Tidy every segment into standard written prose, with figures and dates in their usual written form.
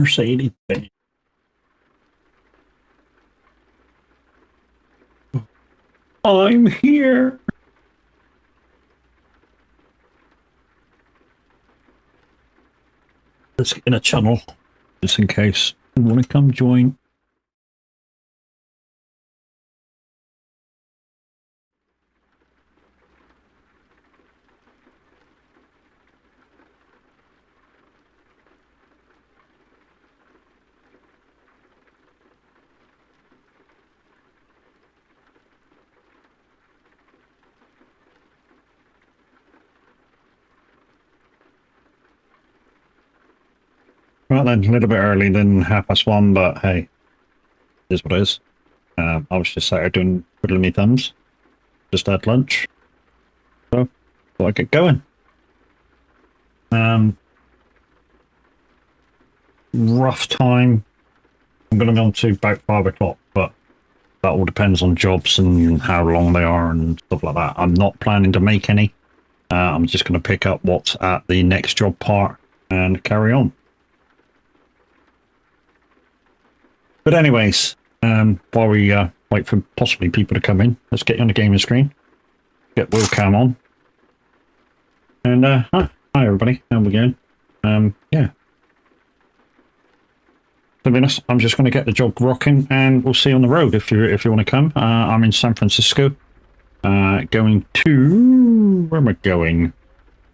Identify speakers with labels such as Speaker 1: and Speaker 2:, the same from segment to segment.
Speaker 1: Mercedes Benz. I'm here. Let's get in a channel just in case you want to come join. Well then, a little bit early than 1:30, but hey, it is what it is. I was just sat here doing twiddling my thumbs. Just had lunch. So, thought I'd get going. Rough time. I'm going to go on to about 5 o'clock, but that all depends on jobs and how long they are and stuff like that. I'm not planning to make any. I'm just going to pick up what's at the next job part and carry on. But anyways, while we wait for possibly people to come in, let's get you on the gaming screen. Get webcam on. And hi everybody, how we going? Yeah. To be honest, I'm just going to get the job rocking, and we'll see you on the road if you want to come. I'm in San Francisco. Going to, where am I going?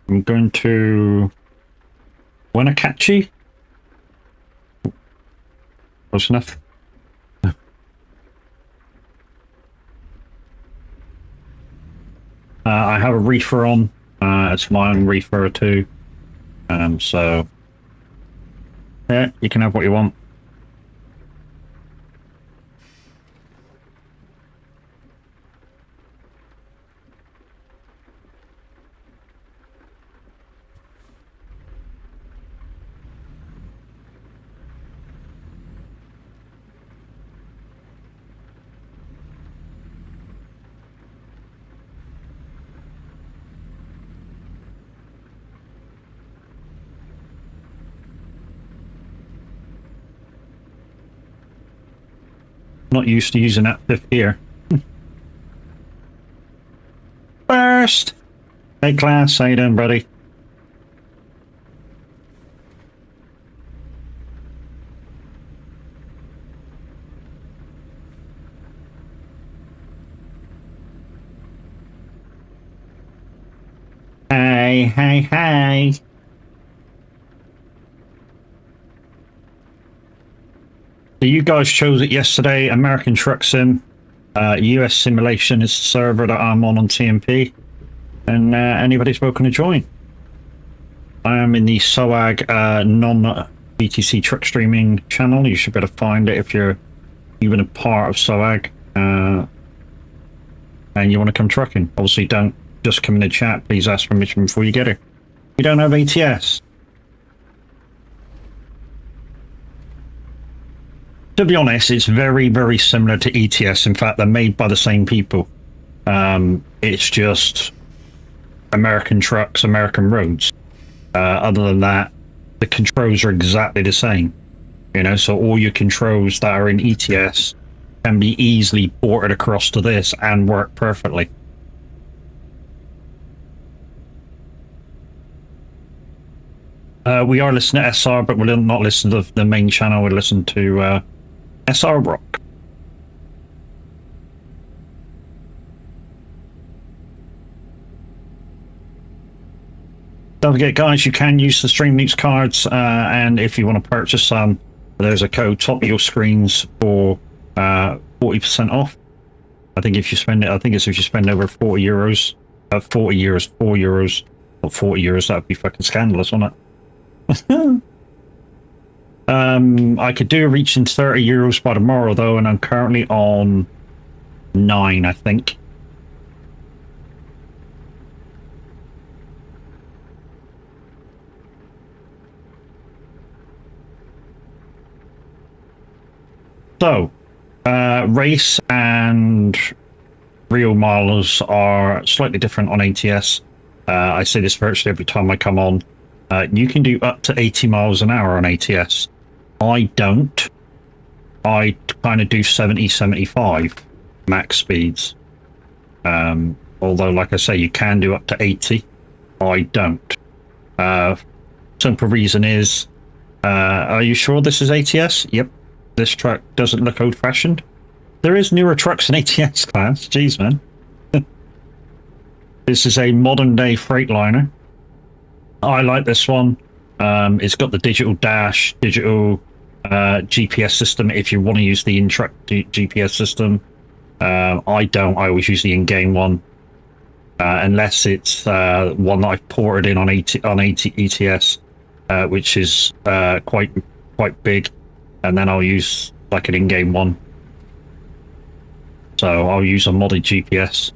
Speaker 1: I'm going to Wenatchee. Close enough. I have a reefer on. It's my own reefer too. So yeah, you can have what you want. Not used to using that fifth gear. First! Hey class, how you doing, buddy? Hey. So you guys chose it yesterday. American Truck Sim, US Simulation is the server that I'm on TMP, and anybody's welcome to join. I am in the SOAG non-BTC truck streaming channel. You should be able to find it if you're even a part of SOAG and you want to come trucking. Obviously, don't just come in the chat. Please ask permission before you get here. You don't have ATS. To be honest, it's very, very similar to ETS. In fact, they're made by the same people. It's just American trucks, American roads. Other than that, the controls are exactly the same. You know, so all your controls that are in ETS can be easily ported across to this and work perfectly. We are listening to SR, but we'll not listen to the main channel. We'll listen to SR Rock. Don't forget, guys, you can use the StreamLeaks cards, and if you want to purchase some, there's a code top of your screens for 40% off. I think if you spend it, I think it's if you spend over 40 euros, 40 years, 4 euros, not 40 euros, that'd be fucking scandalous, wouldn't it? I could do reaching 30 euros by tomorrow though, and I'm currently on 9, I think. So, race and real miles are slightly different on ATS. I say this virtually every time I come on. You can do up to 80 miles an hour on ATS. I don't. I kind of do 70, 75 max speeds. Although, like I say, you can do up to 80. I don't. Simple reason is, are you sure this is ATS? Yep. This truck doesn't look old-fashioned. There is newer trucks in ATS class. Jeez, man. This is a modern-day Freightliner. I like this one. It's got the digital dash, digital GPS system if you want to use the in-truck GPS system. I don't. I always use the in-game one. Unless it's one that I've ported in on ETS, which is quite big, and then I'll use like an in-game one. So I'll use a modded GPS.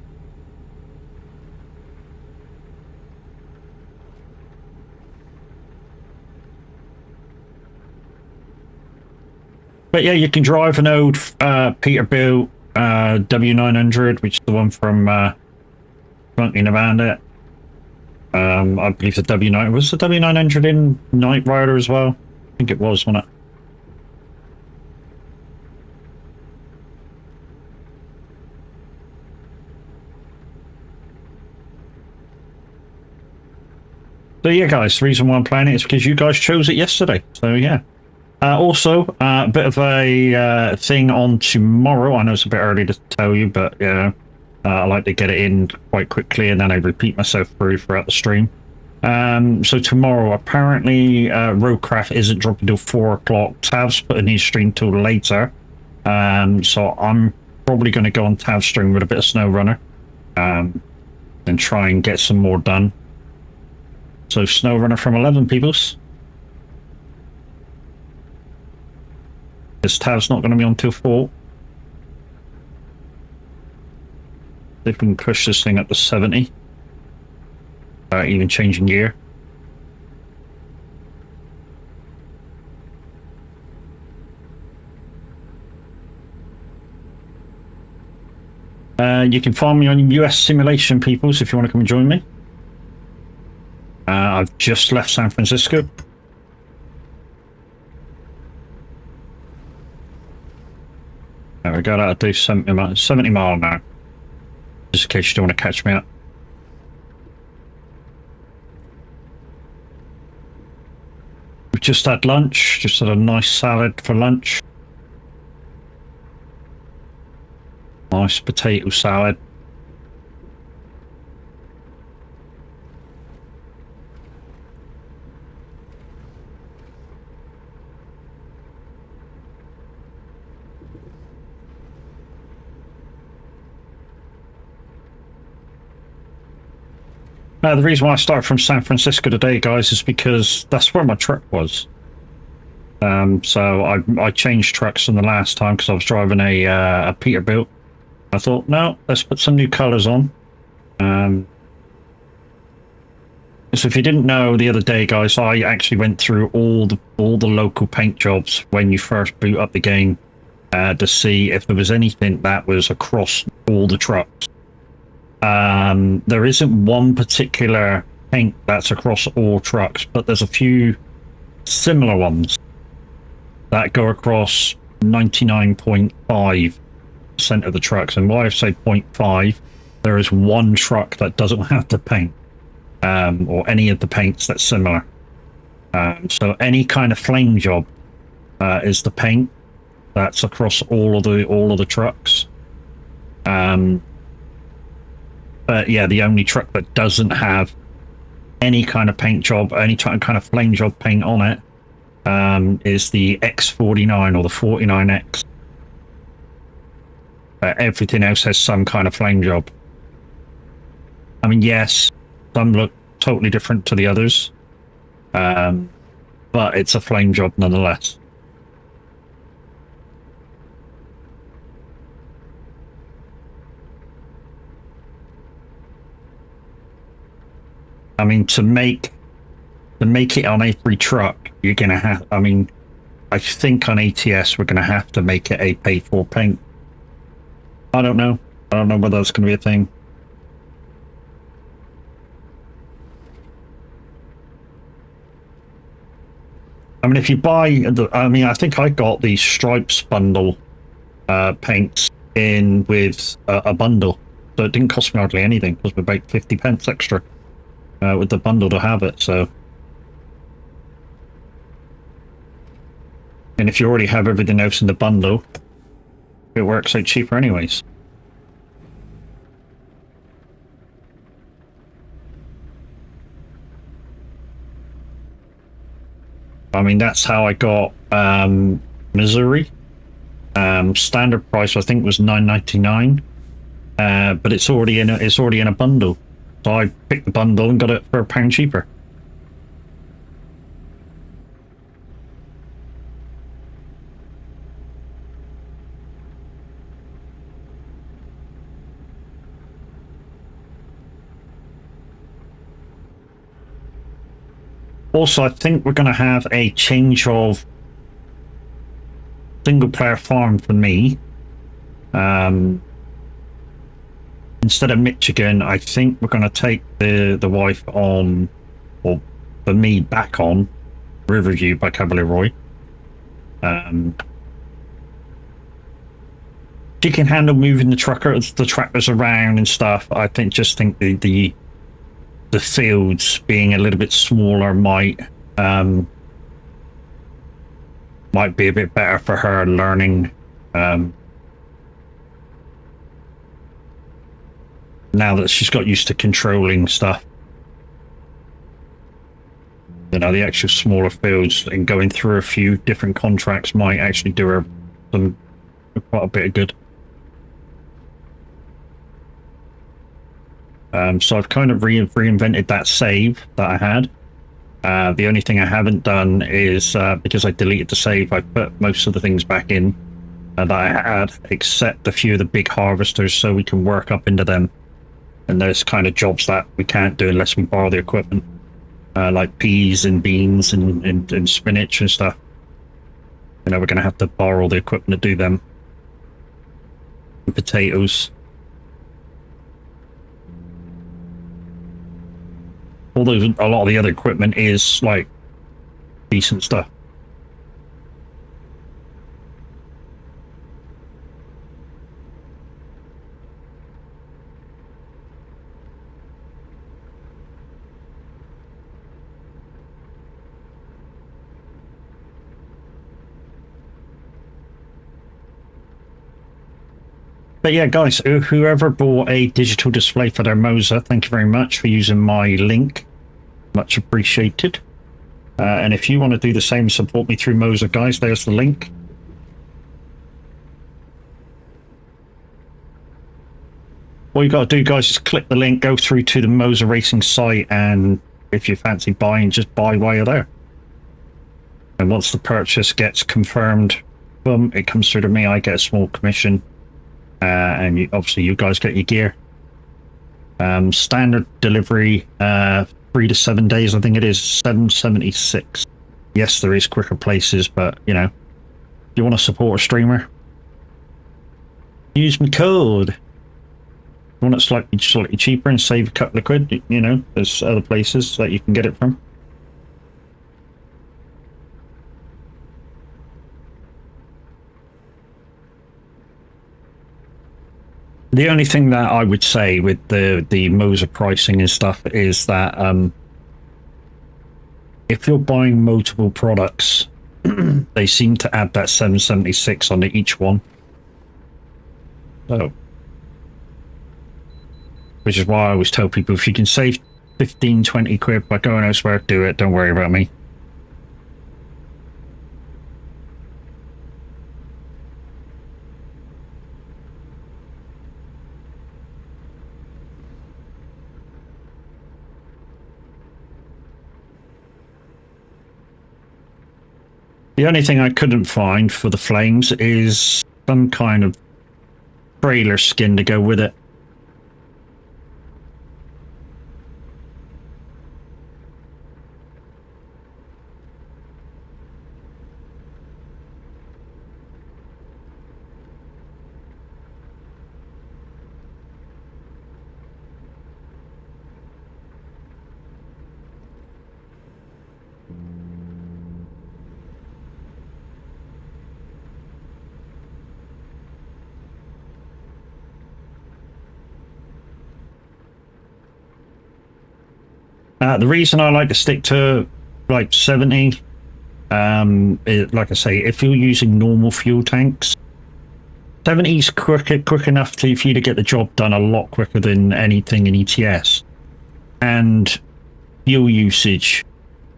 Speaker 1: But yeah, you can drive an old Peterbilt W900, which is the one from Funky Nevada. I believe the W9 was the W900 in Knight Rider as well. I think it was, wasn't it? So yeah, guys, the reason why I'm playing it is because you guys chose it yesterday. So yeah. Also, a bit of a thing on tomorrow. I know it's a bit early to tell you, but yeah, I like to get it in quite quickly, and then I repeat myself throughout the stream. So tomorrow, apparently, Roadcraft isn't dropping till 4 o'clock. Tav's putting his stream till later. So I'm probably going to go on Tav's stream with a bit of SnowRunner, and try and get some more done. So SnowRunner from 11, peoples. This Tav's not going to be on till 4. If we can push this thing up to 70. Even changing gear. You can find me on US Simulation, peoples, if you want to come and join me. I've just left San Francisco. There we go, that'll do 70 mile now. Just in case you don't want to catch me up. We've just had lunch, just had a nice salad for lunch. Nice potato salad. The reason why I started from San Francisco today, guys, is because that's where my truck was. So I changed trucks from the last time because I was driving a Peterbilt. I thought, no, let's put some new colours on. So if you didn't know, the other day, guys, I actually went through all the local paint jobs when you first boot up the game to see if there was anything that was across all the trucks. There isn't one particular paint that's across all trucks, but there's a few similar ones that go across 99.5% of the trucks. And why I say 0.5, there is one truck that doesn't have the paint, or any of the paints that's similar. So any kind of flame job is the paint that's across all of the trucks. But yeah, the only truck that doesn't have any kind of paint job, any kind of flame job paint on it, is the X49 or the 49X. Everything else has some kind of flame job. I mean, yes, some look totally different to the others, but it's a flame job nonetheless. I mean, to make it on every truck, you're gonna have. I mean, I think on ATS we're gonna have to make it a pay-for paint. I don't know. I don't know whether that's gonna be a thing. I mean, if you buy, I mean, I think I got the Stripes bundle paints in with a bundle, so it didn't cost me hardly anything. It cost me about 50 pence extra with the bundle to have it. So, and if you already have everything else in the bundle, it works out cheaper anyways. I mean, that's how I got Missouri. Standard price I think was $9.99, but it's already in a bundle. So I picked the bundle and got it for £1 cheaper. Also, I think we're going to have a change of single player farm for me. Instead of Michigan, I think we're going to take the wife on, or for me back on, Riverview by Cavalier Roy. She can handle moving the tractors around and stuff. I just think the fields being a little bit smaller might be a bit better for her learning. Now that she's got used to controlling stuff, you know, the actual smaller fields and going through a few different contracts might actually do her quite a bit of good. So I've kind of reinvented that save that I had. The only thing I haven't done is, because I deleted the save, I put most of the things back in that I had, except a few of the big harvesters, so we can work up into them. And there's kind of jobs that we can't do unless we borrow the equipment, like peas and beans and spinach and stuff. You know, we're going to have to borrow the equipment to do them. And potatoes. Although a lot of the other equipment is like decent stuff. But yeah, guys, whoever bought a digital display for their Moser, thank you very much for using my link. Much appreciated. And if you want to do the same, support me through Moser, guys, there's the link. All you got to do, guys, is click the link, go through to the Moser Racing site, and if you fancy buying, just buy while you're there. And once the purchase gets confirmed, boom, it comes through to me, I get a small commission. And obviously you guys get your gear. Standard delivery, 3 to 7 days, I think it is, 776. Yes, there is quicker places, but you know, if you want to support a streamer, use my code. You want it slightly cheaper and save a couple of quid, you know, there's other places that you can get it from. The only thing that I would say with the Moser pricing and stuff is that if you're buying multiple products, they seem to add that 776 onto each one. So, which is why I always tell people, if you can save 15, 20 quid by going elsewhere, do it. Don't worry about me. The only thing I couldn't find for the flames is some kind of trailer skin to go with it. The reason I like to stick to like 70, like I say, if you're using normal fuel tanks, 70's quick enough for you to get the job done a lot quicker than anything in ETS. And fuel usage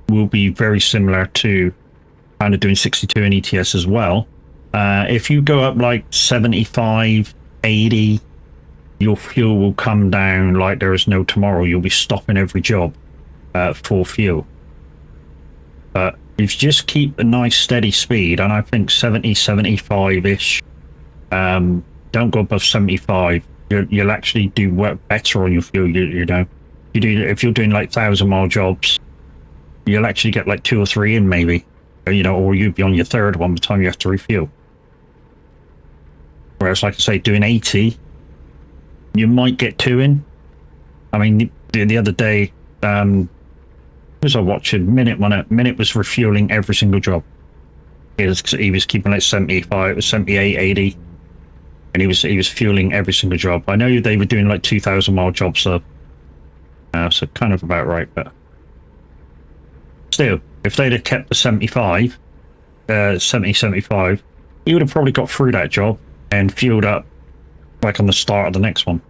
Speaker 1: will be very similar to kind of doing 62 in ETS as well. If you go up like 75, 80, your fuel will come down like there is no tomorrow. You'll be stopping every job for fuel. But if you just keep a nice steady speed, and I think 70, 75-ish, don't go above 75. You'll actually do work better on your fuel. If you're doing like 1,000-mile jobs, you'll actually get like 2 or 3 in maybe, or you'd be on your third one by the time you have to refuel. Whereas, like I say, doing 80, you might get 2 in. I mean, the other day, was I watching Minute was refueling every single job. He was keeping like 75, 78, 80, and he was fueling every single job. I know they were doing like 2,000-mile jobs, so kind of about right. But still, if they'd have kept the 75, 75, he would have probably got through that job and fueled up like on the start of the next one.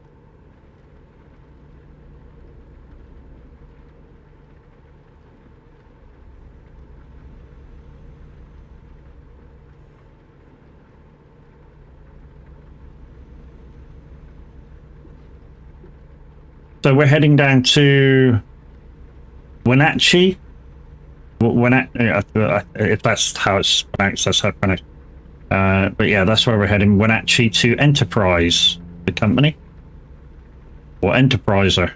Speaker 1: So we're heading down to Wenatchee. If that's how it's pronounced, that's how it's pronounced. But yeah, that's where we're heading. Wenatchee to Enterprise, the company, or Enterpriser.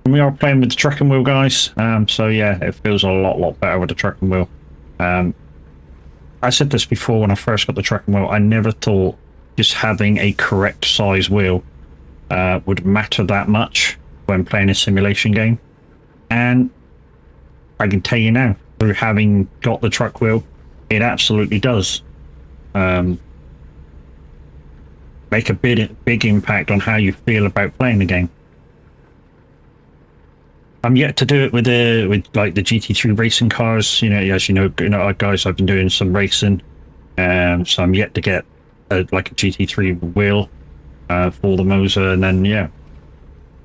Speaker 1: We are playing with the track and wheel, guys. So yeah, it feels a lot better with the track and wheel. I said this before when I first got the track and wheel. I never thought just having a correct size wheel would matter that much when playing a simulation game. And I can tell you now, through having got the truck wheel, it absolutely does. Make a big impact on how you feel about playing the game. I'm yet to do it with like the GT3 racing cars. As you know, guys, I've been doing some racing, so I'm yet to get like a GT3 wheel for the Moser, and then yeah,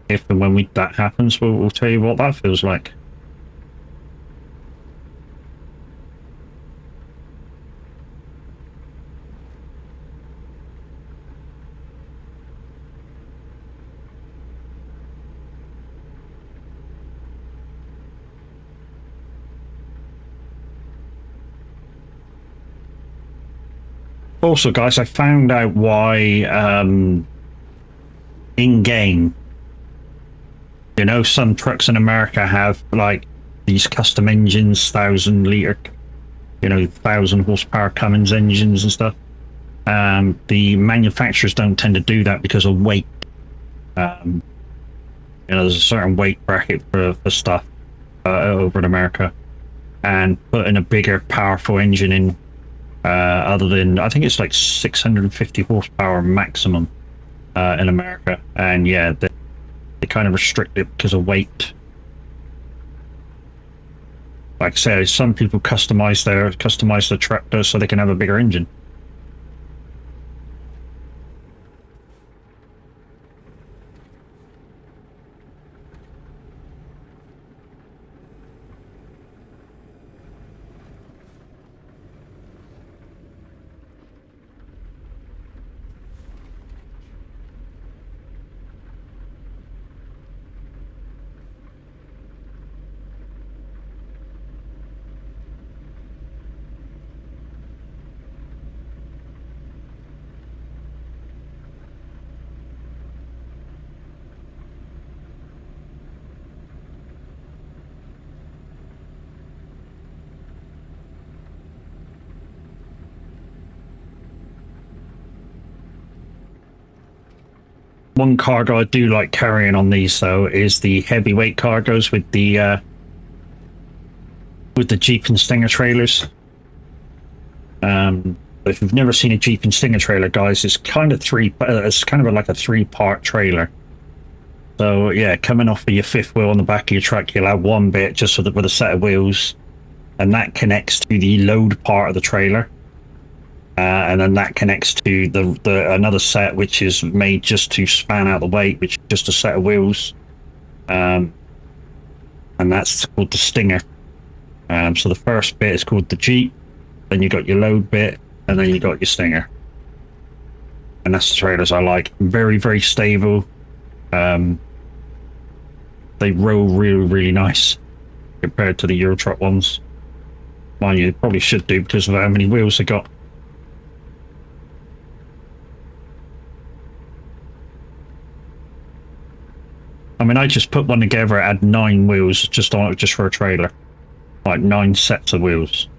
Speaker 1: if and when that happens, we'll tell you what that feels like. Also, guys, I found out why in-game, some trucks in America have like these custom engines, 1,000-liter, 1,000-horsepower Cummins engines and stuff. The manufacturers don't tend to do that because of weight. There's a certain weight bracket for stuff over in America, and putting a bigger, powerful engine in. Other than, I think it's like 650 horsepower maximum in America, and yeah, they kind of restrict it because of weight. Like I say, some people customize the tractor so they can have a bigger engine. One cargo I do like carrying on these though is the heavyweight cargoes with the Jeep and Stinger trailers. If you've never seen a Jeep and Stinger trailer, guys, it's kind of it's kind of like a three-part trailer. So yeah, coming off of your fifth wheel on the back of your truck, you'll have one bit just with a set of wheels, and that connects to the load part of the trailer, and then that connects to the another set which is made just to span out the weight, which is just a set of wheels, and that's called the Stinger. So the first bit is called the Jeep, then you got your load bit, and then you got your Stinger, and that's the trailers I like. Very, very stable. They roll really, really nice compared to the Euro Truck ones. Mind you, they probably should do because of how many wheels they got. I mean, I just put one together. It had 9 wheels just on it, just for a trailer, like 9 sets of wheels.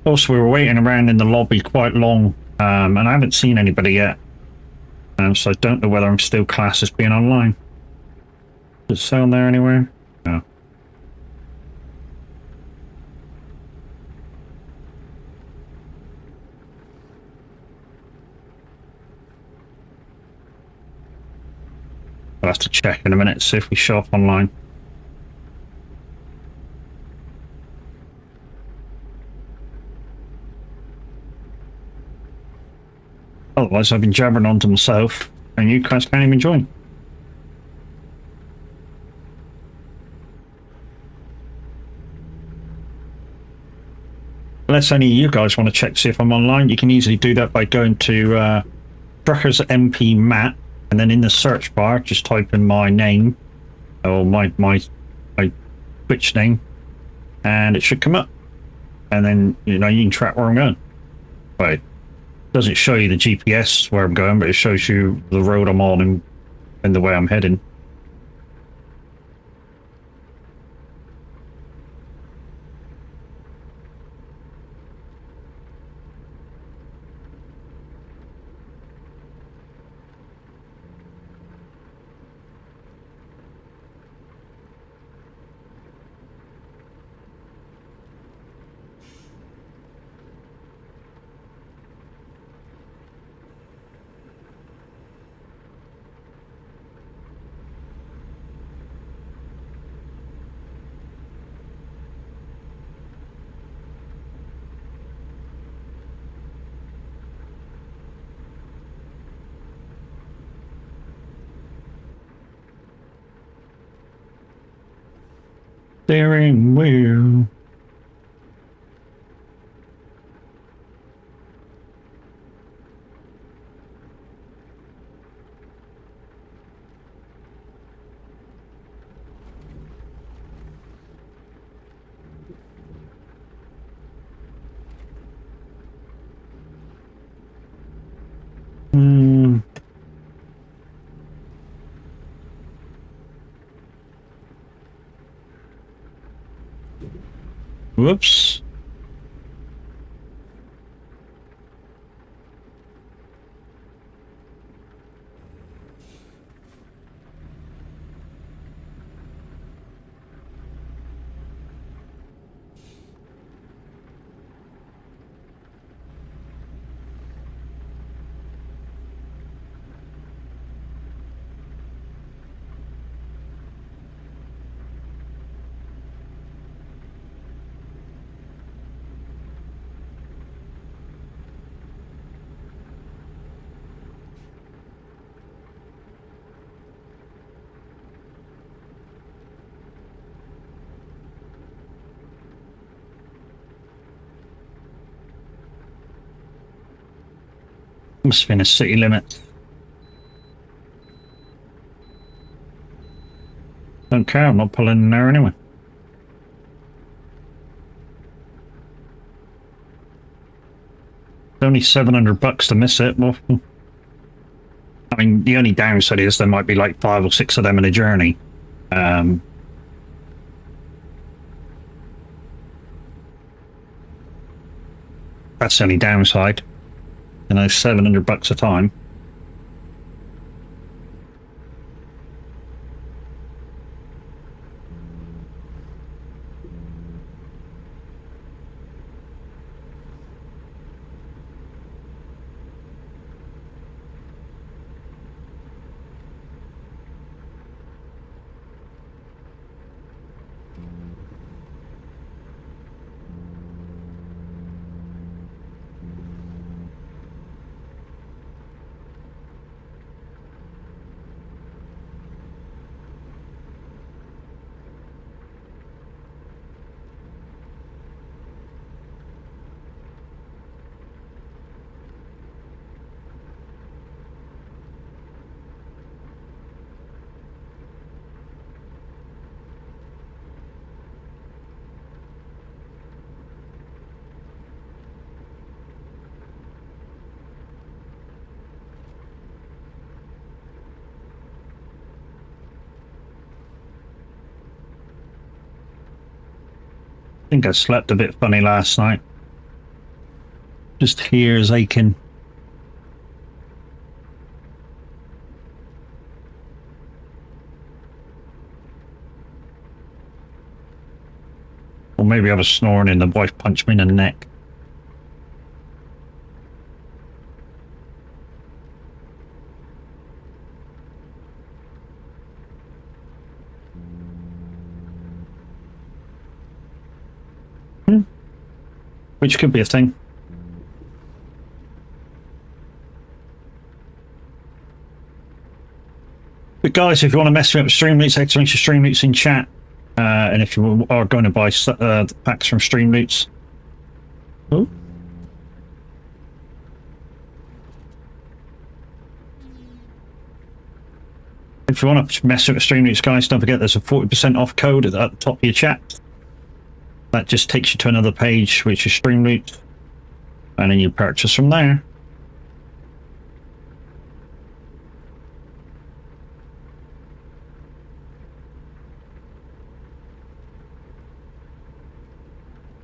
Speaker 1: Also, we were waiting around in the lobby quite long, and I haven't seen anybody yet, so I don't know whether I'm still classed as being online. Does it say on there anywhere? No. I'll have to check in a minute, see if we show up online. Otherwise, I've been jabbering on to myself, and you guys can't even join. Unless any of you guys want to check to see if I'm online, you can easily do that by going to Truckers MP Matt, and then in the search bar, just type in my name, or my Twitch name, and it should come up. And then, you can track where I'm going. Right. Doesn't show you the GPS where I'm going, but it shows you the road I'm on and the way I'm heading. Steering wheel. Whoops. Must have been a city limit. Don't care, I'm not pulling in there anyway. only $700 to miss it. Well, I mean, the only downside is there might be like 5 or 6 of them in a journey. That's the only downside. You know, $700 a time. I think I slept a bit funny last night. Just ears aching. Or maybe I was snoring and the wife punched me in the neck. Which could be a thing. But guys, if you want to mess me up with Streamloots, exclamation Streamloots in chat. And if you are going to buy packs from Streamloots. Oh. If you want to mess with Streamloots, guys, don't forget there's a 40% off code at the top of your chat. That just takes you to another page, which is Streamloots, and then you purchase from there.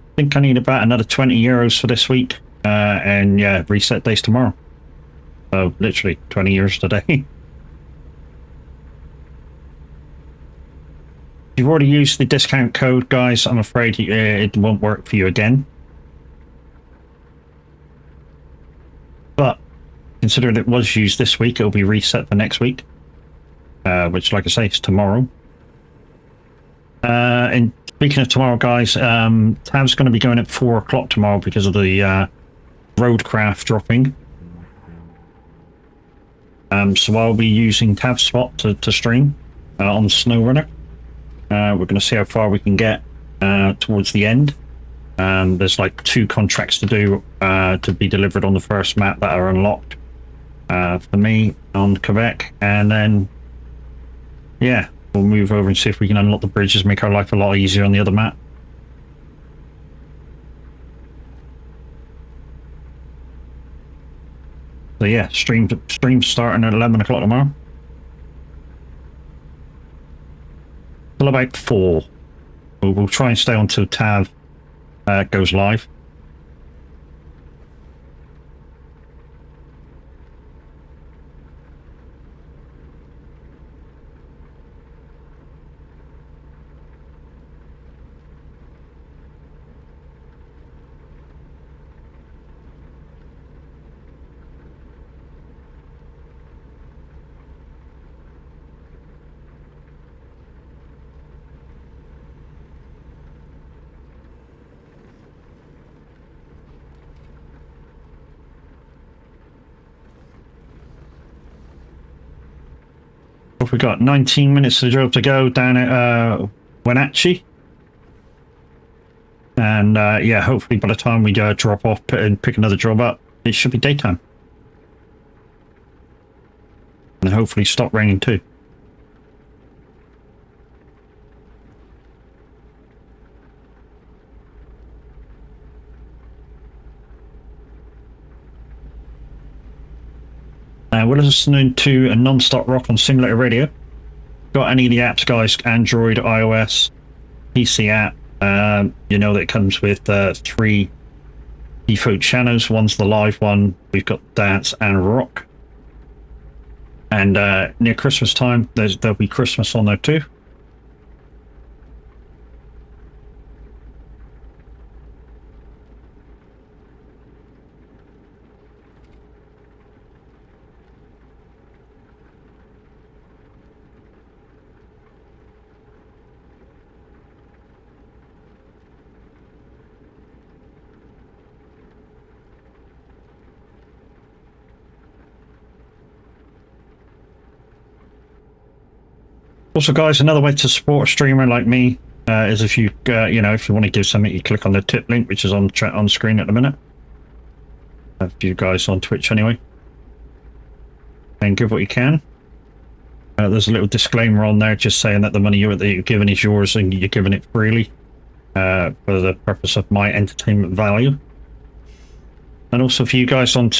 Speaker 1: I think I need about another 20 euros for this week, and yeah, reset days tomorrow. So literally 20 euros today. If you've already used the discount code, guys, I'm afraid it won't work for you again. But considering it was used this week, it'll be reset for next week, which, like I say, is tomorrow. And speaking of tomorrow, guys, Tav's going to be going at 4 o'clock tomorrow because of the roadcraft dropping. So I'll be using Tav's spot to stream on SnowRunner. We're going to see how far we can get towards the end. There's like 2 contracts to do to be delivered on the first map that are unlocked for me on Quebec, and then yeah, we'll move over and see if we can unlock the bridges, make our life a lot easier on the other map. So yeah, stream starting at 11 o'clock tomorrow. Till about 4. We'll try and stay on till Tav goes live. We've got 19 minutes of the job to go down at Wenatchee. And yeah, hopefully by the time we drop off and pick another job up, it should be daytime. And hopefully stop raining too. We're listening to a non-stop rock on Simulator Radio. Got any of the apps, guys? Android, iOS, PC app. You know that it comes with 3 default channels. One's the live one. We've got dance and rock. And near Christmas time, there'll be Christmas on there too. Also, guys, another way to support a streamer like me is if you, if you want to give something, you click on the tip link, which is on screen at the minute. For you guys on Twitch, anyway, and give what you can. There's a little disclaimer on there, just saying that the money that you're giving is yours, and you're giving it freely for the purpose of my entertainment value. And also for you guys on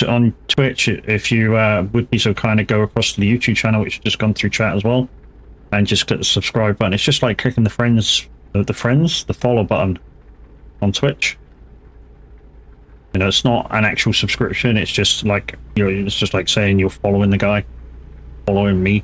Speaker 1: Twitch, if you would be so kind to go across to the YouTube channel, which has just gone through chat as well. And just click the subscribe button. It's just like clicking the follow button on Twitch. You know, it's not an actual subscription. It's just like it's just like saying you're following the guy, following me.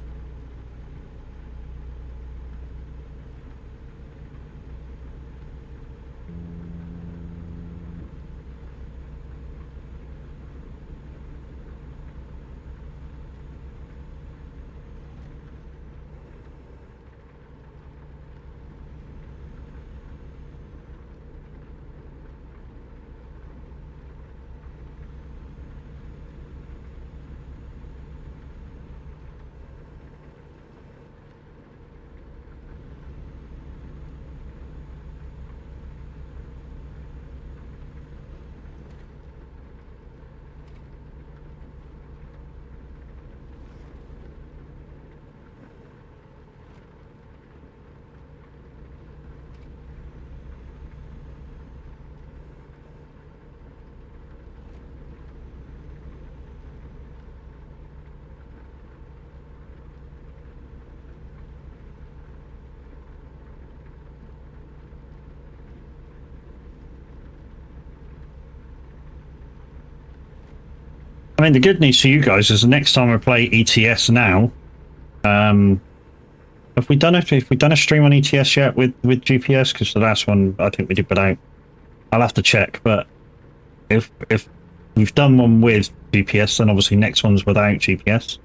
Speaker 1: I mean, the good news for you guys is the next time I play ETS now, have we done it? If we've done a stream on ETS yet with GPS? Because the last one I think we did without. I'll have to check. But if we've done one with GPS, then obviously next one's without GPS.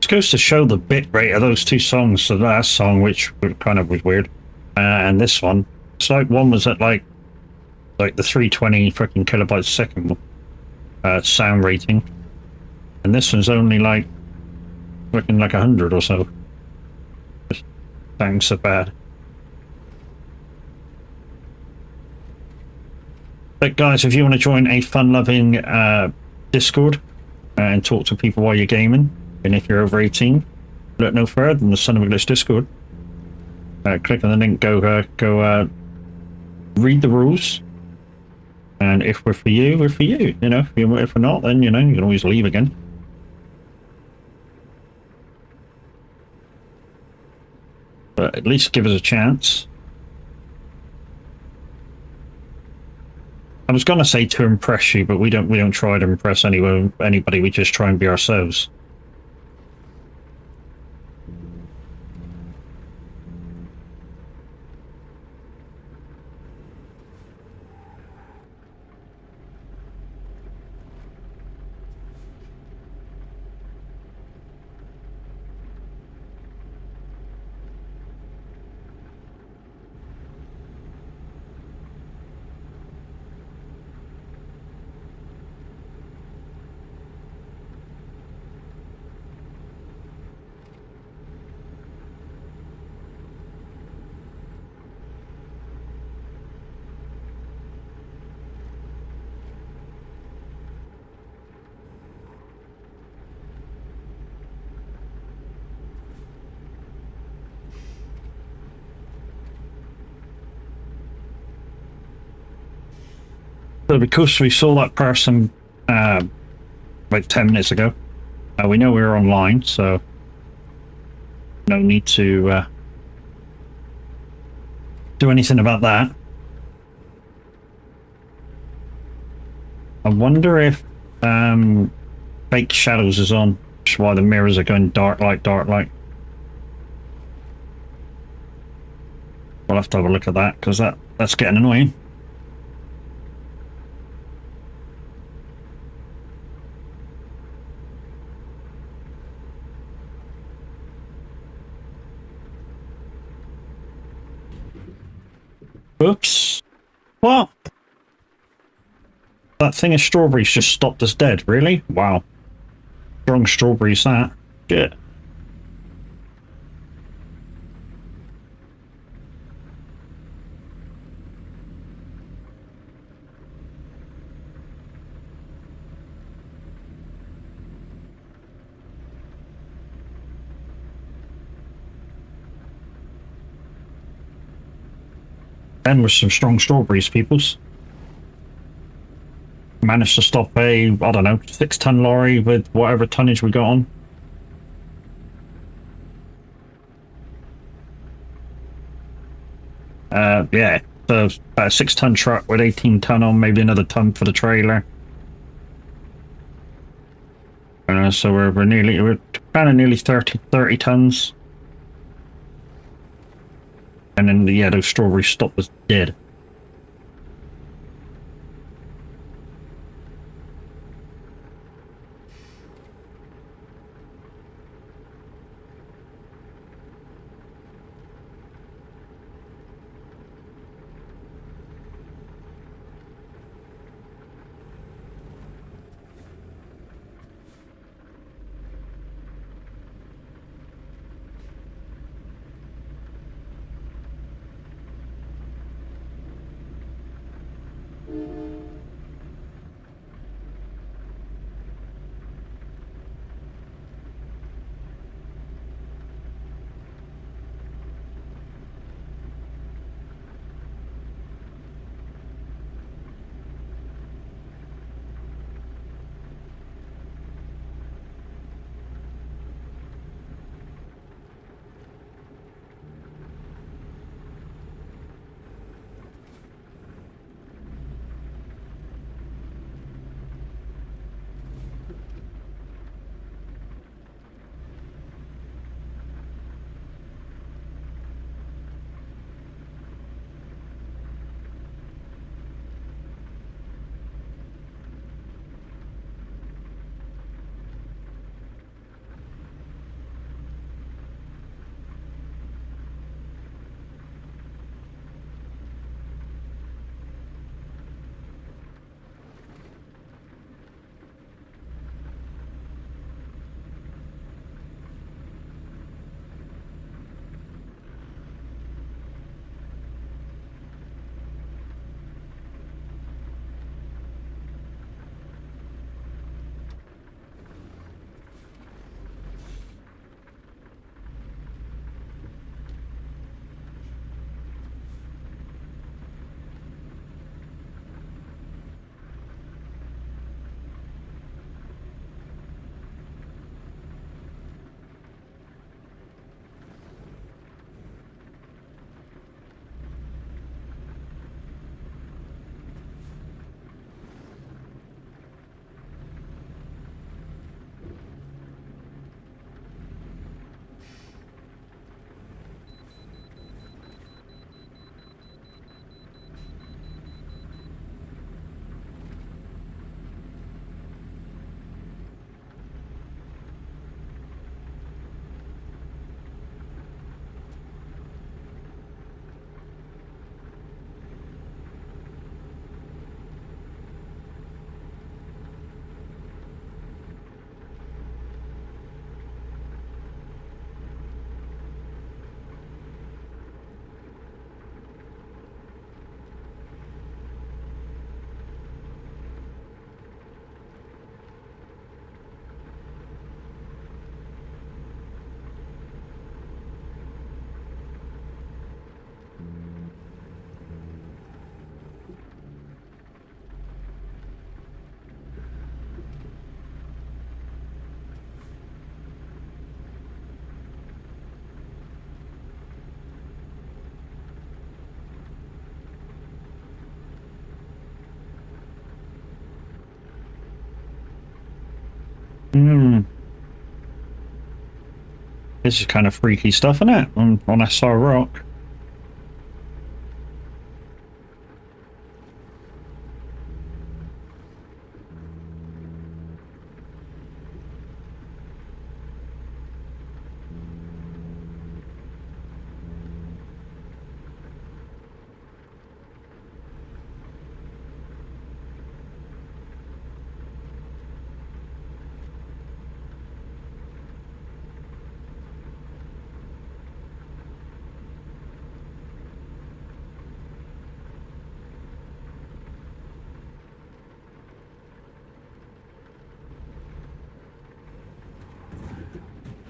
Speaker 1: Goes to show the bit rate of those two songs. The last song, which kind of was weird, and this one. It's like one was at like the 320 freaking kilobytes a second sound rating, and this one's only like looking like 100 or so. Just sounds so bad. But guys, if you want to join a fun-loving Discord and talk to people while you're gaming. And if you're over 18, look no further than the Son of English Discord. Click on the link, go read the rules. And if we're for you, we're for you. You know, if we're not, then, you know, you can always leave again. But at least give us a chance. I was going to say to impress you, but we don't try to impress anybody. We just try and be ourselves. So because we saw that person like 10 minutes ago, we know we were online, so no need to do anything about that. I wonder if fake shadows is on, which is why the mirrors are going dark light, dark light. We'll have to have a look at that, because that's getting annoying. Oops. What? That thing of strawberries just stopped us dead, really? Wow. Strong strawberries, that. Shit. Then with some strong strawberries, peoples. Managed to stop a, I don't know, 6-ton lorry with whatever tonnage we got on. Yeah, so about a 6-ton truck with 18-ton on, maybe another ton for the trailer. So we're kind of nearly 30 tons. And then, yeah, those strawberries stopped us dead. Hmm. This is kind of freaky stuff, isn't it? On SR Rock.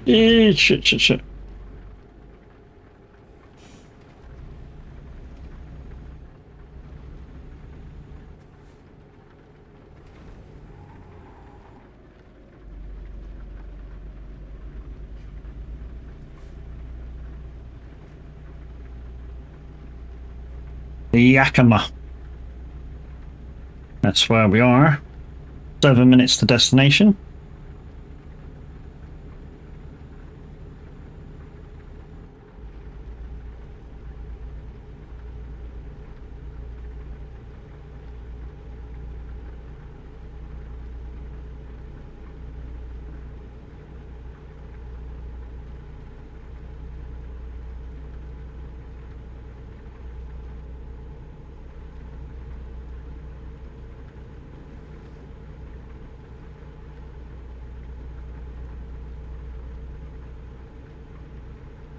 Speaker 1: Shit. Yakima. That's where we are. 7 minutes to destination.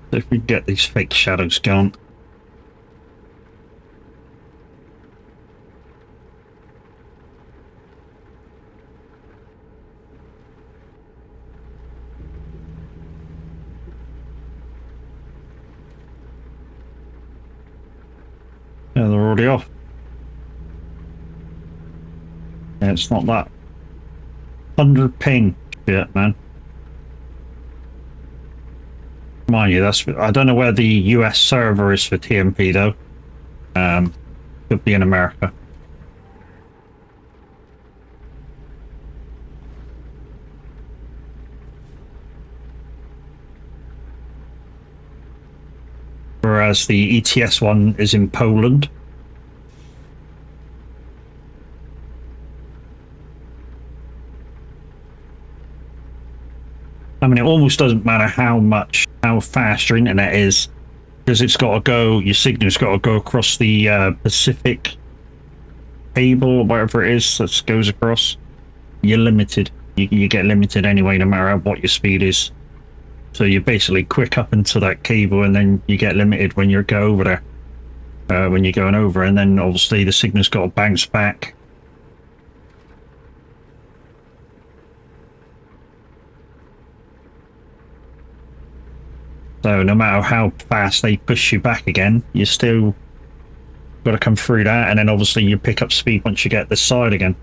Speaker 1: If we get these fake shadows going. Yeah, they're already off. Yeah, it's not that 100 ping shit, man. Mind you, I don't know where the US server is for TMP though. Could be in America. Whereas the ETS one is in Poland. I mean, it almost doesn't matter how fast your internet is, because it's got to go, your signal's got to go across the Pacific cable or whatever it is that goes across. You're limited. You get limited anyway, no matter what your speed is. So you're basically quick up into that cable, and then you get limited when you go over there. When you're going over, and then obviously the signal's got to bounce back. So no matter how fast they push you back again, you still got to come through that, and then obviously you pick up speed once you get this side again.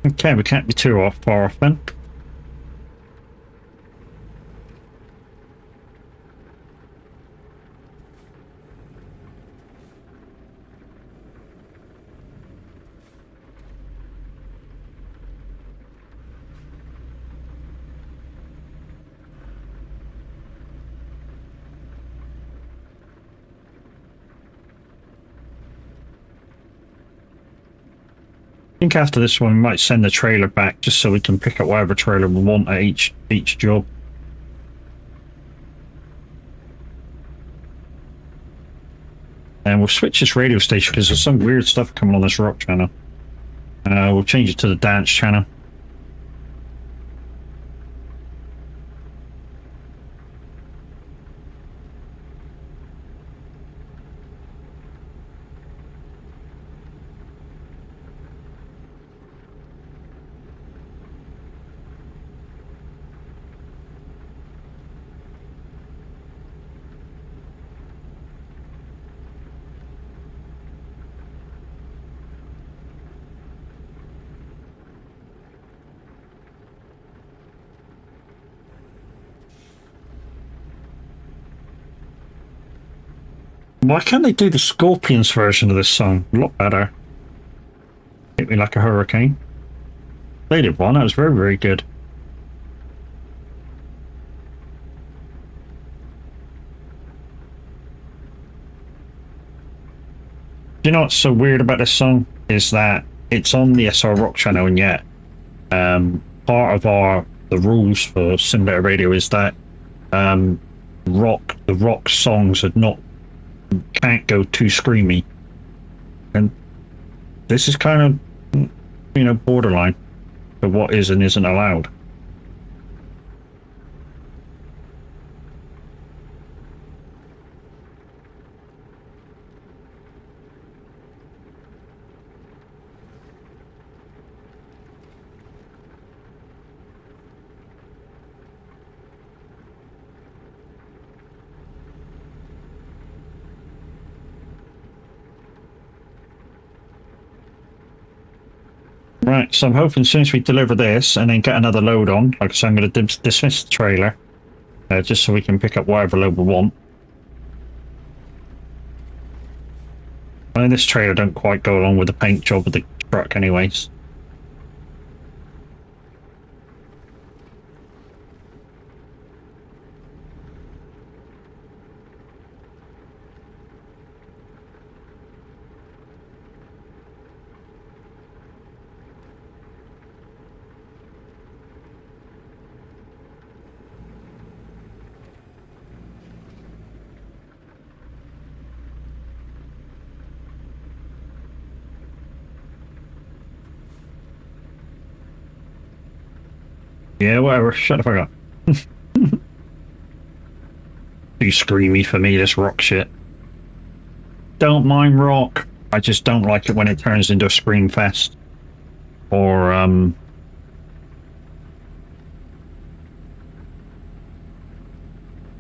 Speaker 1: Okay, we can't be too far off then. I think after this one we might send the trailer back just so we can pick up whatever trailer we want at each job. And we'll switch this radio station because there's some weird stuff coming on this rock channel. We'll change it to the dance channel. Why can't they do the Scorpions version of this song? A lot better. Hit me like a hurricane. They did one. That was very, very good. Do you know what's so weird about this song? Is that it's on the SR Rock channel, and yet part of the rules for Simulator Radio is that the rock songs can't go too screamy, and this is kind of borderline for what is and isn't allowed. Right, so I'm hoping as soon as we deliver this and then get another load on, like I said, I'm going to dismiss the trailer, just so we can pick up whatever load we want. I mean, this trailer don't quite go along with the paint job of the truck anyways. Yeah, whatever. Shut the fuck up. Too screamy for me, this rock shit. Don't mind rock. I just don't like it when it turns into a scream fest. Or, kind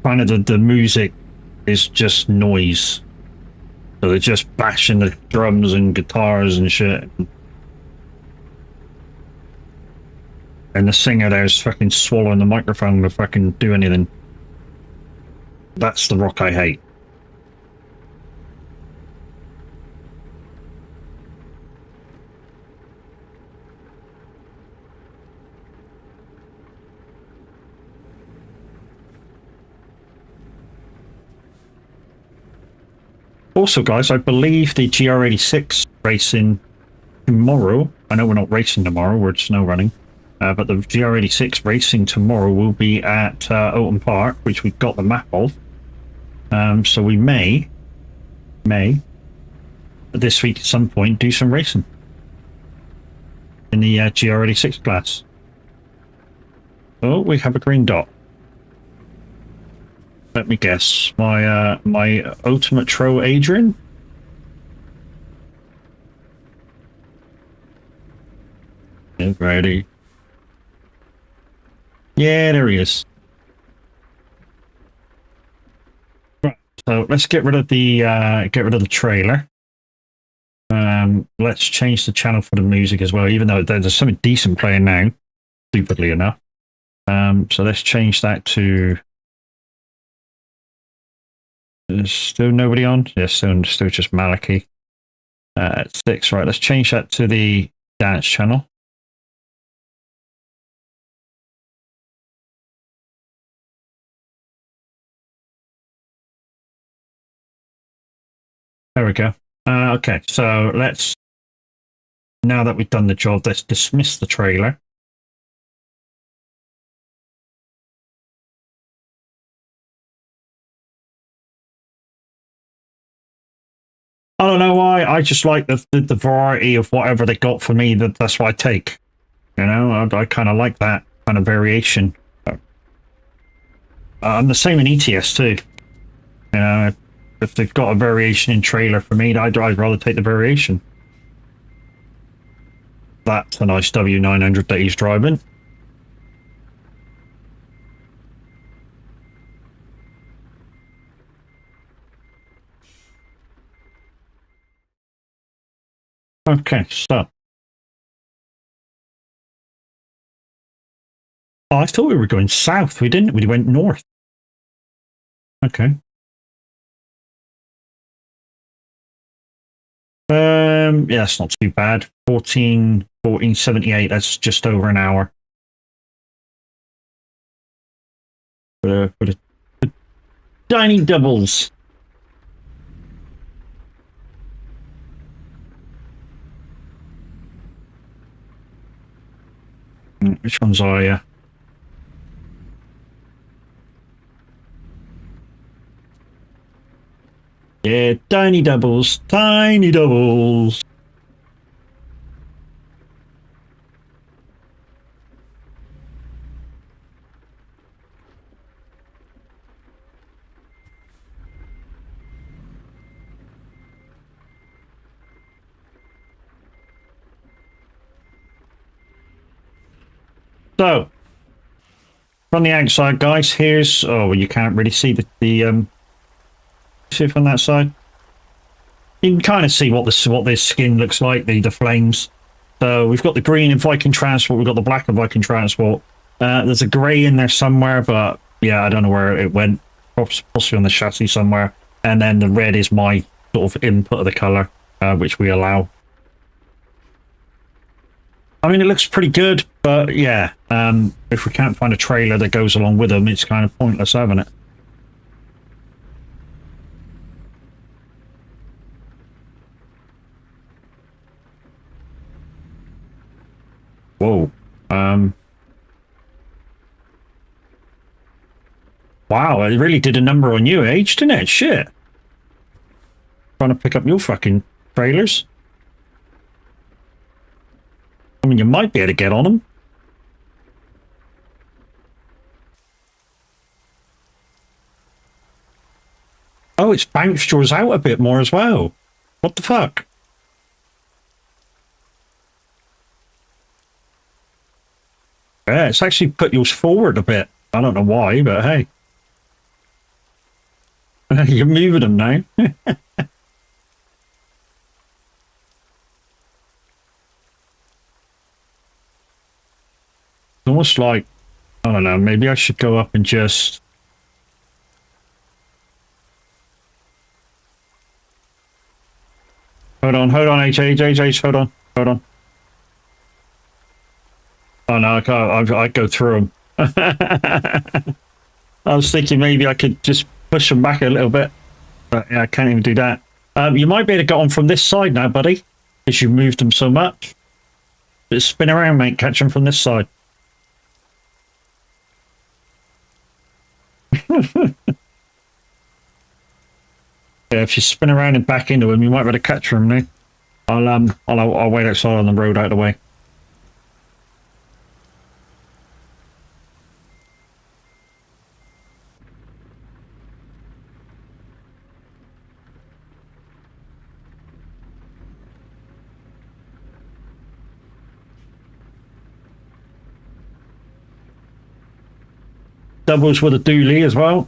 Speaker 1: of the music is just noise. So they're just bashing the drums and guitars and shit. And the singer there's fucking swallowing the microphone to fucking do anything. That's the rock I hate. Also, guys, I believe the GR86 racing tomorrow. I know we're not racing tomorrow, we're snow running. But the GR86 racing tomorrow will be at Oulton Park, which we've got the map of. So we may, this week at some point, do some racing in the GR86 class. Oh, we have a green dot. Let me guess. My ultimate troll, Adrian? Get ready. Yeah, there he is. Right, so let's get rid of the trailer. Let's change the channel for the music as well, even though there's something decent playing now, stupidly enough. So let's change that to. There's still nobody on? Yes, still just Malachi. 6, right, let's change that to the dance channel. There we go. Okay, so now that we've done the job, let's dismiss the trailer. I don't know why. I just like the variety of whatever they got for me. That's what I take. You know, I kind of like that kind of variation. I'm the same in ETS too. You know, if they've got a variation in trailer for me, I'd rather take the variation. That's a nice W900 that he's driving. Okay, so. Oh, I thought we were going south. We didn't. We went north. Okay. Yeah, it's not too bad. 1478. That's just over an hour. For the tiny doubles. Which ones are you? Yeah, tiny doubles. Tiny doubles. So, from the outside, guys, here's... Oh, well, you can't really see the see from that side. You can kind of see what this skin looks like, the flames. So we've got the green in Viking Transport, we've got the black in Viking Transport. There's a grey in there somewhere, but yeah, I don't know where it went. Possibly on the chassis somewhere. And then the red is my sort of input of the colour, which we allow. I mean, it looks pretty good, but yeah, if we can't find a trailer that goes along with them, it's kind of pointless having it. Whoa. Wow, it really did a number on you, Age, didn't it? Shit. Trying to pick up your fucking trailers. I mean, you might be able to get on them. Oh, it's bounced yours out a bit more as well. What the fuck? Yeah, it's actually put yours forward a bit. I don't know why, but hey. You're moving them now. It's almost like, I don't know, maybe I should go up and just... Hold on, H, hold on. Oh no, I can't, I go through them. I was thinking maybe I could just push them back a little bit, but yeah, I can't even do that. You might be able to get on from this side now, buddy, because you've moved them so much. Just spin around, mate, catch them from this side. Yeah, if you spin around and back into him, you might be able to catch him now. I'll wait outside on the road out of the way. Doubles with a dually as well.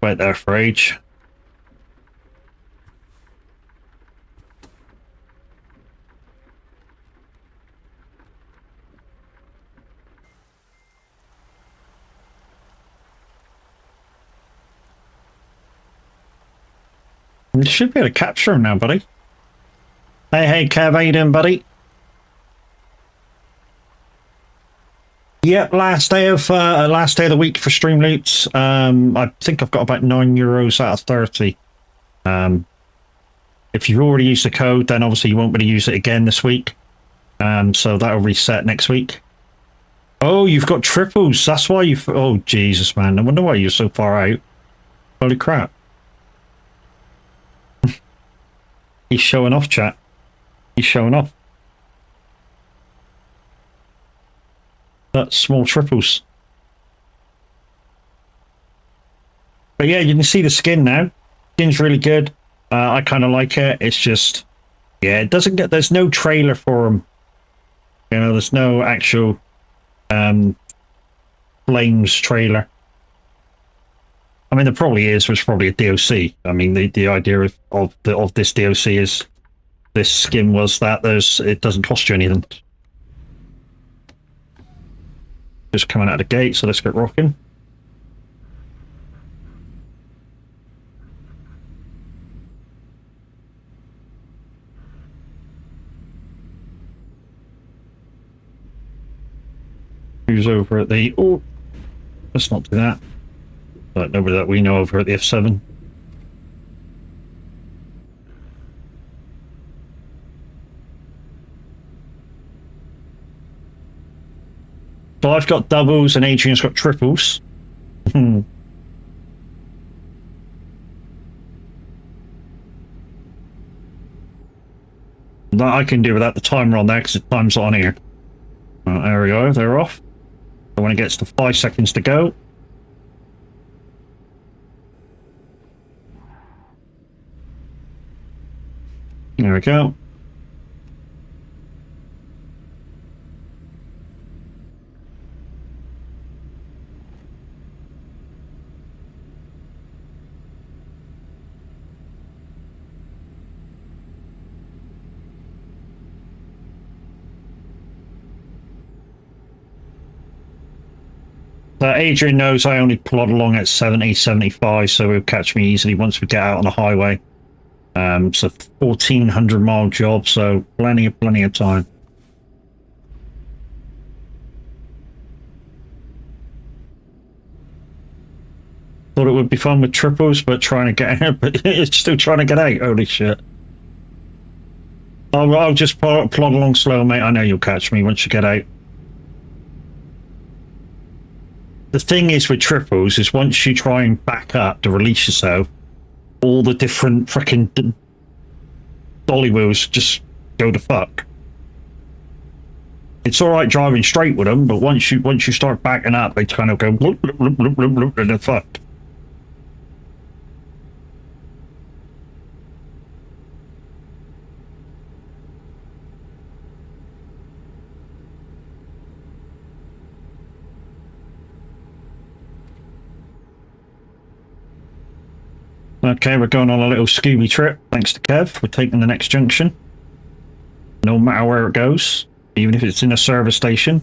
Speaker 1: Wait there for Age. You should be able to capture him now, buddy. Hey, Kev, how you doing, buddy? Yep, last day of the week for stream loots. I think I've got about €9 out of 30. If you've already used the code, then obviously you won't be able to use it again this week. So that'll reset next week. Oh, you've got triples. That's why you've... Oh, Jesus, man. I wonder why you're so far out. Holy crap. He's showing off, chat. He's showing off. That's small triples. But yeah, you can see the skin now. Skin's really good. I kind of like it. It's just... Yeah, it doesn't get... There's no trailer for him. You know, there's no actual... Flames trailer. I mean, there probably is. There's probably a DOC. I mean, the idea of this DOC is this skin was that it doesn't cost you anything. Just coming out of the gate, so let's get rocking. Who's over at the... Oh, let's not do that. But nobody that we know over at the F7. So I've got doubles and Adrian's got triples. That I can do without the timer on there because the time's on here. There we go, they're off. So when it gets to 5 seconds to go. There we go. Adrian knows I only plod along at 70, 75, so he'll catch me easily once we get out on the highway. It's a 1,400-mile job, so plenty of time. Thought it would be fun with triples, but trying to get out, but it's still trying to get out. Holy shit! I'll just plod along slow, mate. I know you'll catch me once you get out. The thing is with triples is once you try and back up to release yourself, all the different frickin' dolly wheels just go to fuck. It's all right driving straight with them, but once you start backing up, they kind of go bloop, bloop, bloop, bloop, bloop, bloop, and they're fucked. Okay, we're going on a little Scooby trip, thanks to Kev. We're taking the next junction. No matter where it goes, even if it's in a service station.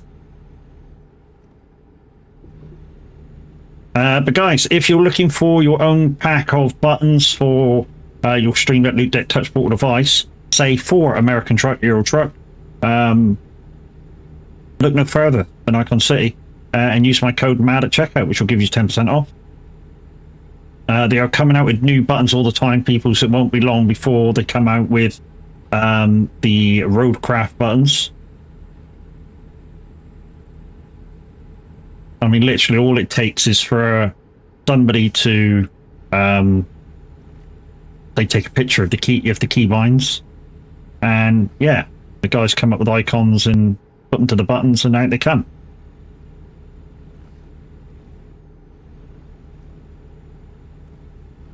Speaker 1: But guys, if you're looking for your own pack of buttons for your Stream Deck Loot Deck touch portal device, say for American Truck, Euro Truck, look no further than Icon City and use my code MAD at checkout, which will give you 10% off. They are coming out with new buttons all the time, people, so it won't be long before they come out with the Roadcraft buttons. I mean, literally all it takes is for somebody to they take a picture of the key binds, and yeah, the guys come up with icons and put them to the buttons, and out they come.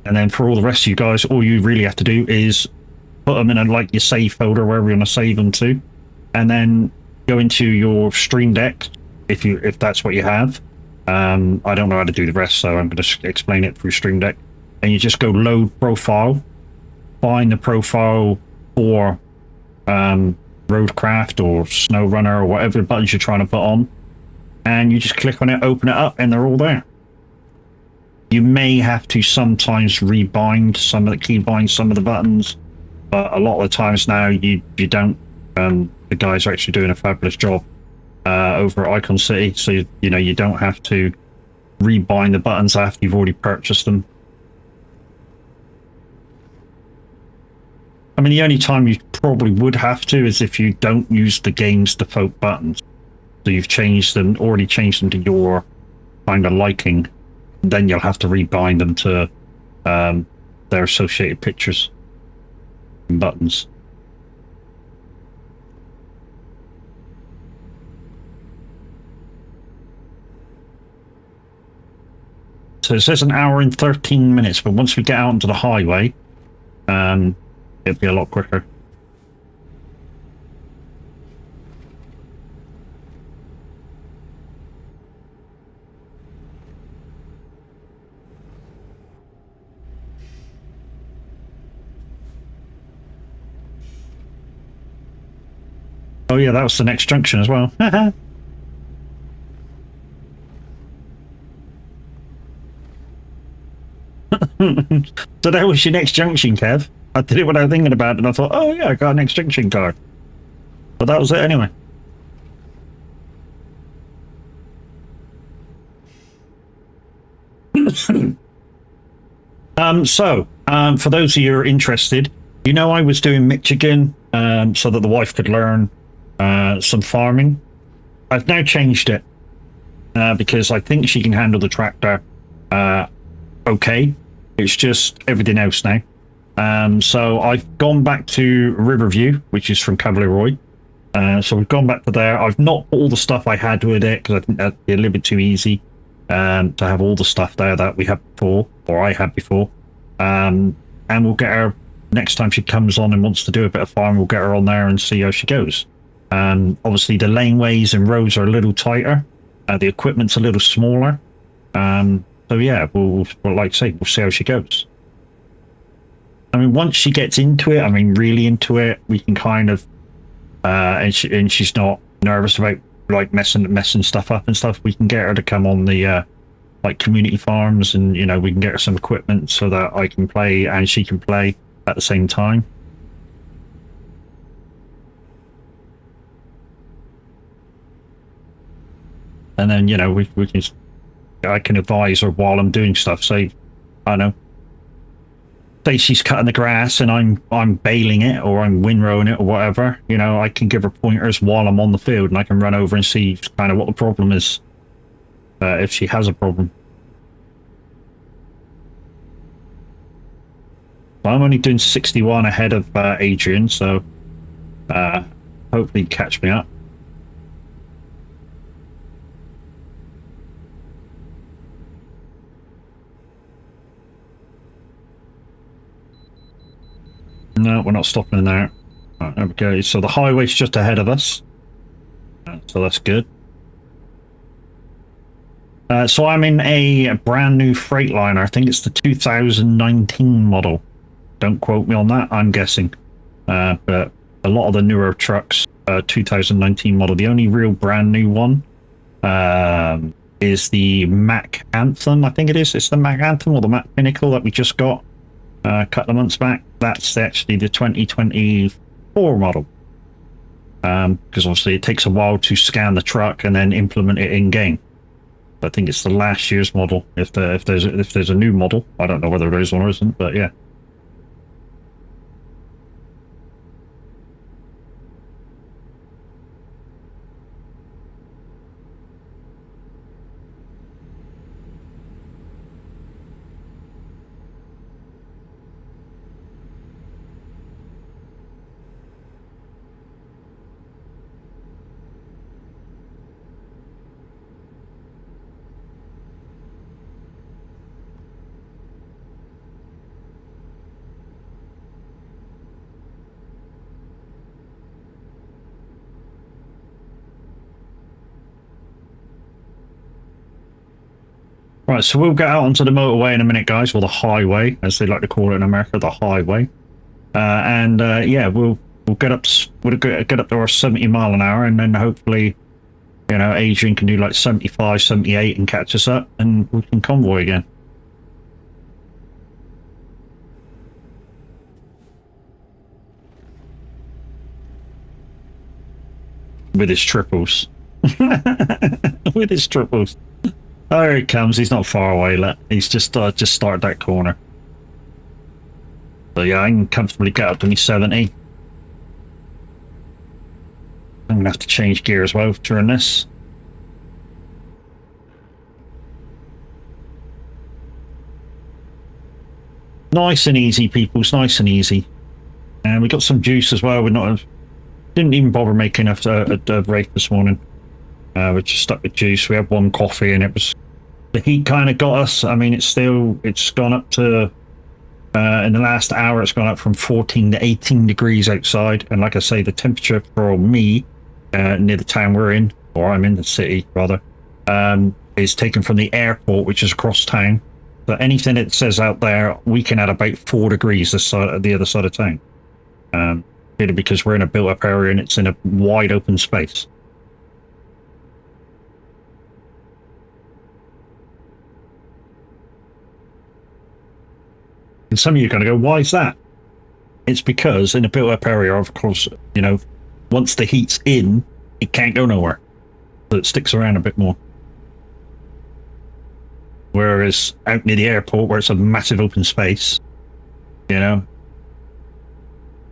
Speaker 1: And then for all the rest of you guys, all you really have to do is put them in your save folder, wherever you want to save them to, and then go into your Stream Deck if that's what you have. I don't know how to do the rest, so I'm going to explain it through Stream Deck. And you just go load profile, find the profile for Roadcraft or SnowRunner or whatever buttons you're trying to put on, and you just click on it, open it up, and they're all there. You may have to sometimes rebind some of the keybinds, some of the buttons, but a lot of the times now you don't. The guys are actually doing a fabulous job over at Icon City, so you don't have to rebind the buttons after you've already purchased them. I mean, the only time you probably would have to is if you don't use the game's default buttons. So you've already changed them to your kind of liking. Then you'll have to rebind them to their associated pictures and buttons. So it says 1 hour and 13 minutes, but once we get out onto the highway, it'll be a lot quicker. Oh yeah, that was the next junction as well. So that was your next junction, Kev. I did it without thinking about it, and I thought, oh yeah, I got a next junction card. But that was it anyway. For those of you who are interested, you know I was doing Michigan so that the wife could learn some farming. I've now changed it because I think she can handle the tractor okay. It's just everything else now. So I've gone back to Riverview, which is from Cavalier. So we've gone back to there. I've not put all the stuff I had with it because I think that'd be a little bit too easy to have all the stuff there that we had before, or I had before. And we'll get her next time she comes on and wants to do a bit of farm. We'll get her on there and see how she goes. Obviously, the laneways and roads are a little tighter. The equipment's a little smaller. So yeah, we'll like I say, we'll see how she goes. I mean, once she gets into it, I mean, really into it, we can kind of, and she's not nervous about like messing stuff up and stuff. We can get her to come on the like community farms, and you know, we can get her some equipment so that I can play and she can play at the same time. And then, you know, we can, I can advise her while I'm doing stuff. Say, I don't know, say she's cutting the grass and I'm baling it, or I'm windrowing it, or whatever. You know, I can give her pointers while I'm on the field, and I can run over and see kind of what the problem is, if she has a problem. I'm only doing 61 ahead of Adrian, so hopefully catch me up. No, we're not stopping in there. Right, there we go. So the highway's just ahead of us. So that's good. So I'm in a brand new Freightliner. I think it's the 2019 model. Don't quote me on that. I'm guessing. But a lot of the newer trucks, 2019 model. The only real brand new one is the Mack Anthem. I think it is. It's the Mack Anthem or the Mack Pinnacle that we just got a couple of months back. That's actually the 2024 model. Because obviously it takes a while to scan the truck and then implement it in game. I think it's the last year's model. If there's a new model, I don't know whether there is one or isn't, but yeah. Right, so we'll get out onto the motorway in a minute, guys, or the highway, as they like to call it in America, the highway. Yeah, we'll get up to our 70 mile an hour, and then hopefully, you know, Adrian can do like 75, 78 and catch us up, and we can convoy again. With his triples. With his triples. Oh, here he comes. He's not far away. Look. He's just started that corner. So yeah, I can comfortably get up to me 70. I'm going to have to change gear as well during this. Nice and easy, peoples. Nice and easy. And we got some juice as well. Didn't even bother making a race this morning. We're just stuck with juice. We had one coffee, and the heat kind of got us. I mean, it's gone up to in the last hour. It's gone up from 14 to 18 degrees outside, and like I say, the temperature for me near the town we're in, or I'm in the city rather, is taken from the airport, which is across town. But anything it says out there, we can add about 4 degrees the other side of town. Really, because we're in a built-up area and it's in a wide open space. And some of you are going to go, why is that? It's because in a built-up area, of course, you know, once the heat's in, it can't go nowhere. So it sticks around a bit more. Whereas out near the airport, where it's a massive open space, you know,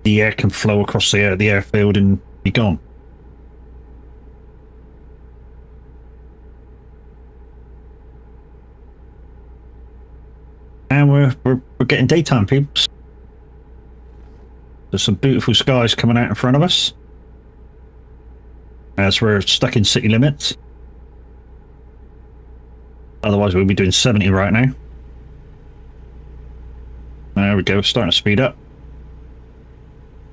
Speaker 1: the air can flow across the airfield and be gone. And we're getting daytime, peeps. There's some beautiful skies coming out in front of us as we're stuck in city limits. Otherwise, we'll be doing 70 right now. There we go, starting to speed up.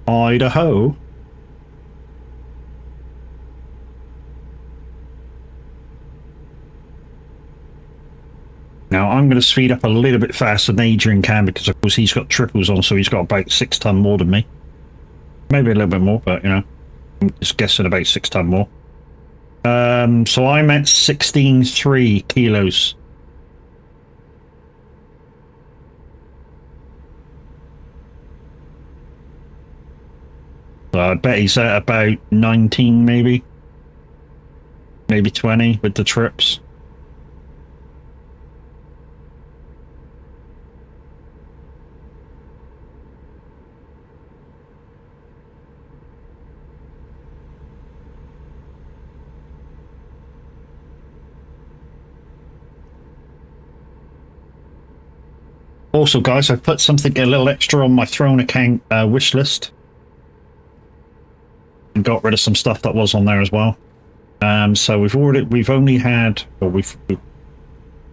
Speaker 1: Idaho. Now, I'm going to speed up a little bit faster than Adrian can because, of course, he's got triples on, so he's got about 6 ton more than me. Maybe a little bit more, but, you know, I'm just guessing about 6 ton more. So I'm at 16.3 kilos. So I bet he's at about 19, maybe 20 with the trips. Also, guys, I've put something a little extra on my Throne account wish list. And got rid of some stuff that was on there as well. So we've only had, or we've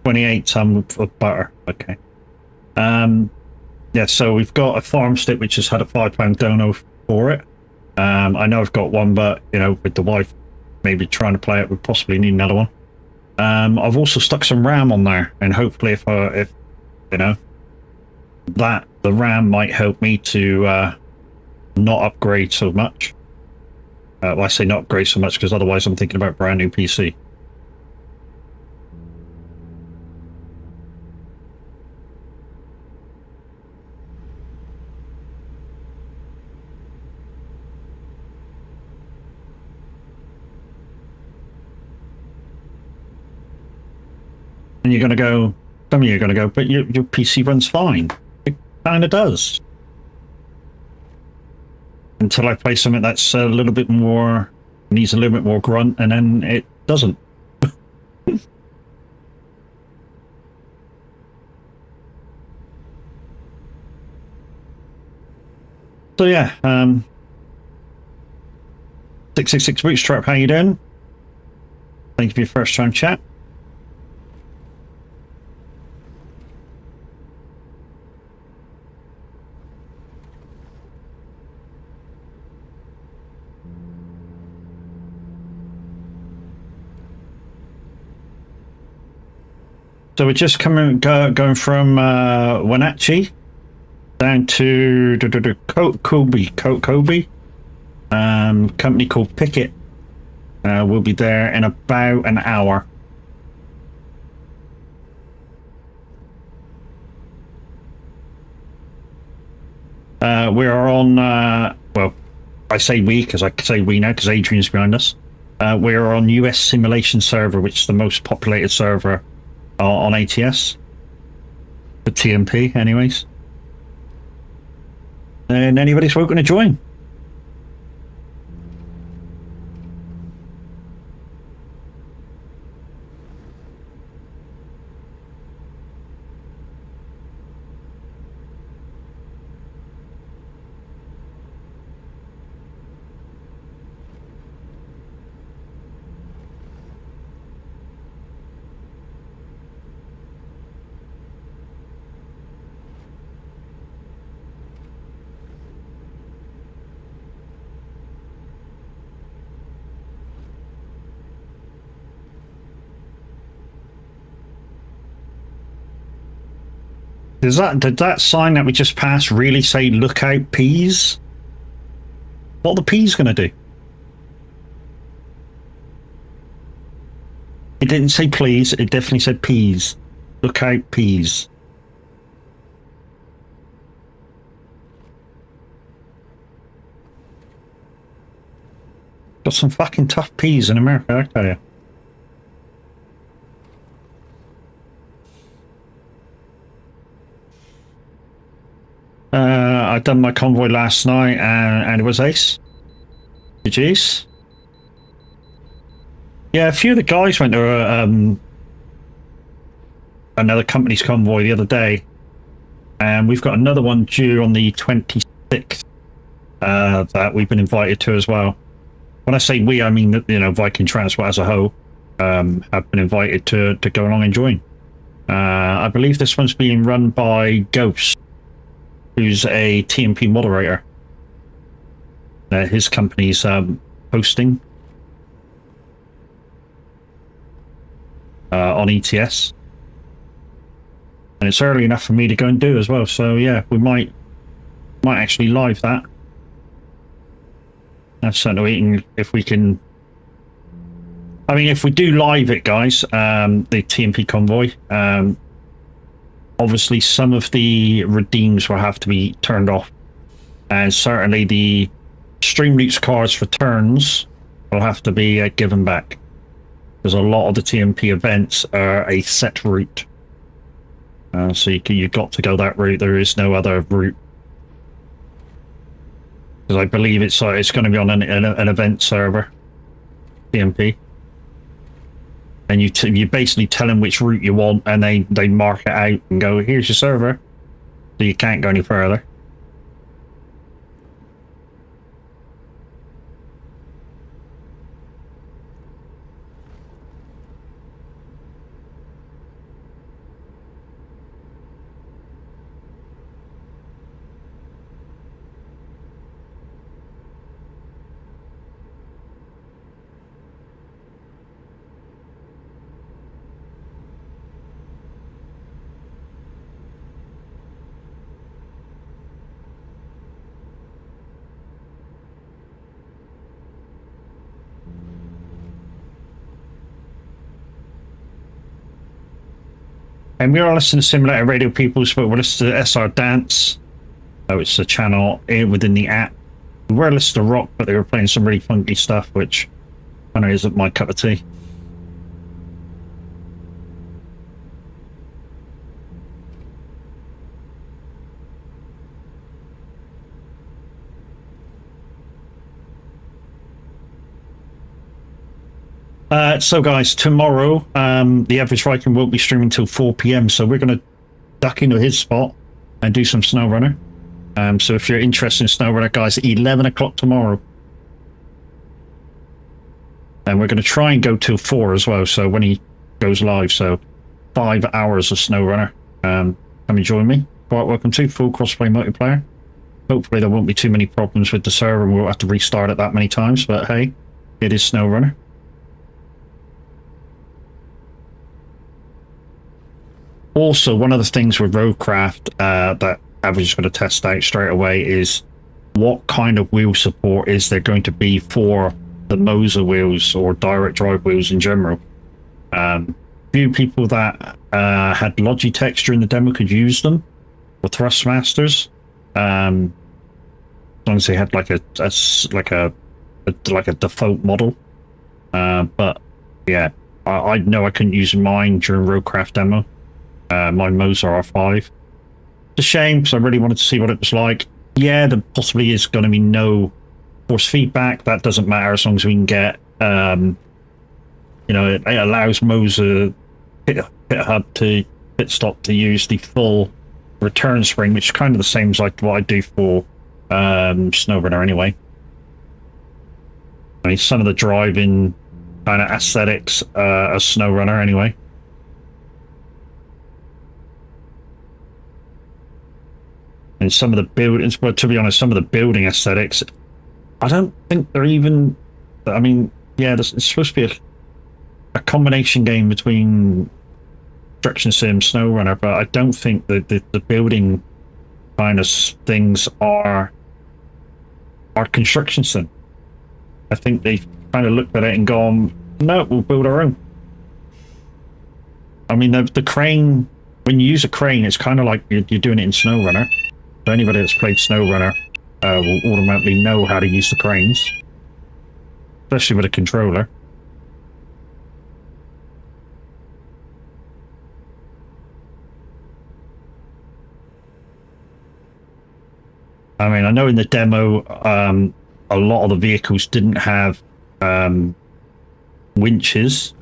Speaker 1: 28 ton of butter. Okay. Yeah, so we've got a farm stick which has had a £5 dono for it. I know I've got one, but you know, with the wife maybe trying to play it, we possibly need another one. I've also stuck some RAM on there, and hopefully, if you know, that the RAM might help me to not upgrade so much. Well, I say not upgrade so much because otherwise I'm thinking about brand new PC. And you're going to go, some of you are going to go, but your PC runs fine. It kind of does. Until I play something that's a little bit more, needs a little bit more grunt, and then it doesn't. So yeah, 666 Bootstrap, how you doing? Thank you for your first time chat. So we're just going from Wenatchee down to Kobe. Company called Pickett. We'll be there in about an hour. We are on, well, I say we because I say we now because Adrian's behind us. We are on US Simulation Server, which is the most populated server on ATS. The TMP, anyways. And anybody's welcome to join. Did that sign that we just passed really say "Look out, peas"? What are the peas going to do? It didn't say please. It definitely said peas. Look out, peas. Got some fucking tough peas in America, I tell you. I done my convoy last night and it was ace. GG's. Yeah, a few of the guys went to another company's convoy the other day, and we've got another one due on the 26th that we've been invited to as well. When I say we, I mean that, you know, Viking Transport as a whole have been invited to go along and join. I believe this one's being run by Ghost, who's a TMP moderator. His company's hosting on ETS. And it's early enough for me to go and do as well, so yeah, we might actually live that. That's certainly if we can. I mean, if we do live it, guys, the TMP convoy, obviously some of the redeems will have to be turned off, and certainly the stream routes cards for turns will have to be given back, because a lot of the TMP events are a set route. So you've got to go that route. There is no other route, because I believe it's going to be on an event server, TMP, and you basically tell them which route you want, and they mark it out and go, here's your server, so you can't go any further. And we are listening to Simulator Radio Peoples, but we're listening to SR Dance. So it's a channel within the app. We were listening to rock, but they were playing some really funky stuff, which kind of isn't my cup of tea. So guys, tomorrow the Average Viking won't be streaming till 4 PM, so we're going to duck into his spot and do some SnowRunner. So if you're interested in SnowRunner, guys, 11 o'clock tomorrow. And we're going to try and go till 4 as well, so when he goes live, so 5 hours of SnowRunner. Come and join me. Quite welcome to full crossplay multiplayer. Hopefully there won't be too many problems with the server and we won't have to restart it that many times, but hey, it is SnowRunner. Also, one of the things with Roadcraft that Average is going to test out straight away is what kind of wheel support is there going to be for the Moser wheels or direct drive wheels in general. Few people that had Logitech during the demo could use them for Thrustmasters, as long as they had like a default model. But yeah, I know I couldn't use mine during Roadcraft demo. My Moser R5. It's a shame, because I really wanted to see what it was like. Yeah, there possibly is going to be no force feedback. That doesn't matter as long as we can get, you know, it allows Moser pit hub to pit stop to use the full return spring, which is kind of the same as like what I do for SnowRunner anyway. I mean, some of the driving kind of aesthetics of SnowRunner anyway. And some of the buildings, but to be honest, some of the building aesthetics, I don't think they're even. I mean, yeah, it's supposed to be a combination game between Construction Sim, SnowRunner, but I don't think that the building kind of things are Construction Sim. I think they've kind of looked at it and gone, no, we'll build our own. I mean, the crane, when you use a crane, it's kind of like you're doing it in SnowRunner. So anybody that's played SnowRunner will automatically know how to use the cranes. especially with a controller. I mean, I know in the demo, a lot of the vehicles didn't have winches.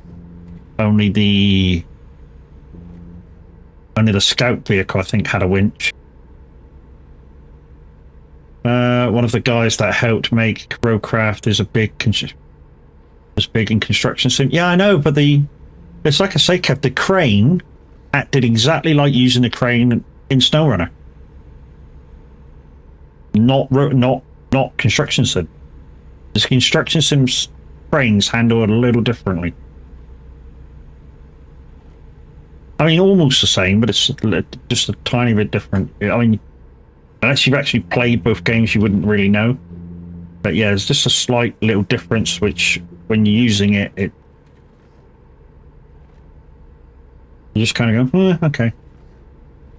Speaker 1: Only the scout vehicle, I think, had a winch. One of the guys that helped make Rowcraft is big in construction sim. Yeah, I know, but it's like I say, Kev, the crane acted exactly like using a crane in SnowRunner. Not construction sim. The construction sim's cranes handle it a little differently. I mean, almost the same, but it's just a tiny bit different. I mean, unless you've actually played both games, you wouldn't really know. But yeah, there's just a slight little difference, which when you're using it, you just kind of go, okay,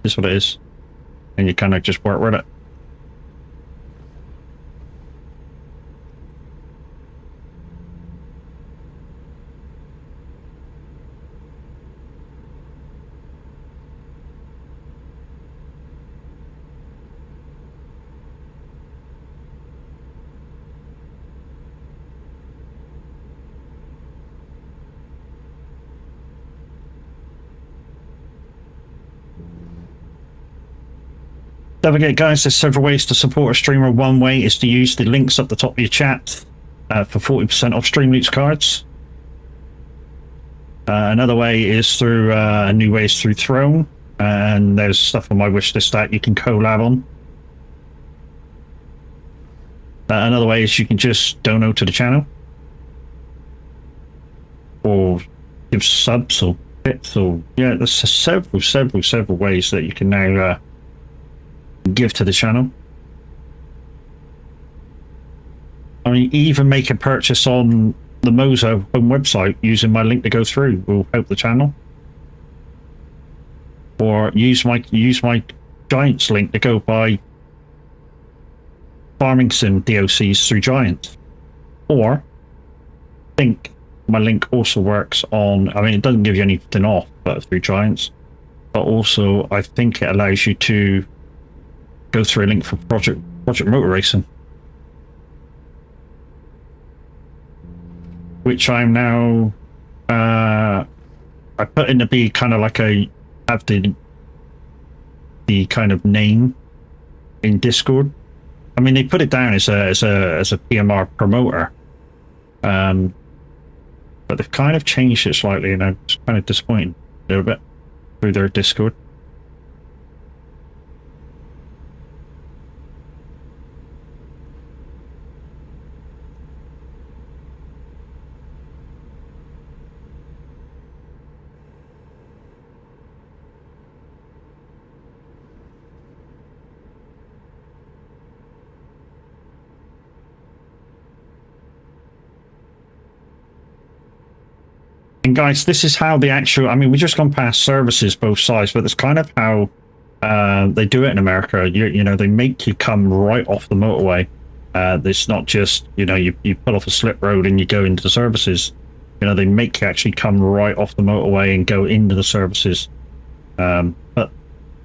Speaker 1: this is what it is. And you kind of just work with it. Don't forget, guys, there's several ways to support a streamer. One way is to use the links at the top of your chat for 40% off Streamloots cards. Another way is through a new way is through Throne, and there's stuff on my wish list that you can collab on. Another way is you can just donate to the channel, or give subs or bits, or yeah, there's several ways that you can now give to the channel. I mean, even make a purchase on the Mozo home website using my link to go through will help the channel. Or use my Giants link to go buy farming sim DLCs through Giants. Or I think my link also works on, I mean, it doesn't give you anything off, but through Giants. But also, I think it allows you to go through a link for Project Motor Racing, which I'm now I put in to be kind of like have the kind of name in Discord. I mean, they put it down as a PMR promoter, but they've kind of changed it slightly, and it's kind of disappointing a little bit through their Discord. And guys, this is how the actual, I mean, we've just gone past services both sides, but it's kind of how they do it in America. You know, they make you come right off the motorway. It's not just, you know, you pull off a slip road and you go into the services. You know, they make you actually come right off the motorway and go into the services. But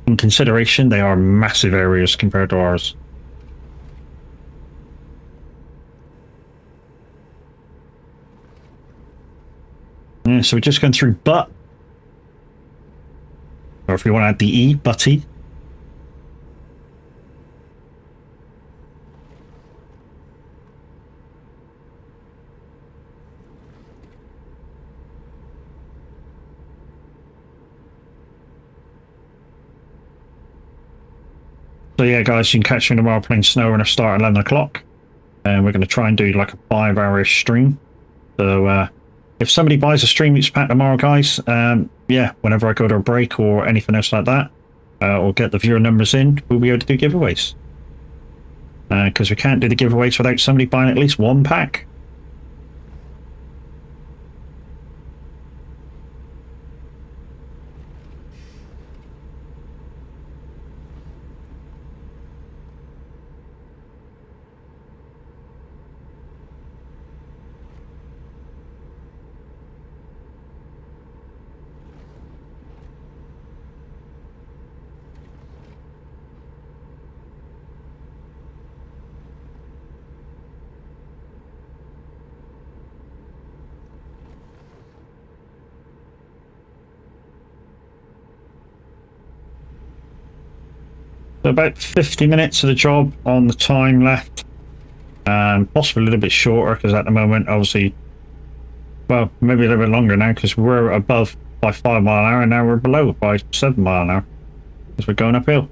Speaker 1: in consideration, they are massive areas compared to ours. Yeah, so we're just going through Butt. Or if you want to add the E, Butty. So yeah, guys, you can catch me tomorrow playing SnowRunner start at 11 o'clock. And we're going to try and do like a 5-hour-ish stream. So, if somebody buys a Streamloots pack tomorrow, guys, yeah, whenever I go to a break or anything else like that, or get the viewer numbers in, we'll be able to do giveaways. Because we can't do the giveaways without somebody buying at least one pack. So about 50 minutes of the job on the time left. Possibly a little bit shorter because at the moment, obviously, well, maybe a little bit longer now because we're above by 5 mile an hour and now we're below by 7 mile an hour because we're going uphill.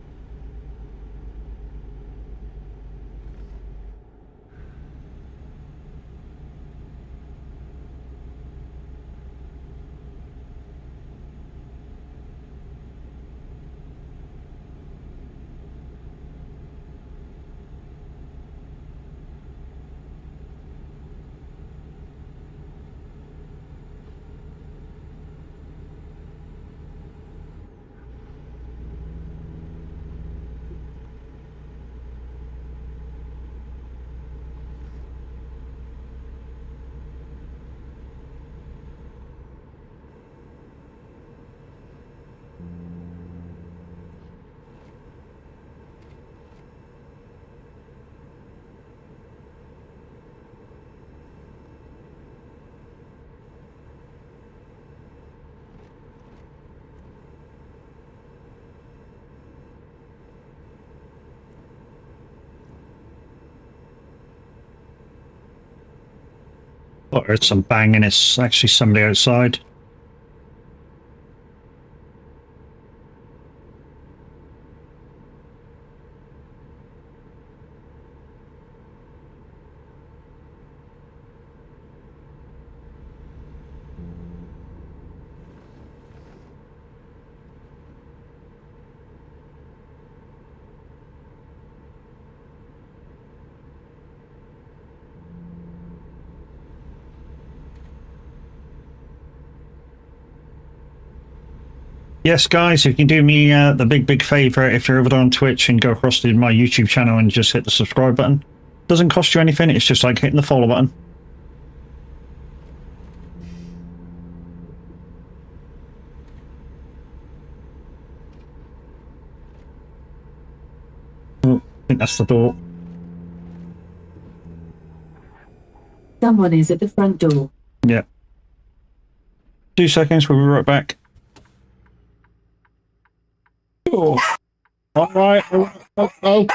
Speaker 1: I heard some banging. It's actually somebody outside. Yes, guys, if you can do me the big favor, if you're over there on Twitch and go across to my YouTube channel and just hit the subscribe button. Doesn't cost you anything, it's just like hitting the follow button. Oh, I think that's the door.
Speaker 2: Someone is at the front door.
Speaker 1: Yeah. 2 seconds, we'll be right back. Oh. All right. Okay.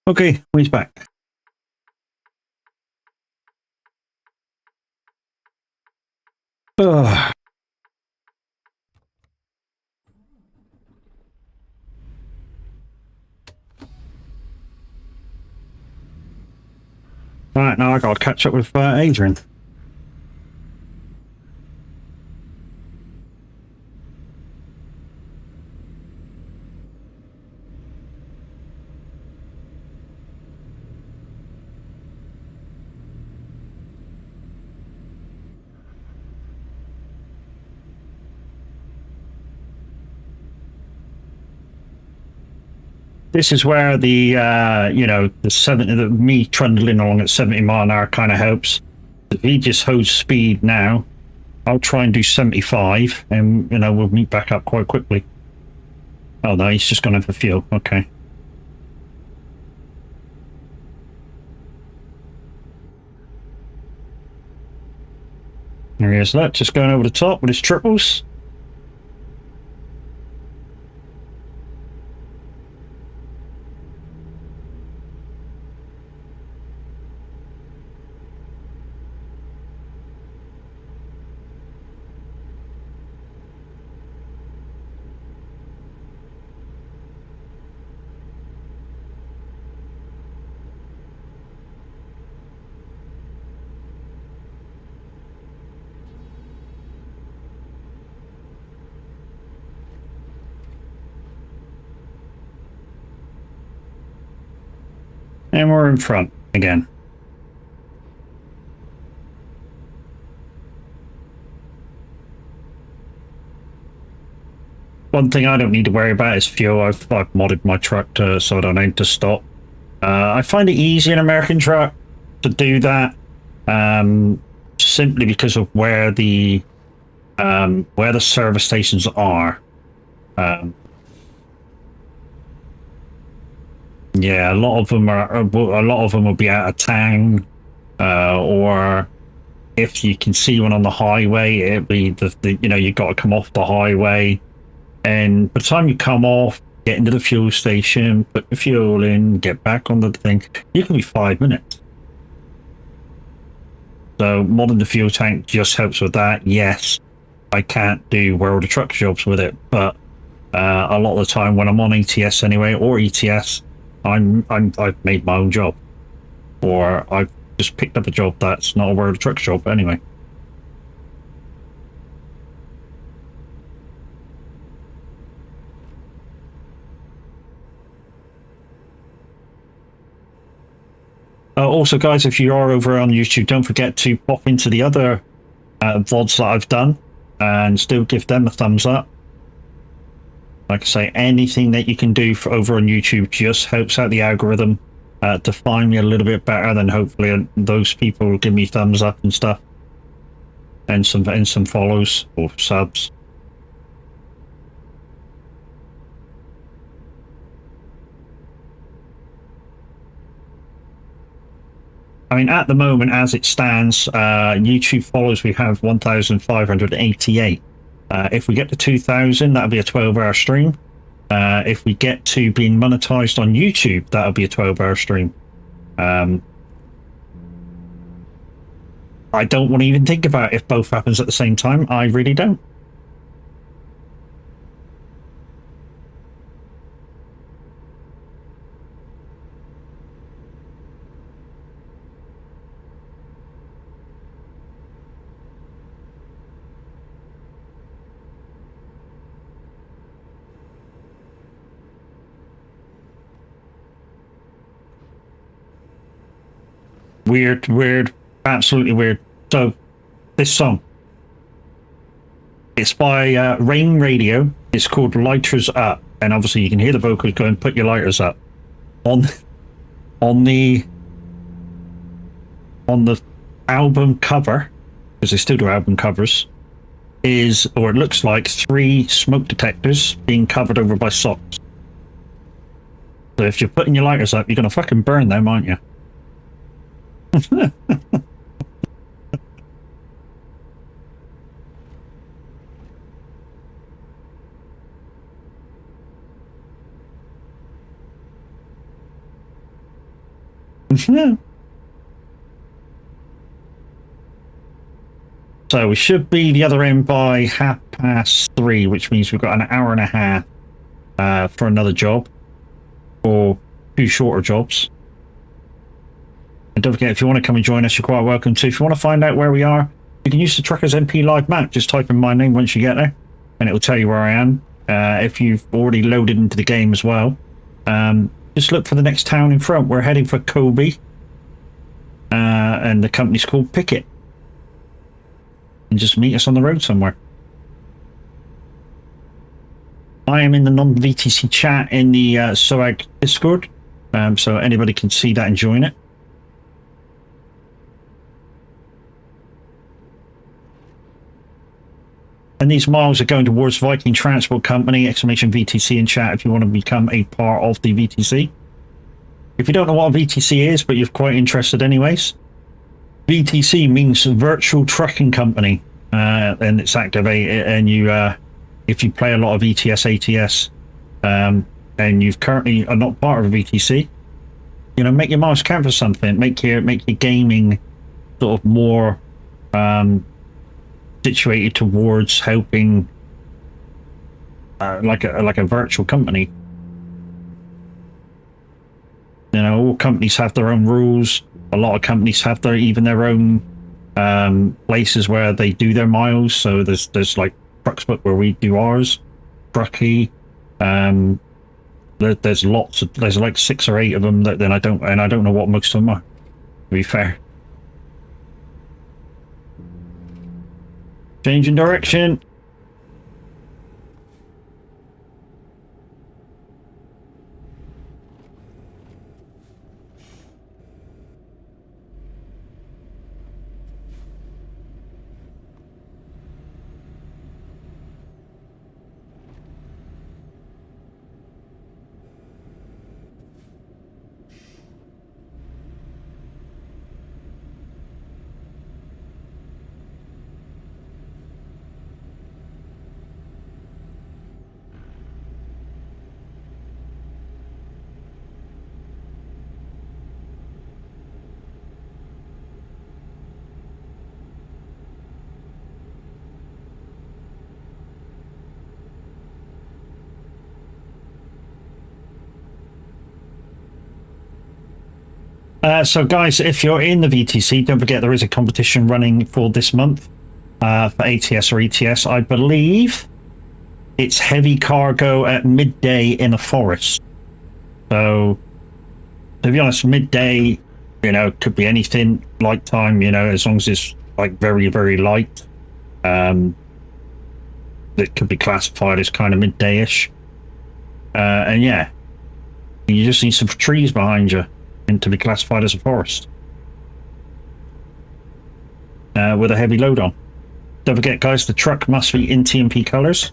Speaker 1: Okay, he's back. Ugh. Right, now I gotta catch up with Adrian. This is where the you know, the 70, me trundling along at 70 mile an hour kind of helps. If he just holds speed now, I'll try and do 75, and you know we'll meet back up quite quickly. Oh no, he's just gone in for fuel. Okay. There he is. Look, just going over the top with his triples. And we're in front again. One thing I don't need to worry about is fuel. I've modded my truck so I don't need to stop. I find it easy in American truck to do that, simply because of where the service stations are. Yeah, a lot of them will be out of town, or if you can see one on the highway, it'll be you got to come off the highway, and by the time you come off, get into the fuel station, put the fuel in, get back on the thing, you can be 5 minutes. So modding the fuel tank just helps with that. Yes, I can't do world of truck jobs with it, but a lot of the time when I'm on ATS anyway, or ETS, I've made my own job, or I've just picked up a job that's not a world of truck job anyway. Also, guys, if you are over on YouTube, don't forget to pop into the other VODs that I've done and still give them a thumbs up. Like I say, anything that you can do for over on YouTube just helps out the algorithm to find me a little bit better. Then hopefully those people will give me thumbs up and stuff, and some follows or subs. I mean, at the moment, as it stands, YouTube follows we have 1,588. If we get to 2,000, that'll be a 12-hour stream. If we get to being monetized on YouTube, that'll be a 12-hour stream. I don't want to even think about if both happens at the same time. I really don't. Weird, absolutely weird. So, this song, it's by Rain Radio. It's called Lighters Up, and obviously you can hear the vocals going, "Put your lighters up." On the album cover, because they still do album covers, it looks like 3 smoke detectors being covered over by socks. So if you're putting your lighters up, you're gonna fucking burn them, aren't you? So we should be the other end by 3:30, which means we've got an hour and a half for another job, or 2 shorter jobs. And don't forget, if you want to come and join us, you're quite welcome to. If you want to find out where we are, you can use the Truckers MP Live map. Just type in my name once you get there, and it will tell you where I am. If you've already loaded into the game as well, just look for the next town in front. We're heading for Kobe, and the company's called Picket. And just meet us on the road somewhere. I am in the non-VTC chat in the SOAG Discord, so anybody can see that and join it. And these miles are going towards Viking Transport Company, !VTC in chat if you want to become a part of the VTC. If you don't know what a VTC is, but you're quite interested anyways, VTC means Virtual Trucking Company. and it's activated, and you if you play a lot of ETS ATS, and you've currently are not part of a VTC, you know, make your miles count for something. Make your gaming sort of more situated towards helping like a virtual company. You know, all companies have their own rules. A lot of companies have their own places where they do their miles. So there's like Trucksbook where we do ours, Truckee. There's lots of, there's like 6 or 8 of them that then I don't know what most of them are, to be fair. Changing direction. So guys, if you're in the VTC, don't forget there is a competition running for this month for ATS or ETS. I believe it's heavy cargo at midday in a forest. So, to be honest, midday, you know, could be anything. Light time, you know, as long as it's like very, very light. That could be classified as kind of midday-ish. And yeah, you just need some trees behind you and to be classified as a forest with a heavy load on. Don't forget, guys, the truck must be in TMP colors.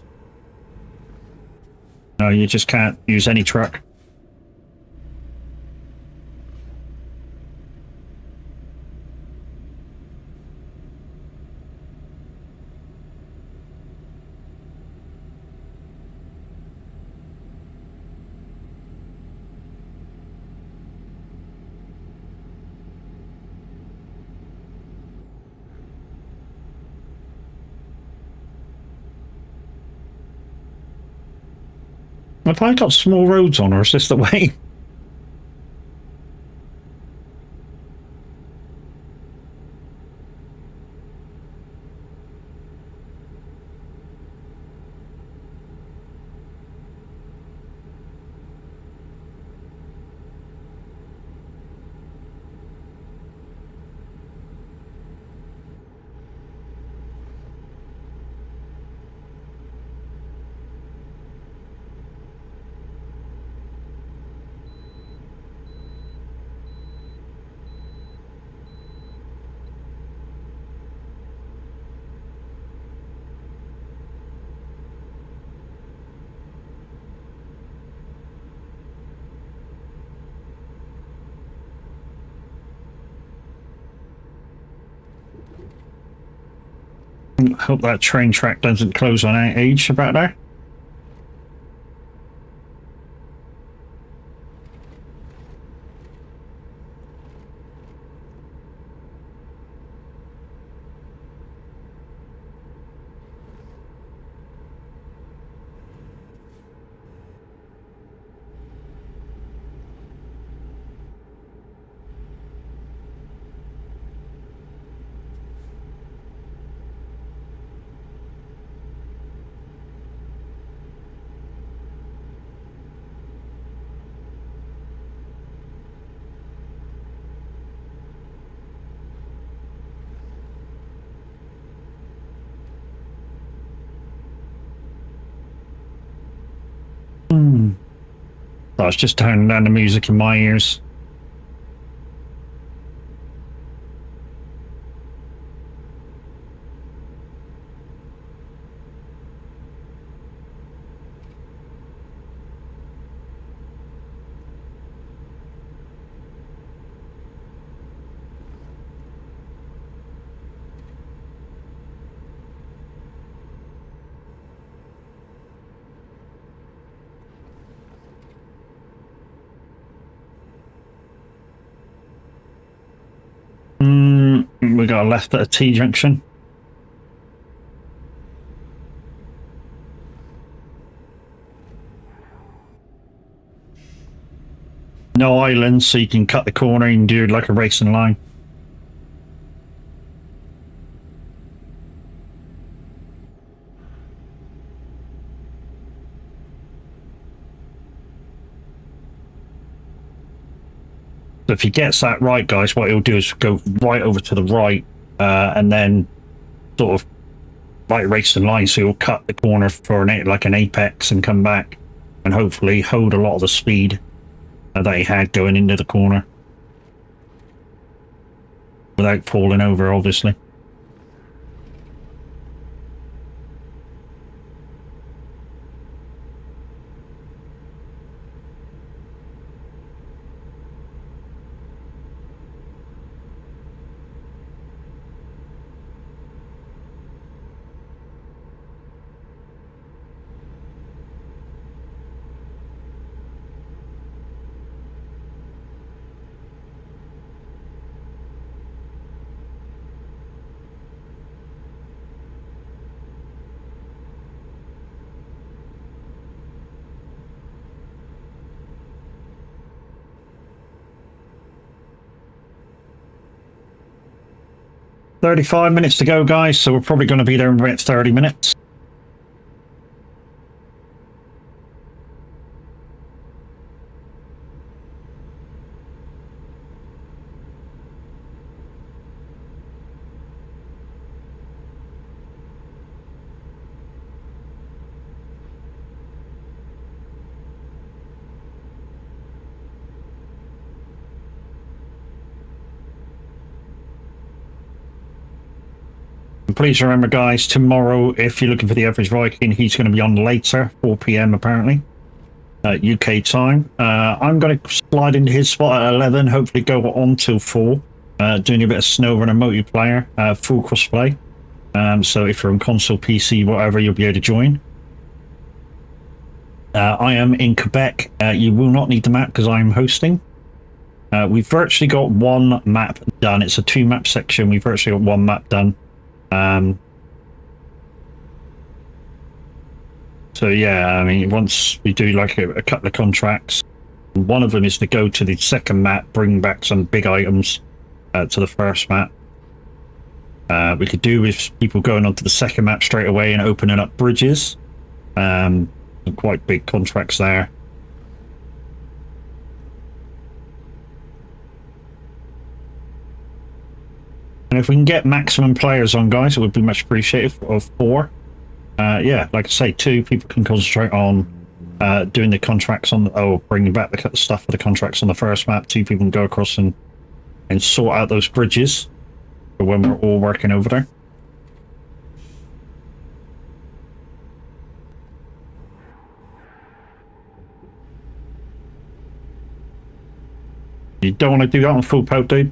Speaker 1: No, you just can't use any truck. Have I got small roads on, or is this the way? Hope that train track doesn't close on our age about there. I was just turning down the music in my ears. we got a left at a T-junction. No islands, so you can cut the corner and do like a racing line. So if he gets that right, guys, what he'll do is go right over to the right and then sort of like racing line. So he'll cut the corner for like an apex and come back and hopefully hold a lot of the speed that he had going into the corner without falling over, obviously. "35 minutes to go, guys, so we're probably going to be there in about 30 minutes. And please remember, guys, tomorrow, if you're looking for the average Viking, he's going to be on later, 4 p.m. apparently, UK time. I'm going to slide into his spot at 11, hopefully go on till 4, doing a bit of SnowRunner multiplayer, full crossplay. So if you're on console, PC, whatever, you'll be able to join. I am in Quebec. You will not need the map because I am hosting. We've virtually got one map done. It's a 2-map section. We've virtually got one map done. So yeah, I mean, once we do like a couple of contracts, one of them is to go to the second map, bring back some big items to the first map. We could do with people going onto the second map straight away and opening up bridges. Some quite big contracts there. And if we can get maximum players on, guys, it would be much appreciated. Of 4. Yeah, like I say, 2 people can concentrate on doing the contracts on, bringing back the stuff for the contracts on the first map. 2 people can go across and sort out those bridges for when we're all working over there. You don't want to do that on full pelt, dude.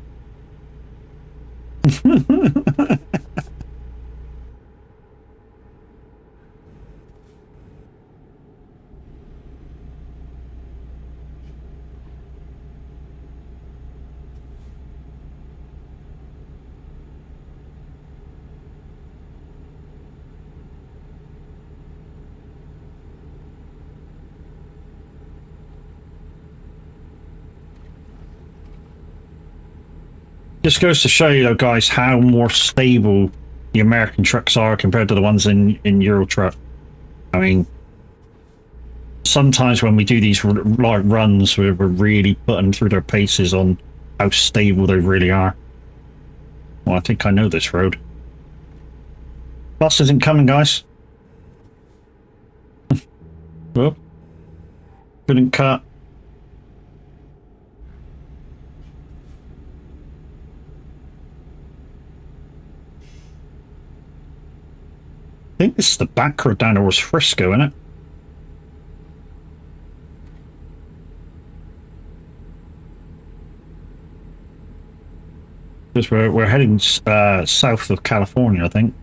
Speaker 1: Just goes to show you, though, guys, how more stable the American trucks are compared to the ones in Euro Truck. I mean, sometimes when we do these runs, we're really putting through their paces on how stable they really are. Well, I think I know this road. Bus isn't coming, guys. Well, couldn't cut. I think this is the back road down towards Frisco, isn't it? Because we're heading south of California, I think.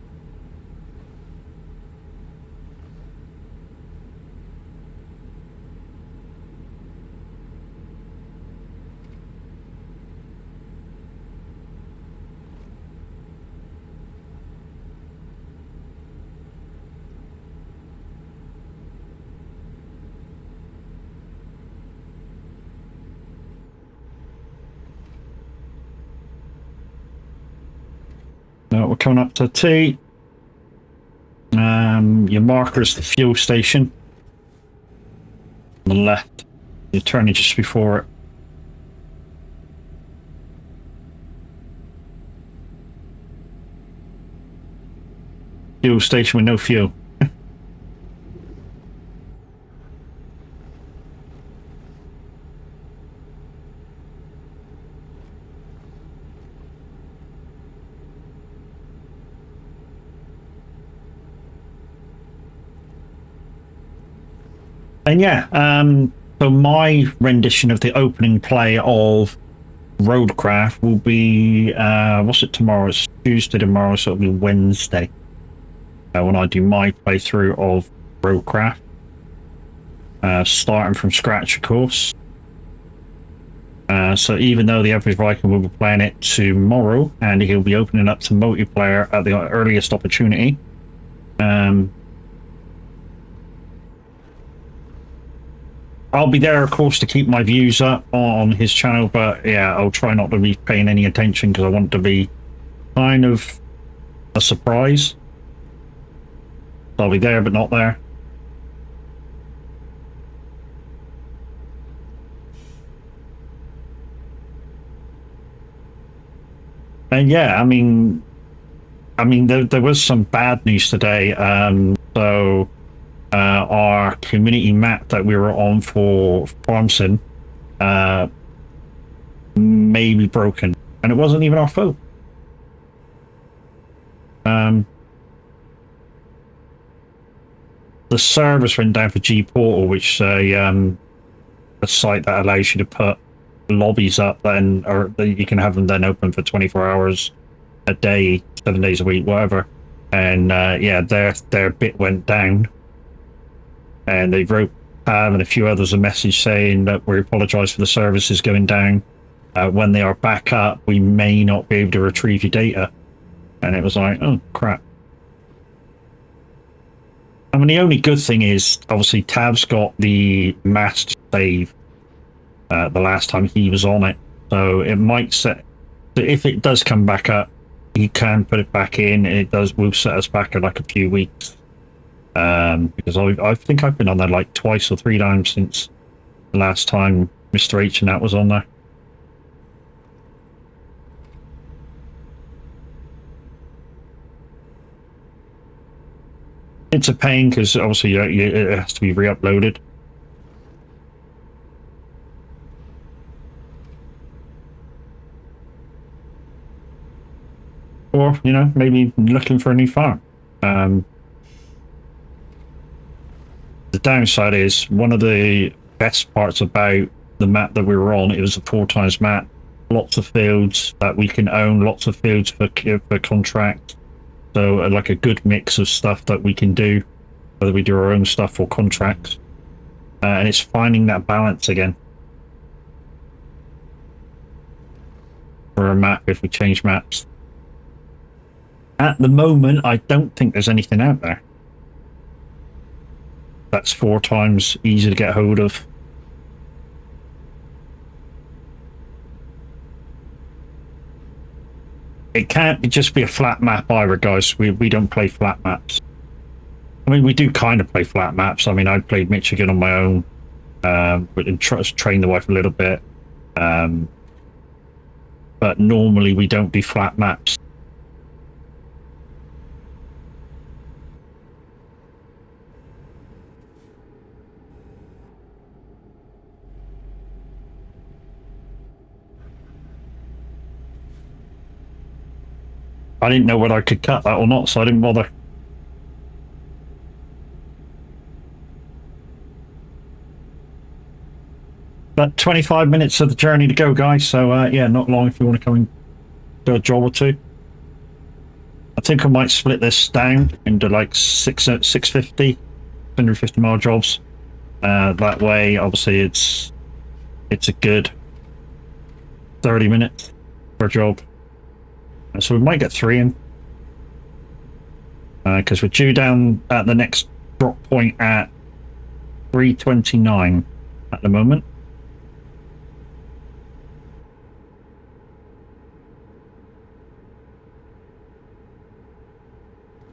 Speaker 1: We're coming up to T. Your marker is the fuel station. On the left. You're turning just before it. Fuel station with no fuel. And yeah, so my rendition of the opening play of Roadcraft will be, what's it tomorrow? It's Tuesday tomorrow, so it'll be Wednesday. When I do my playthrough of Roadcraft. Starting from scratch, of course. So even though the average Viking will be playing it tomorrow, and he'll be opening up to multiplayer at the earliest opportunity. I'll be there, of course, to keep my views up on his channel, but yeah, I'll try not to be paying any attention because I want it to be kind of a surprise. So I'll be there, but not there. And yeah, I mean, there was some bad news today. Our community map that we were on for Farmson may be broken, and it wasn't even our fault. The service went down for G Portal, which is a site that allows you to put lobbies up, then, or you can have them then open for 24 hours a day, 7 days a week, whatever. And yeah, their bit went down. And they wrote Pav and a few others a message saying that we apologise for the services going down. When they are back up, we may not be able to retrieve your data. And it was like, oh, crap. I mean, the only good thing is, obviously, Tav's got the master save the last time he was on it. So it might set... If it does come back up, he can put it back in. It will set us back in like a few weeks. Because I think I've been on there like twice or 3 times since the last time Mr. H and that was on there. It's a pain because obviously it has to be re-uploaded. Or, you know, maybe looking for a new farm. The downside is, one of the best parts about the map that we were on, it was a 4 times map. Lots of fields that we can own, lots of fields for contract. So like a good mix of stuff that we can do, whether we do our own stuff or contracts. And it's finding that balance again. For a map, if we change maps. At the moment, I don't think there's anything out there that's 4 times easy to get hold of. It can't just be a flat map either, guys. We don't play flat maps. I mean, we do kind of play flat maps. I mean, I played Michigan on my own, and trained the wife a little bit. But normally we don't do flat maps. I didn't know whether I could cut that or not, so I didn't bother. But 25 minutes of the journey to go, guys. So yeah, not long if you want to come and do a job or 2. I think I might split this down into like 650, 150 mile jobs. That way, obviously, it's a good 30 minutes per job. So we might get 3 in. Because we're due down at the next drop point at 329 at the moment.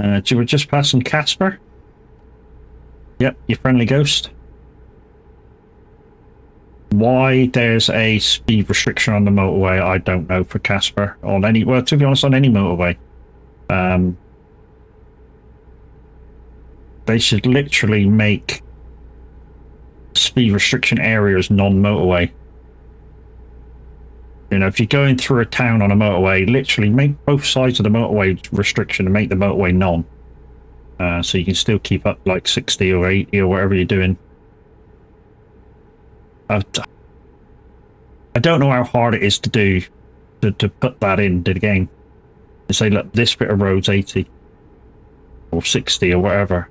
Speaker 1: You were just passing Casper? Yep, your friendly ghost. Why there's a speed restriction on the motorway, I don't know for Casper. On any, well, to be honest, on any motorway. They should literally make speed restriction areas non-motorway. You know, if you're going through a town on a motorway, literally make both sides of the motorway restriction and make the motorway non. So you can still keep up like 60 or 80 or whatever you're doing. I don't know how hard it is to do to put that into the game. To say, look, this bit of road's 80 or 60 or whatever.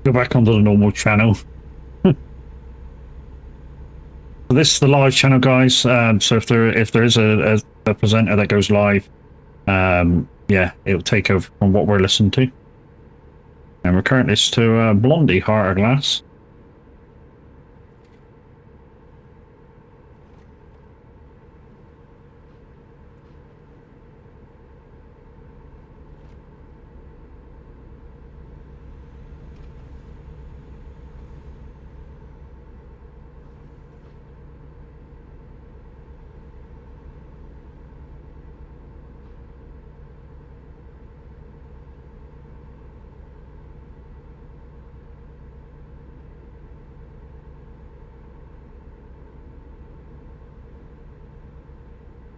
Speaker 1: Go back onto the normal channel. So this is the live channel, guys. So if there is a presenter that goes live, yeah, it'll take over from what we're listening to. And we're currently to Blondie, Heart of Glass.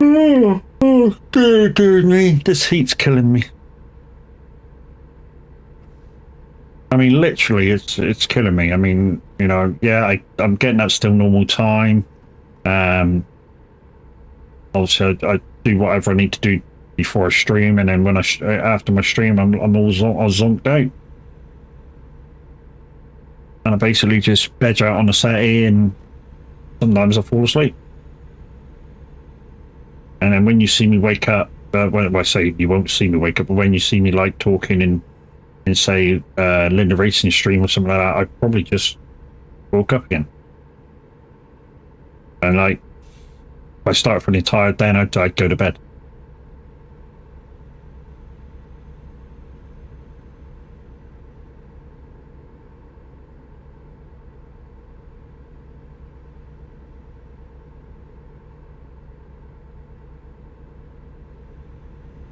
Speaker 1: Oh, dear me. This heat's killing me. I mean, literally, it's killing me. I mean, you know, yeah, I'm getting that still normal time. Also, I do whatever I need to do before I stream, and then when after my stream, I'm all zonked out, and I basically just veg out on the settee, and sometimes I fall asleep. And then when you see me wake up, when I say you won't see me wake up, but when you see me like talking in say Linda Racing stream or something like that, I probably just woke up again. And like, if I start for the entire day, I'd go to bed.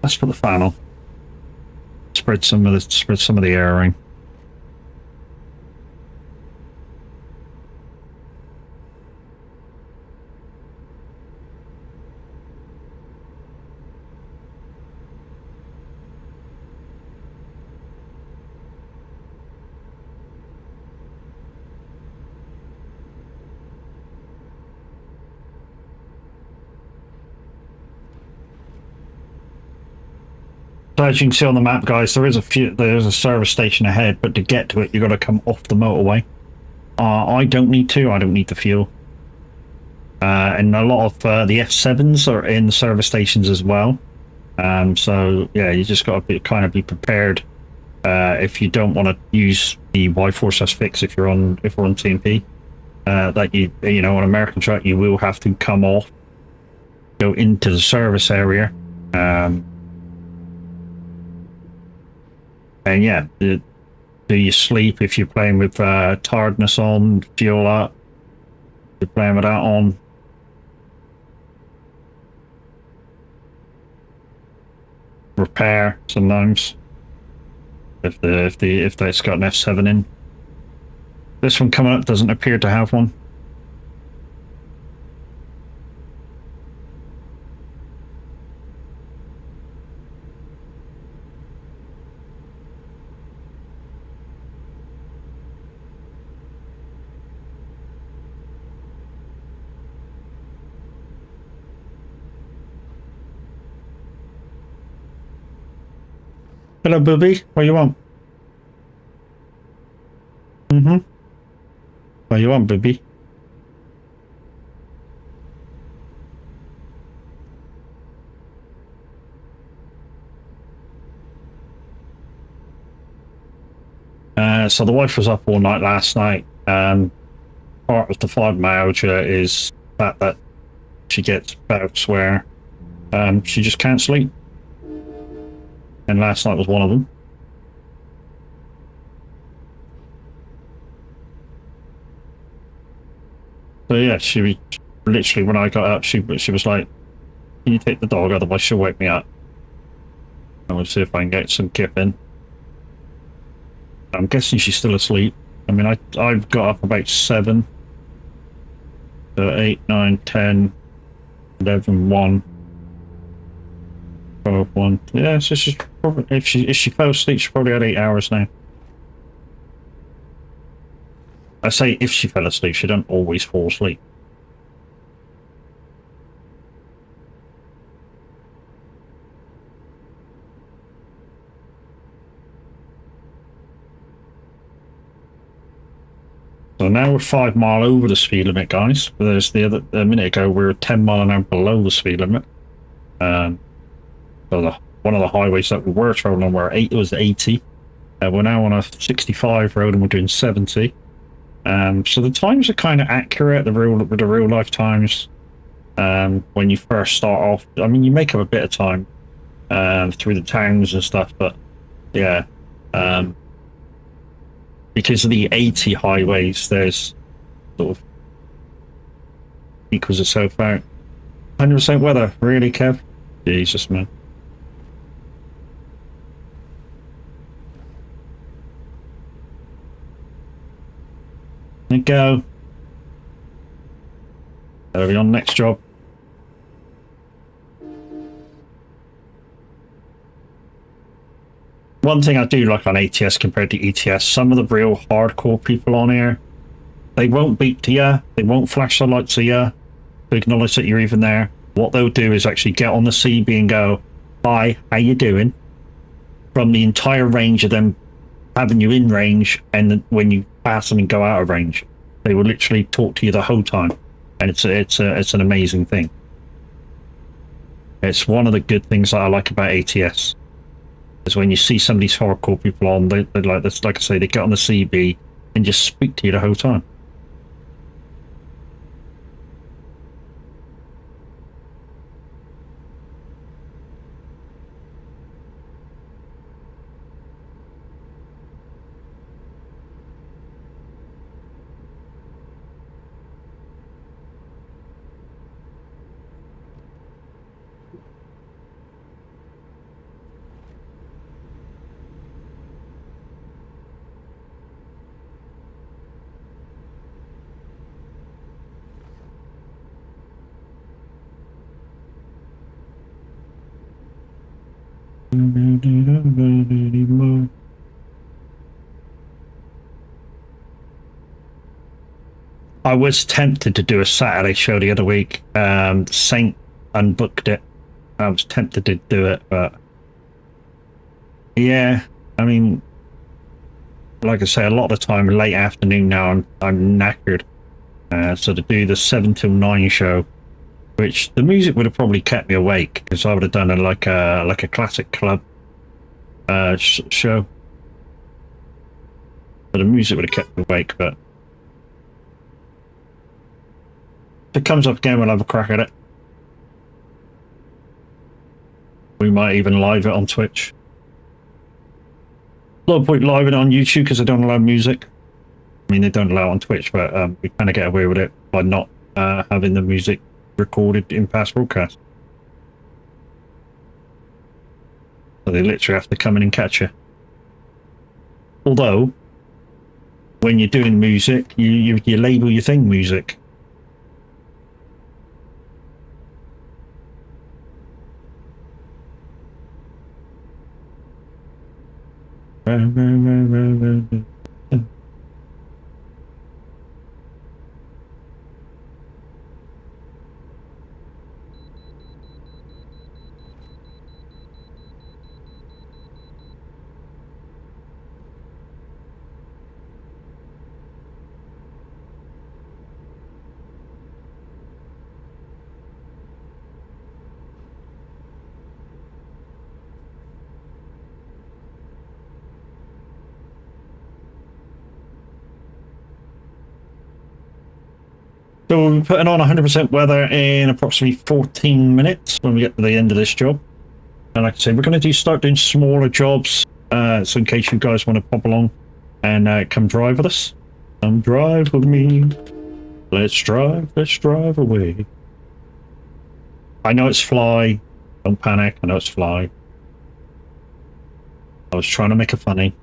Speaker 1: Let's put the fan on. Spread some of the air around. So as you can see on the map, guys, there's a service station ahead, but to get to it, you've got to come off the motorway. I don't need the fuel. And a lot of the F7s are in service stations as well. So yeah, you just got to kind of be prepared if you don't want to use the Y4S fix if we're on TMP. That you know, on American truck, you will have to come off, go into the service area. And yeah, do you sleep if you're playing with tiredness on, fuel up? You're playing with that on. Repair sometimes. If it's got an F7 in. This one coming up doesn't appear to have one. Hello, Booby. What you want? What you want, Booby? So the wife was up all night last night. Part of the fibromyalgia is that she gets bouts where she just can't sleep. And last night was one of them. So yeah, she literally, when I got up, she was like, "Can you take the dog? Otherwise she'll wake me up." I will see if I can get some kip in. I'm guessing she's still asleep. I mean, I've got up about 7. So 8, 9, 10, 11, 1. 12, 1. Yeah, so she's probably, if she fell asleep, she probably had 8 hours now. I say if she fell asleep, she don't always fall asleep. So now we're 5 mile over the speed limit, guys. There's a minute ago we were 10 mile an hour below the speed limit. So one of the highways that we were traveling on it was 80. We're now on a 65 road and we're doing 70. So the times are kind of accurate, the real life times. When you first start off, I mean, you make up a bit of time through the towns and stuff, but yeah, because of the 80 highways, there's sort of equals itself out. 100% weather, really, Kev? Jesus, man. There you go. There we go, next job. One thing I do like on ATS compared to ETS, some of the real hardcore people on here, they won't beep to you, they won't flash the lights at you to acknowledge that you're even there. What they'll do is actually get on the CB and go, "Hi, how you doing?" From the entire range of them having you in range, and then when you pass them and go out of range, they will literally talk to you the whole time, and it's an amazing thing. It's one of the good things that I like about ATS. Is when you see some of these hardcore people on, they like this, like I say, they get on the CB and just speak to you the whole time. I was tempted to do a Saturday show the other week. Saint unbooked it. I was tempted to do it, but yeah, I mean, like I say, a lot of the time, late afternoon now, I'm knackered. So to do the 7 till 9 show, which the music would have probably kept me awake because I would have done like a classic club show. But the music would have kept me awake. But if it comes up again, we'll have a crack at it. We might even live it on Twitch. No point live it on YouTube because they don't allow music. I mean, they don't allow it on Twitch, but we kind of get away with it by not having the music recorded in past broadcast. So they literally have to come in and catch you. Although, when you're doing music, you label your thing music. So we'll be putting on 100% weather in approximately 14 minutes when we get to the end of this job. And like I say, we're going to start doing smaller jobs. So in case you guys want to pop along and come drive with us. Come drive with me. Let's drive away. I know it's fly. Don't panic. I know it's fly. I was trying to make it funny.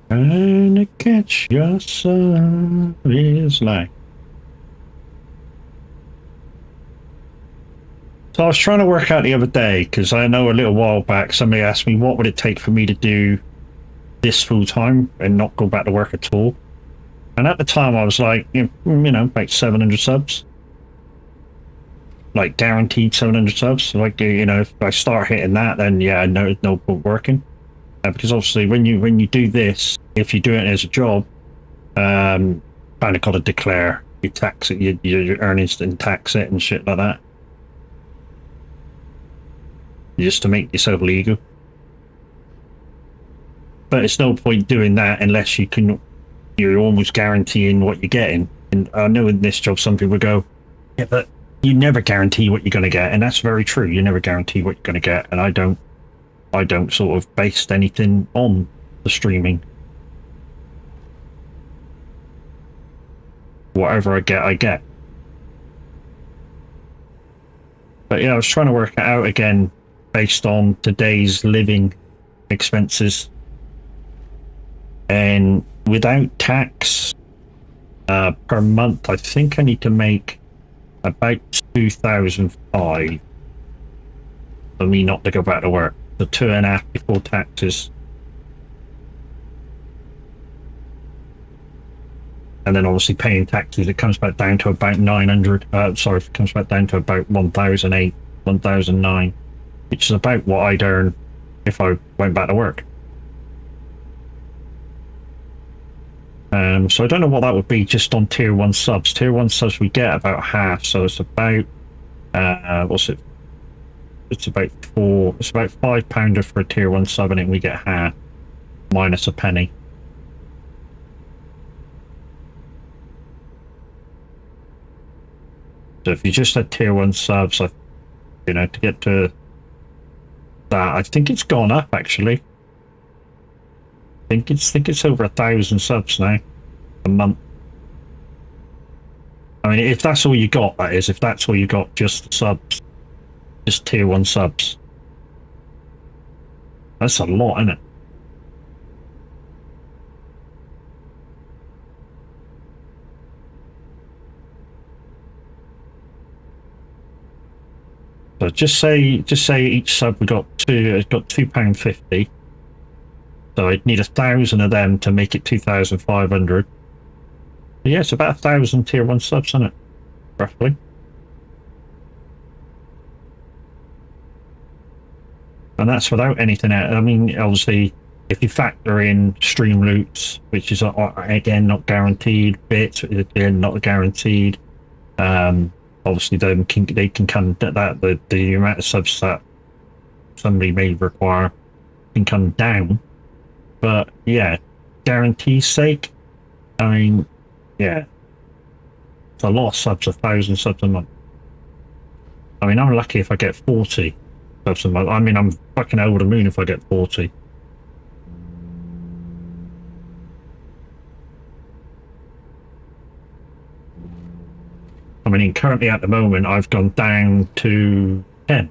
Speaker 1: Trying to catch your sun is like. So I was trying to work out the other day, because I know a little while back somebody asked me what would it take for me to do this full time and not go back to work at all. And at the time I was like, you know, like 700 subs. Like guaranteed 700 subs. Like, you know, if I start hitting that, then yeah, no point working. Because obviously when you do this, if you do it as a job, kind of got to declare your tax it, your earnings and tax it and shit like that, just to make yourself legal. But it's no point doing that unless you're almost guaranteeing what you're getting. And I know in this job some people go, yeah, but you never guarantee what you're going to get, and that's very true. You never guarantee what you're going to get, and I don't sort of base anything on the streaming. Whatever I get. But yeah, I was trying to work it out again based on today's living expenses. And without tax, per month, I think I need to make about 2,500 for me not to go back to work. The 2.5 before taxes. And then obviously paying taxes, it comes back down to about 900. Sorry, it comes back down to about 1,008, 1,009, which is about what I'd earn if I went back to work. So I don't know what that would be just on tier 1 subs. Tier 1 subs we get about half, so it's about what's it? It's about £5 for a tier 1 sub, and we get half minus a penny. So if you just had tier 1 subs, you know, to get to that, I think it's gone up actually. I think it's over 1,000 subs now a month. I mean, if that's all you got, that is, if that's all you got, just subs, just tier 1 subs. That's a lot, isn't it? So just say each sub we got £2.50. So I'd need 1,000 of them to make it 2,500. Yeah, it's about 1,000 tier 1 subs, isn't it? Roughly. And that's without anything else. I mean, obviously, if you factor in stream loots, which is again not guaranteed, bits again not guaranteed. Obviously, they can come that the amount of subs that somebody may require can come down. But yeah, guarantee's sake, I mean, yeah, it's a lot of subs, 1,000 subs a month. I mean, I'm lucky if I get 40 subs a month. I mean, I'm fucking over the moon if I get 40. I mean, currently at the moment, I've gone down to 10.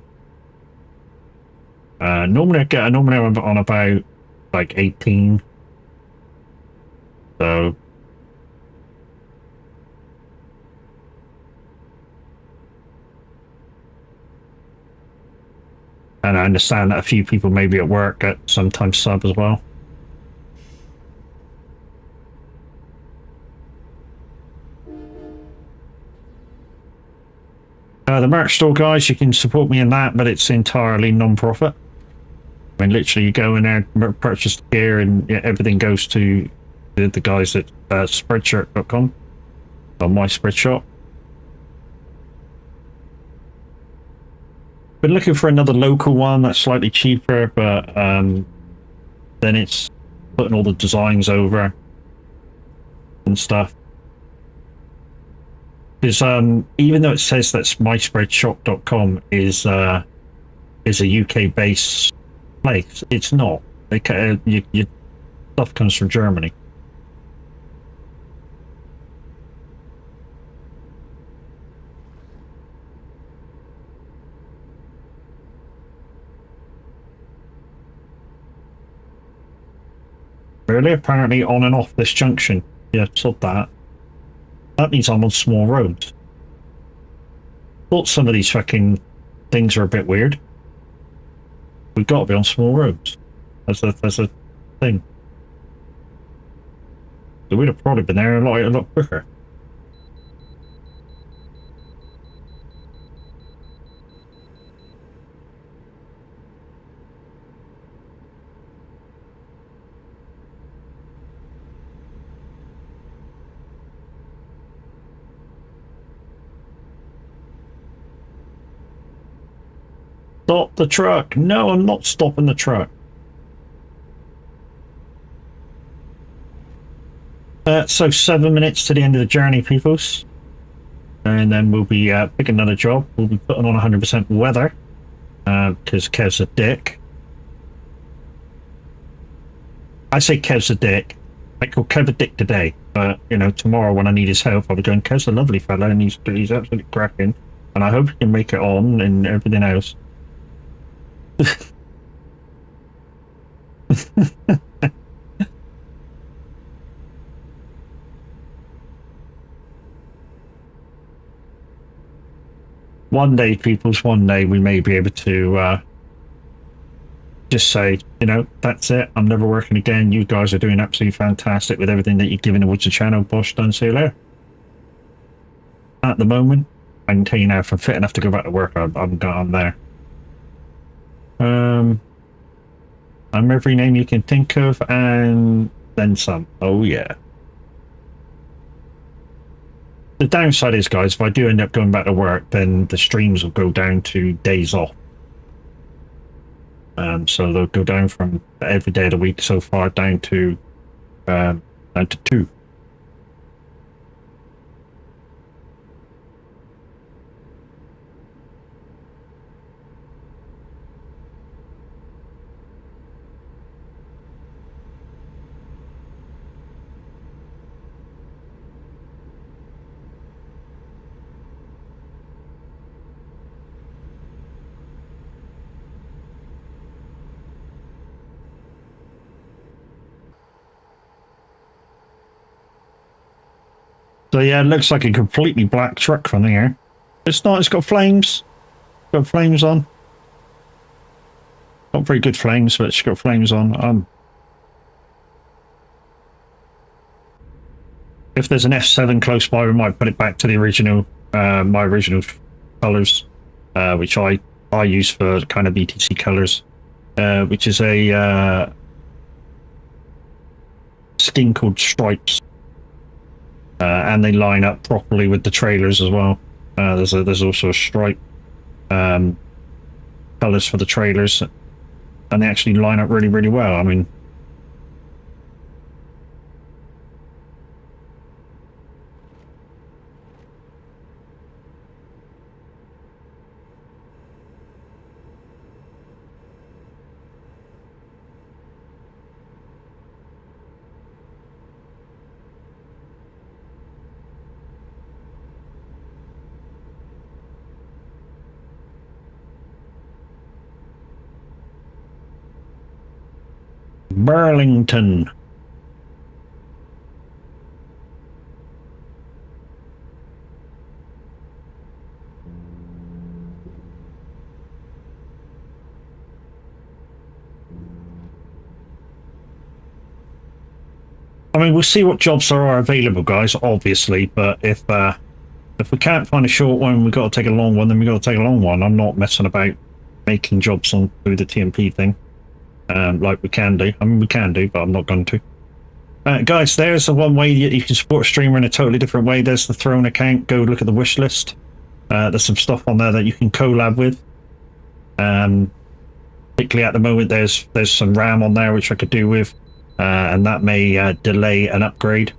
Speaker 1: Normally I'm on about like 18. So and I understand that a few people maybe at work get sometimes sub as well. The merch store, guys, you can support me in that, but it's entirely non-profit. I mean, literally, you go in there, purchase the gear, and everything goes to the guys at spreadshirt.com or my spreadshop. Been looking for another local one that's slightly cheaper, but then it's putting all the designs over and stuff. Because even though it says that myspreadshop.com is a UK based place, it's not. Your stuff comes from Germany. Really? Apparently on and off this junction. Yeah, sod that. That means I'm on small roads. Thought some of these fucking things are a bit weird. We've got to be on small roads. That's a thing. So we'd have probably been there a lot quicker. Stop the truck. No, I'm not stopping the truck. So 7 minutes to the end of the journey, peoples. And then we'll be picking another job. We'll be putting on 100% weather. Because Kev's a dick. I say Kev's a dick. I call Kev a dick today. But, you know, tomorrow when I need his help, I'll be going, Kev's a lovely fella and he's absolutely cracking. And I hope he can make it on and everything else. One day, peoples, one day we may be able to just say, you know, that's it. I'm never working again. You guys are doing absolutely fantastic with everything that you're giving towards the channel. Bosh done, see you later. At the moment, I can tell you now, if I'm fit enough to go back to work, I'm there. I'm every name you can think of and then some. Oh yeah. The downside is, guys, if I do end up going back to work, then the streams will go down to days off. So they'll go down from every day of the week so far down to 2. So yeah, it looks like a completely black truck from here. It's not, it's got flames. Got flames on. Not very good flames, but it's got flames on. if there's an F7 close by, we might put it back to the original, my original colors, which I use for kind of ETC colors, which is a skin called Stripes, and they line up properly with the trailers as well. There's also a stripe colors for the trailers, and they actually line up really, really well. I mean, Burlington. I mean, we'll see what jobs are available, guys, obviously, but if we can't find a short one, we've got to take a long one, then we've got to take a long one. I'm not messing about making jobs on through the TMP thing, like we can do. I mean, we can do, but I'm not going to. Guys, there's the one way that you can support a streamer in a totally different way. There's the Throne account. Go look at the wish list. There's some stuff on there that you can collab with. Particularly at the moment, there's some RAM on there which I could do with, and that may delay an upgrade,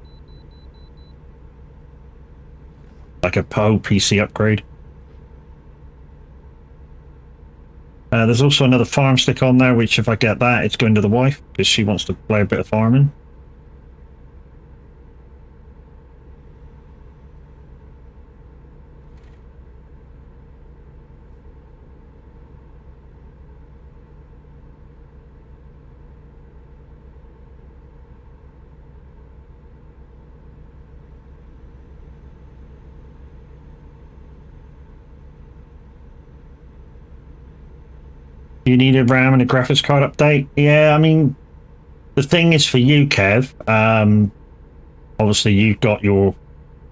Speaker 1: like a PO PC upgrade. There's also another farm stick on there, which if I get that, it's going to the wife because she wants to play a bit of farming. You need a RAM and a graphics card update? Yeah, I mean, the thing is for you, Kev, obviously you've got your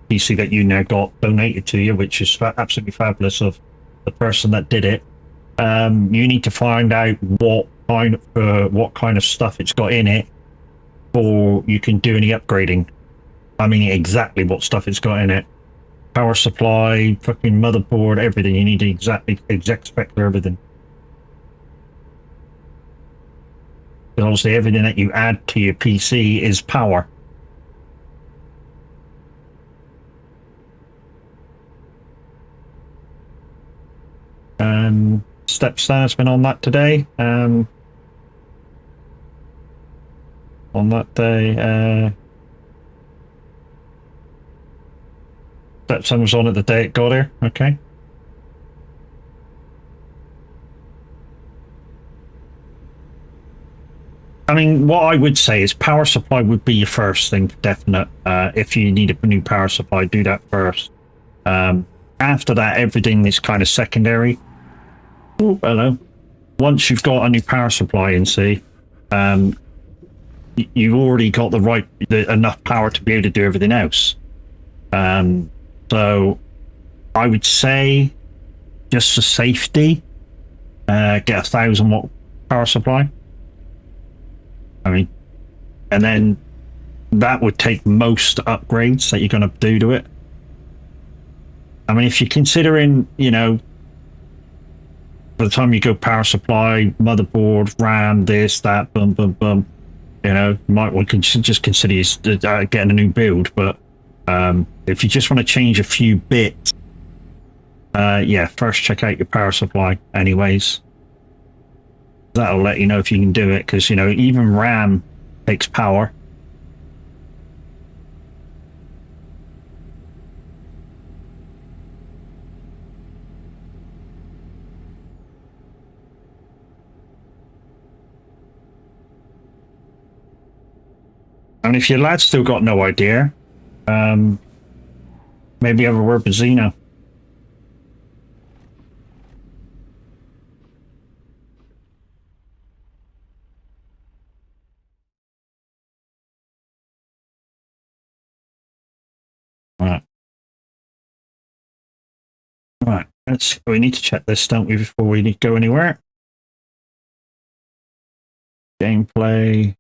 Speaker 1: PC that you now got donated to you, which is absolutely fabulous of the person that did it. You need to find out what kind of stuff it's got in it before you can do any upgrading. I mean, exactly what stuff it's got in it. Power supply, fucking motherboard, everything. You need the exact spec for everything. Because obviously everything that you add to your PC is power. Stepstar has been on that today. On that day, Stepson was on it the day it got here. Okay. I mean, what I would say is power supply would be your first thing, definite. If you need a new power supply, do that first. After that, everything is kind of secondary. Oh, hello. Once you've got a new power supply in, see, you've already got enough power to be able to do everything else. So I would say, just for safety, get a 1,000-watt power supply. I mean, and then that would take most upgrades that you're going to do to it. I mean, if you're considering, you know, by the time you go power supply, motherboard, RAM, this, that, boom, boom, boom, you know, you might want to just consider getting a new build. But if you just want to change a few bits, yeah, first check out your power supply anyways. That'll let you know if you can do it, because, you know, even RAM takes power. And if your lad's still got no idea, maybe have a word with Zeno. Right, we need to check this, don't we, before we need to go anywhere. Gameplay.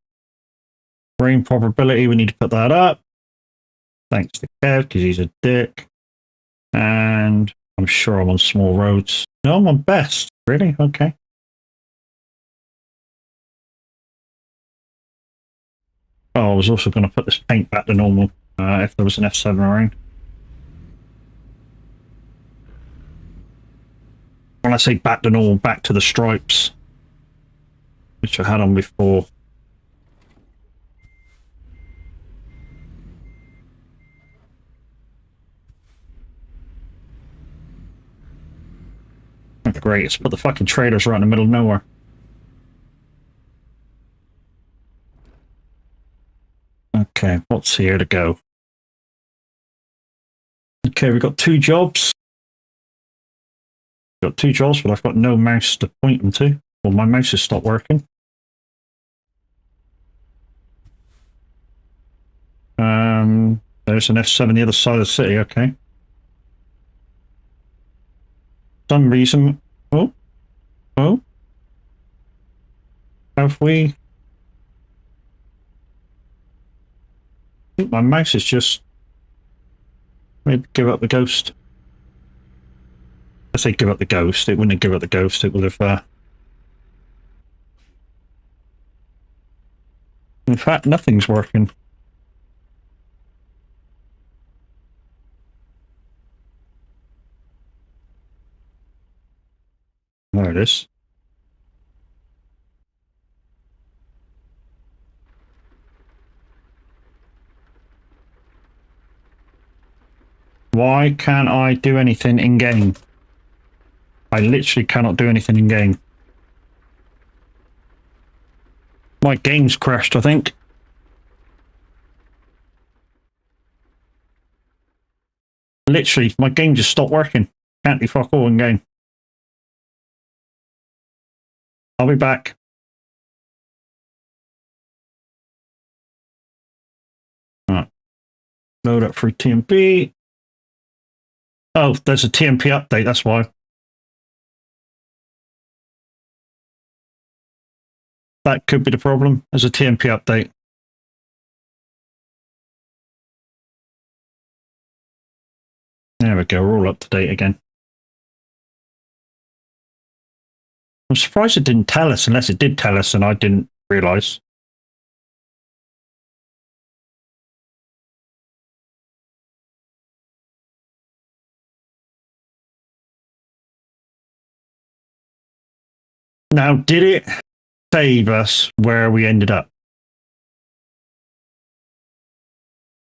Speaker 1: Rain probability, we need to put that up. Thanks to Kev, because he's a dick. And I'm sure I'm on small roads. No, I'm on best. Really? Okay. Oh, I was also going to put this paint back to normal if there was an F7 around. When I say back to normal, back to the stripes, which I had on before. Great, let's put the fucking trailers right in the middle of nowhere. Okay, what's here to go? Okay, we've got 2 jobs. Got 2 jobs, but I've got no mouse to point them to. Well, my mouse has stopped working. There's an F7 the other side of the city, okay. For some reason... Oh? Have we... I think my mouse is just... Maybe give up the ghost. I say give up the ghost, it wouldn't have given up the ghost, it would have... In fact, nothing's working. There it is. Why can't I do anything in-game? I literally cannot do anything in-game. My game's crashed, I think. Literally, my game just stopped working. Can't do fuck all in-game. I'll be back. Right. Load up through TMP. Oh, there's a TMP update, that's why. That could be the problem. There's a TMP update. There we go, we're all up to date again. I'm surprised it didn't tell us, unless it did tell us and I didn't realise. Now, did it save us where we ended up?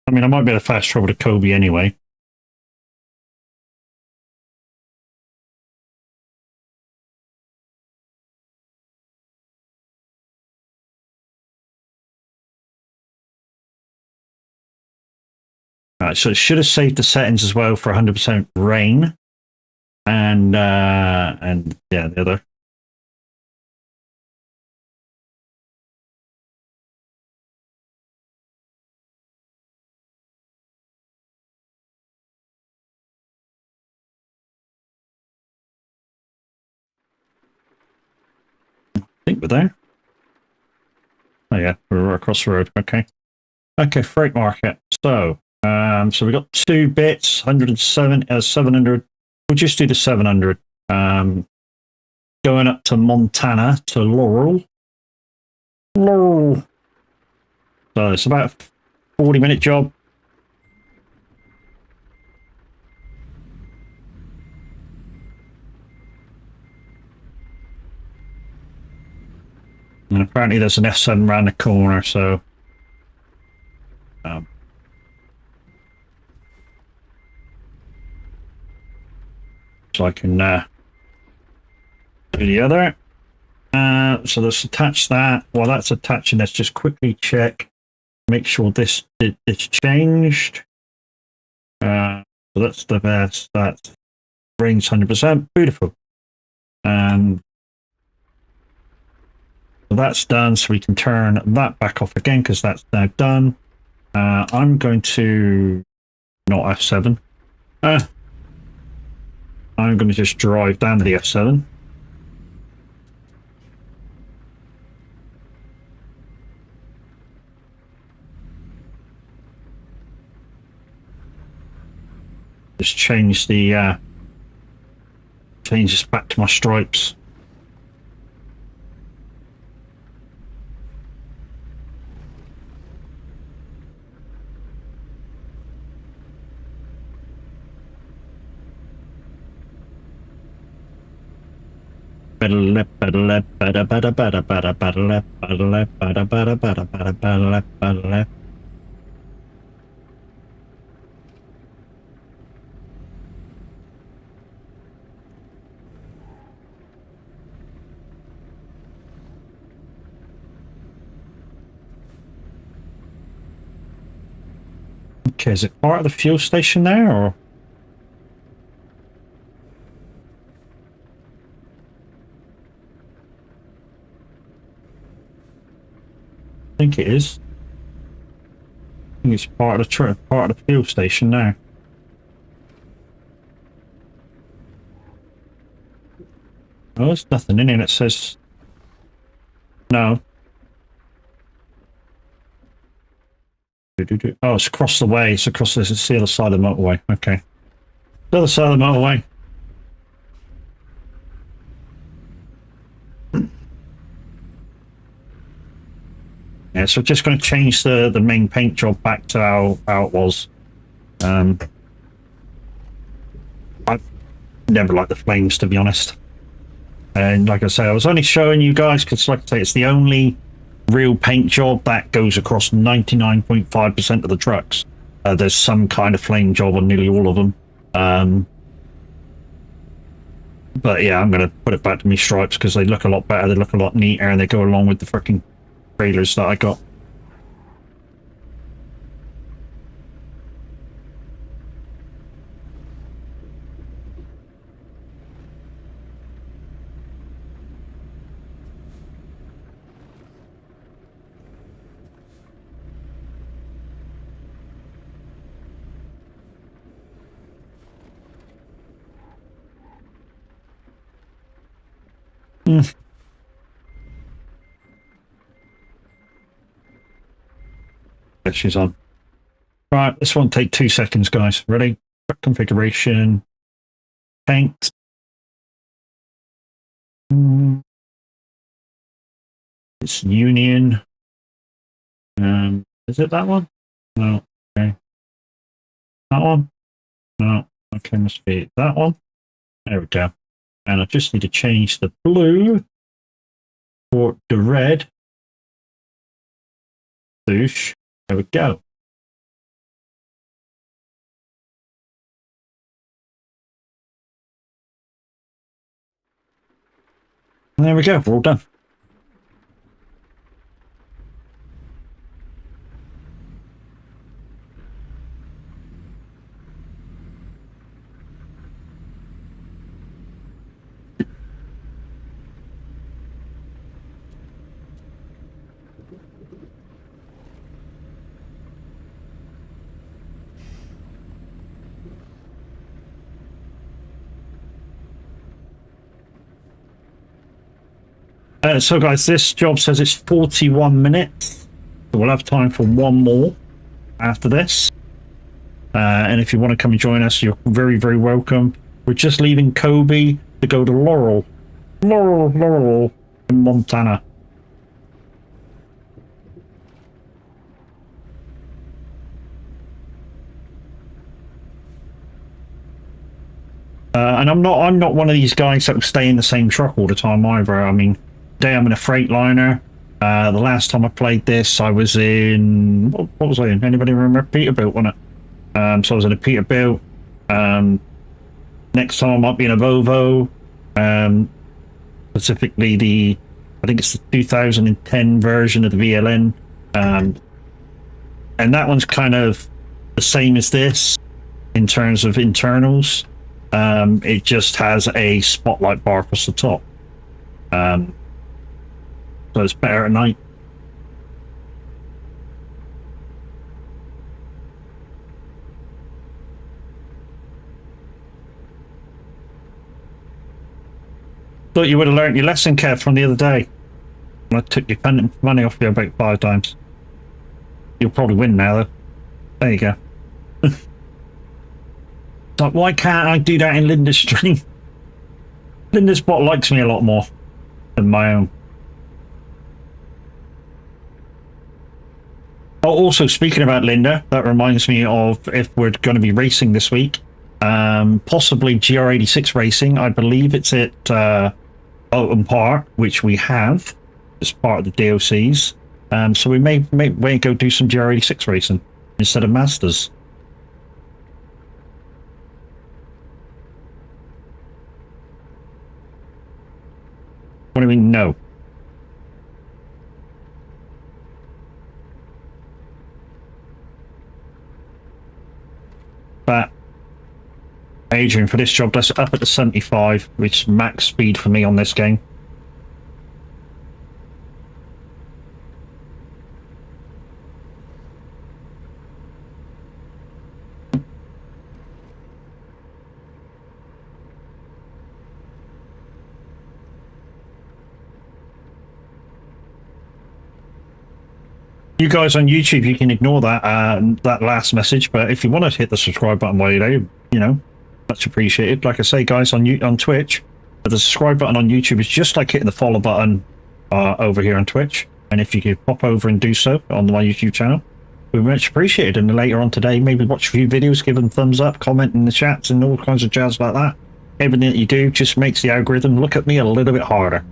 Speaker 1: I mean, I might be able to fast travel to Kobe anyway. Right, so it should have saved the settings as well for 100% rain. And yeah, the other. I think we're there. Oh yeah, we're across the road. Okay. Okay, freight market. So so we got 2 bits, 107, 700. We'll just do the 700. Going up to Montana to Laurel. So it's about a 40-minute job. And apparently there's an F7 around the corner, so so I can do the other. So let's attach that. While that's attaching, let's just quickly check, make sure this it's changed. So that's the best. That's range 100%. Beautiful. So that's done. So we can turn that back off again because that's now done. I'm going to not F7. I'm I'm going to just drive down to the F7. Just change the change this back to my stripes. Okay, is it part of the fuel station there, or? I think it is. I think it's part of the part of the fuel station now. Oh, there's nothing in it that says no. Oh, it's across the way. It's across this. It's the other side of the motorway. Okay, the other side of the motorway. Yeah, so just going to change the main paint job back to how it was. I never liked the flames, to be honest. And like I say, I was only showing you guys because, like I say, it's the only real paint job that goes across 99.5% of the trucks. There's some kind of flame job on nearly all of them. But yeah, I'm going to put it back to me stripes because they look a lot better. They look a lot neater, and they go along with the freaking trailers that I got. There she's on. Right, this won't take 2 seconds, guys. Ready? Configuration. Paint. It's Union. Is it that one? No. Okay. That one? No. Okay, must be that one. There we go. And I just need to change the blue for the red. Boosh. There we go. And there we go. We're all done. So guys, this job says it's 41 minutes. So we'll have time for one more after this. And if you want to come and join us, you're very, very welcome. We're just leaving Kobe to go to Laurel in Montana. And I'm not one of these guys that will stay in the same truck all the time either. I mean, today I'm in a Freightliner. The last time I played this, I was in what was I in? Anybody remember? Peterbilt, wasn't it? So I was in a Peterbilt. Next time I might be in a Volvo. Specifically I think it's the 2010 version of the VLN. And that one's kind of the same as this in terms of internals. It just has a spotlight bar across the top. So it's better at night. Thought you would have learnt your lesson, Kev, from the other day. I took your money off you about 5 times. You'll probably win now, though. There you go. It's like, why can't I do that in Linda's stream? Linda's bot likes me a lot more than my own. Oh, also, speaking about Linda, that reminds me of if we're going to be racing this week. Possibly GR86 racing. I believe it's at Open Park, which we have as part of the DOCs. So we may go do some GR86 racing instead of Masters. What do you mean, no? But Adrian, for this job, that's up at the 75, which is max speed for me on this game. You guys on YouTube, you can ignore that that last message, but if you want to hit the subscribe button while you're there, you know, much appreciated. Like I say, guys, on Twitch, the subscribe button on YouTube is just like hitting the follow button over here on Twitch. And if you could pop over and do so on my YouTube channel, we'd be much appreciated. And later on today, maybe watch a few videos, give them thumbs up, comment in the chats, and all kinds of jazz like that. Everything that you do just makes the algorithm look at me a little bit harder.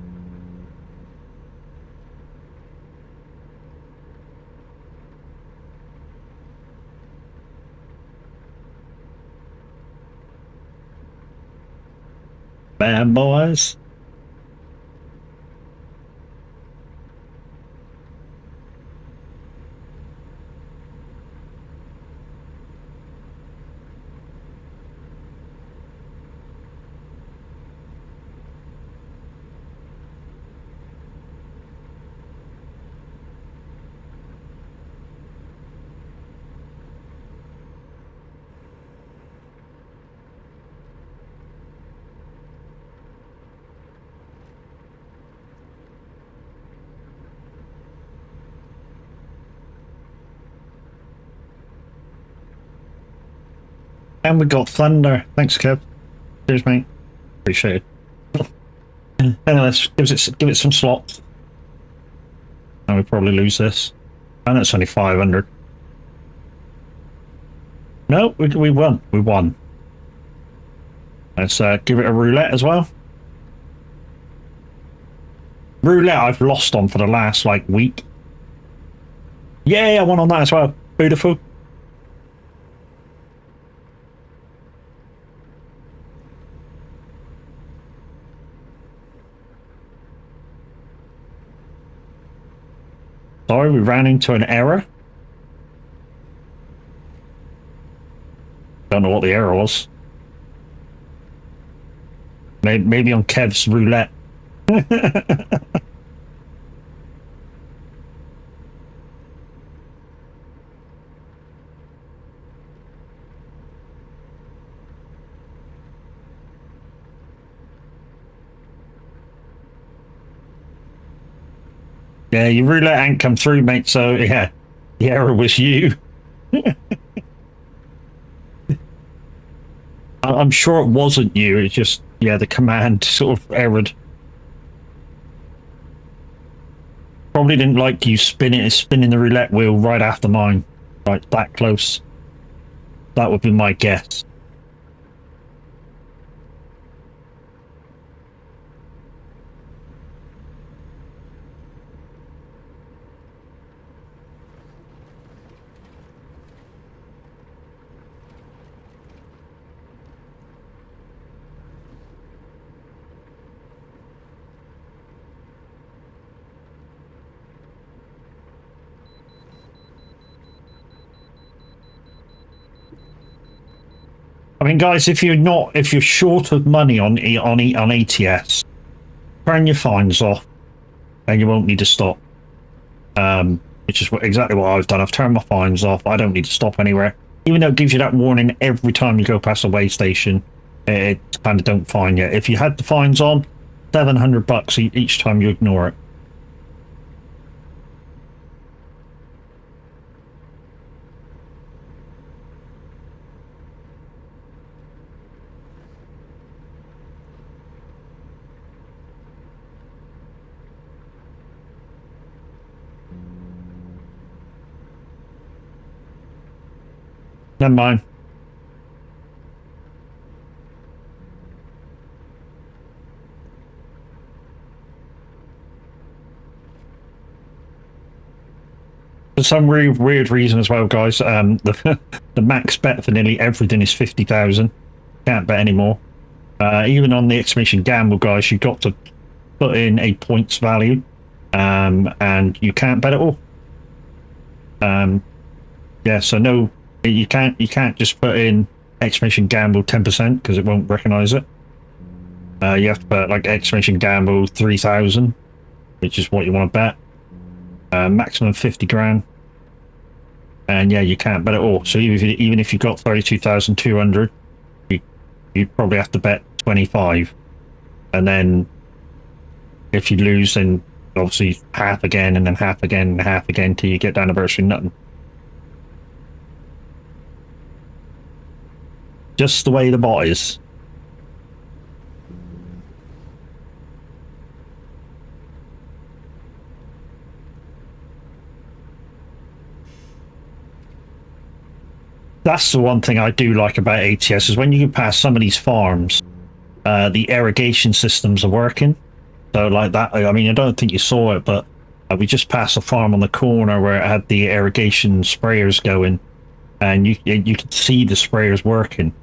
Speaker 1: Bad boys. And we got Thunder. Thanks, Kev. Cheers, mate. Appreciate it. Anyway, let's give it some slots. And we probably lose this. And it's only 500. No, we won. We won. Let's give it a roulette as well. Roulette I've lost on for the last, like, week. Yay, I won on that as well. Beautiful. Sorry, we ran into an error. Don't know what the error was. Maybe on Kev's roulette. Yeah, your roulette ain't come through, mate, so yeah, the error was you. I'm sure it wasn't you, it's just, yeah, the command sort of errored. Probably didn't like you spinning the roulette wheel right after mine. Right, that close. That would be my guess. I mean, guys, if you're short of money on ATS, turn your fines off, and you won't need to stop. Which is exactly what I've done. I've turned my fines off. I don't need to stop anywhere, even though it gives you that warning every time you go past a way station. It kind of don't fine you. If you had the fines on, $700 each time you ignore it. Never mind. For some really weird reason as well, guys, the max bet for nearly everything is 50,000. Can't bet anymore. Even on the exclamation gamble, guys, you've got to put in a points value, and you can't bet at all. Yeah, so no, you can't just put in exclamation gamble 10% because it won't recognize it. You have to put like exclamation gamble 3,000, which is what you want to bet. Maximum 50 grand. And yeah, you can't bet at all. So even if you got 32,200, you probably have to bet 25. And then if you lose, then obviously half again, and then half again, and half again till you get down to virtually nothing. Just the way the bot is. That's the one thing I do like about ATS is when you pass some of these farms, the irrigation systems are working. So like that, I mean, I don't think you saw it, but we just passed a farm on the corner where it had the irrigation sprayers going, and you could see the sprayers working.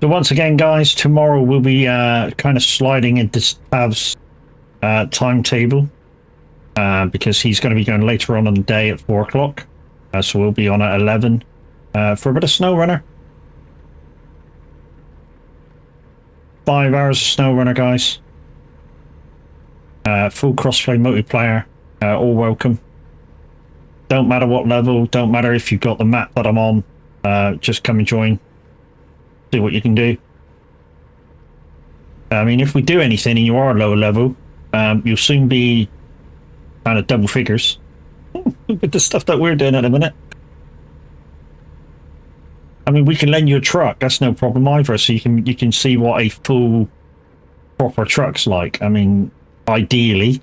Speaker 1: So once again, guys, tomorrow we'll be kind of sliding into Tav's timetable because he's going to be going later on the day at 4 o'clock. So we'll be on at 11 for a bit of snow runner. 5 hours of snow runner, guys. Full crossplay multiplayer, all welcome. Don't matter what level, don't matter if you've got the map that I'm on, just come and join. See what you can do. I mean, if we do anything and you are lower level, you'll soon be kind of double figures with the stuff that we're doing at the minute. I mean, we can lend you a truck. That's no problem either. So you can see what a full proper truck's like. I mean, ideally,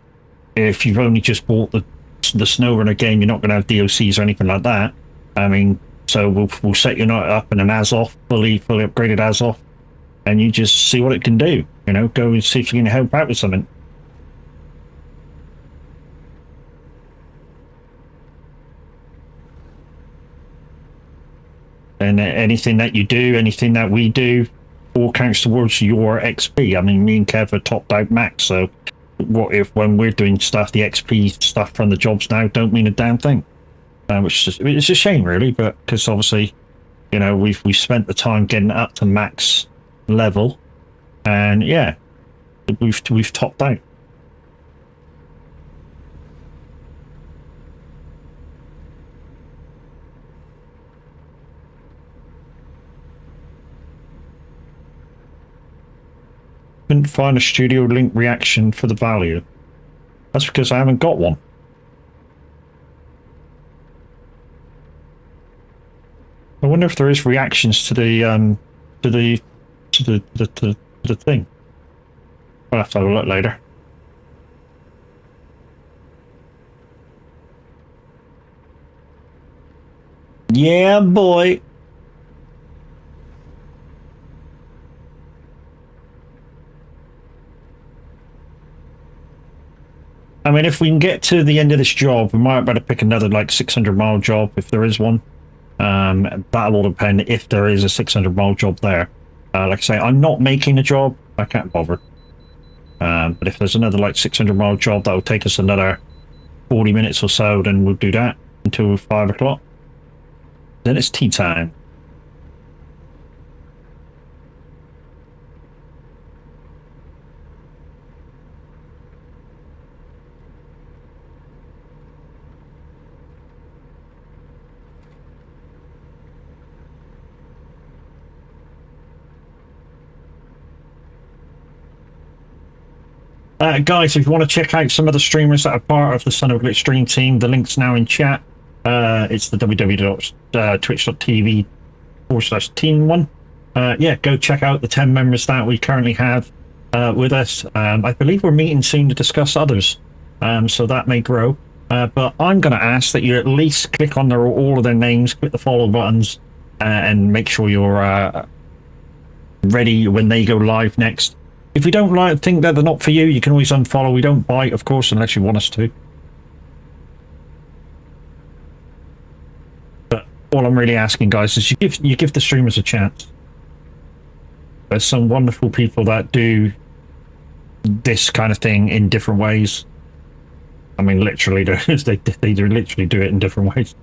Speaker 1: if you've only just bought the SnowRunner game, you're not going to have DLCs or anything like that. I mean. So we'll set your night up in an as-off, fully upgraded as-off, and you just see what it can do. You know, go and see if you can help out with something. And anything that you do, anything that we do, all counts towards your XP. I mean, me and Kev are topped out max, so what if when we're doing stuff, the XP stuff from the jobs now don't mean a damn thing. Which is it's a shame, really, but because obviously, you know, we've spent the time getting up to max level, and yeah, we've topped out. Couldn't find a studio link reaction for the value. That's because I haven't got one. I wonder if there is reactions to the to the to the thing. I'll have to have a look later. Yeah, boy. I mean, if we can get to the end of this job, we might better pick another like 600-mile job if there is one. That'll all depend if there is a 600-mile job there. Like I say, I'm not making a job. I can't bother. But if there's another like 600-mile job that will take us another 40 minutes or so, then we'll do that until 5 o'clock. Then it's tea time. Guys, if you want to check out some of the streamers that are part of the Son of Glitch stream team, the link's now in chat. It's the www.twitch.tv/team1. Yeah, go check out the 10 members that we currently have with us. I believe we're meeting soon to discuss others, so that may grow. But I'm going to ask that you at least click on all of their names, click the follow buttons, and make sure you're ready when they go live next. If you don't think that they're not for you, you can always unfollow. We don't bite, of course, unless you want us to. But all I'm really asking, guys, is you give the streamers a chance. There's some wonderful people that do this kind of thing in different ways. I mean, literally, they literally do it in different ways.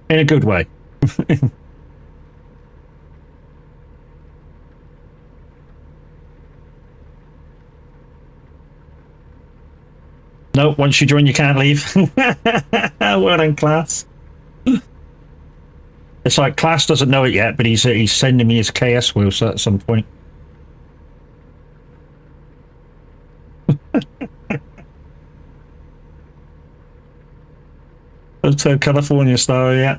Speaker 1: In a good way. No, once you join, you can't leave. Well done, class. It's like class doesn't know it yet, but he's sending me his KS wheels at some point. Hotel California style, yeah.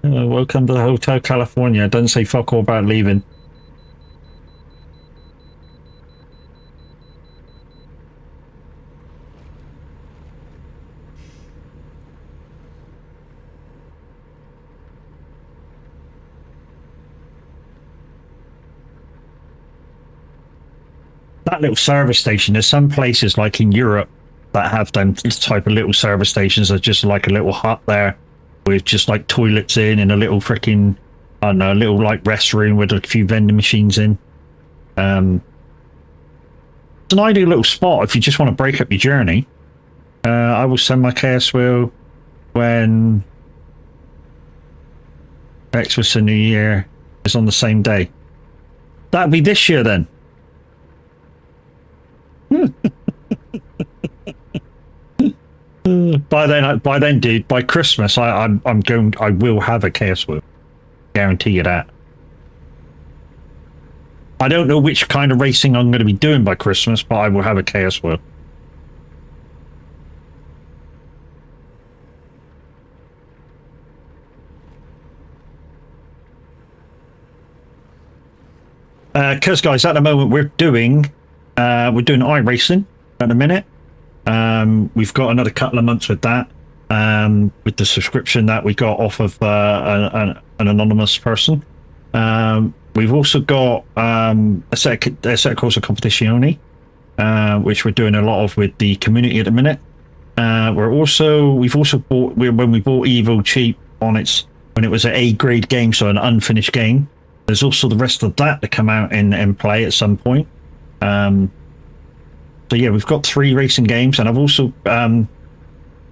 Speaker 1: Welcome to the Hotel California. It doesn't say fuck all about leaving. That little service station, there's some places like in Europe that have them type of little service stations that just like a little hut there with just like toilets in and a little freaking, I don't know, a little like restroom with a few vending machines in. It's an ideal little spot if you just want to break up your journey. I will send my KS wheel when Xmas and New Year is on the same day. That'd be this year then. By then, dude, by Christmas, I will have a KS wheel. Guarantee you that. I don't know which kind of racing I'm going to be doing by Christmas, but I will have a KS wheel. Because guys, at the moment we're doing iRacing at the minute. We've got another couple of months with that, with the subscription that we got off of an anonymous person. We've also got a set of Corsa Competizione, which we're doing a lot of with the community at the minute. We've also bought, when we bought Evo cheap when it was an A grade game, so an unfinished game. There's also the rest of that to come out and play at some point. So yeah, we've got 3 racing games, and I've also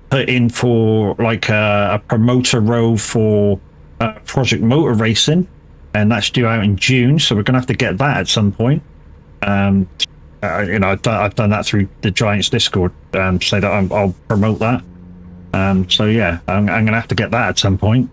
Speaker 1: put in for like a promoter row for Project Motor Racing, and that's due out in June. So we're gonna have to get that at some point. You know, I've done that through the Giants Discord, so that I'll promote that. So yeah, I'm gonna have to get that at some point.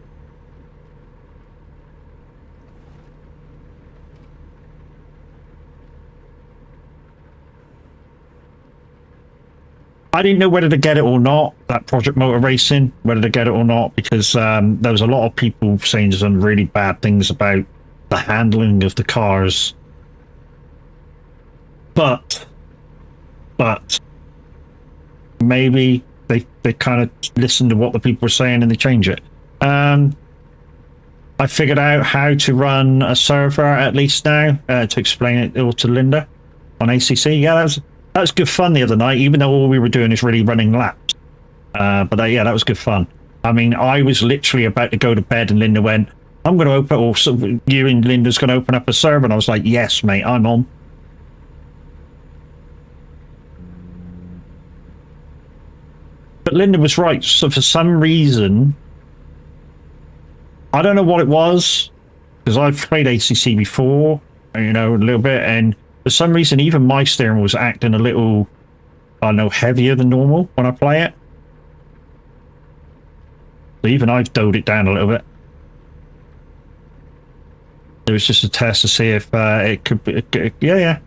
Speaker 1: I didn't know whether to get it or not, that Project Motor Racing, whether to get it or not, because there was a lot of people saying some really bad things about the handling of the cars. But maybe they kind of listen to what the people were saying and they change it. I figured out how to run a server at least now, to explain it all to Linda on ACC. Yeah, that was good fun the other night, even though all we were doing is really running laps. But yeah, that was good fun. I mean, I was literally about to go to bed and Linda went, I'm going to open, or so you and Linda's going to open up a server. And I was like, yes, mate, I'm on. But Linda was right. So for some reason, I don't know what it was, because I've played ACC before, you know, a little bit, and for some reason, even my steering was acting a little, I don't know, heavier than normal when I play it. So even I've doled it down a little bit. It was just a test to see if it could be, yeah.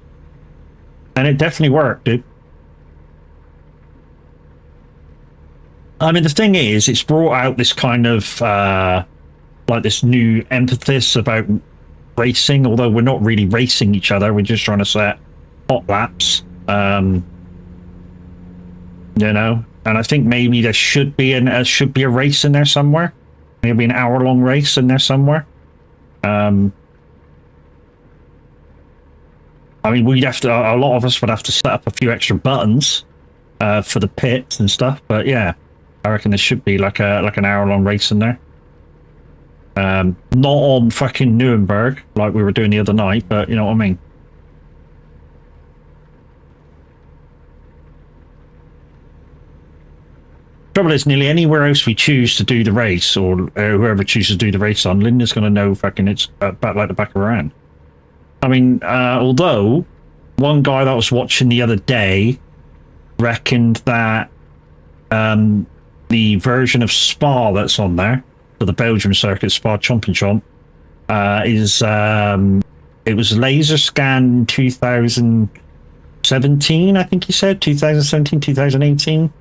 Speaker 1: And it definitely worked, dude. I mean, the thing is, it's brought out this kind of, like this new emphasis about racing, although we're not really racing each other, we're just trying to set hot laps, you know, and I think maybe there should be a race in there somewhere, maybe an hour-long race in there somewhere. I mean, we'd have to, a lot of us would have to set up a few extra buttons for the pits and stuff, but yeah, I reckon there should be like an hour-long race in there. Not on fucking Nuremberg like we were doing the other night, but you know what I mean. Trouble is, nearly anywhere else we choose to do the race, or whoever chooses to do the race on, Linda's going to know fucking it's about like the back of her hand. I mean, although one guy that I was watching the other day reckoned that the version of Spa that's on there, so the Belgium circuit, Spa Chomp, is it was laser scan 2017, I think he said, 2017, 2018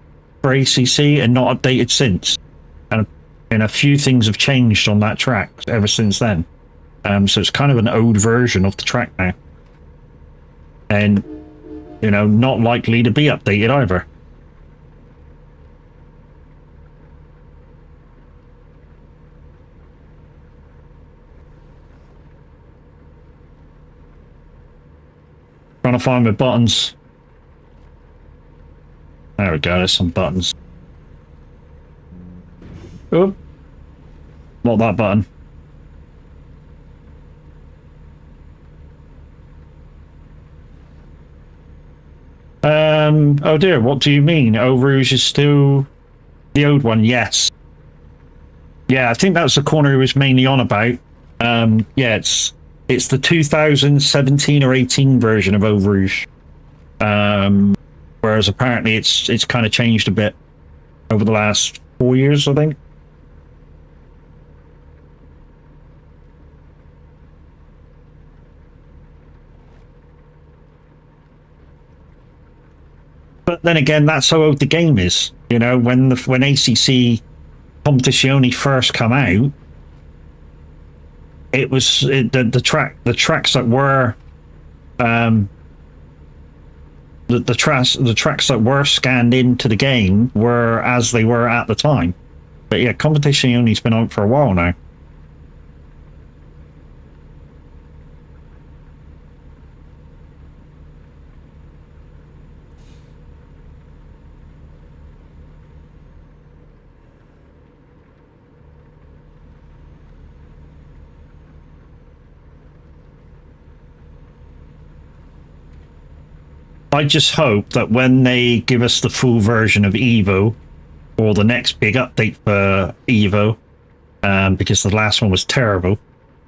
Speaker 1: for ACC, and not updated since. And a few things have changed on that track ever since then. So it's kind of an old version of the track now. And, you know, not likely to be updated either. Trying to find my buttons. There we go, there's some buttons. Oh, not that button. Oh dear, what do you mean? Eau Rouge is still the old one? Yes. Yeah, I think that's the corner he was mainly on about. Yeah, it's the 2017 or 18 version of Eau Rouge. Whereas apparently it's kind of changed a bit over the last 4 years, I think. But then again, that's how old the game is. You know, when ACC Competizione first come out, it was the tracks that were the tracks that were scanned into the game were as they were at the time. But yeah, Competizione's been out for a while now. I just hope that when they give us the full version of Evo, or the next big update for Evo, because the last one was terrible,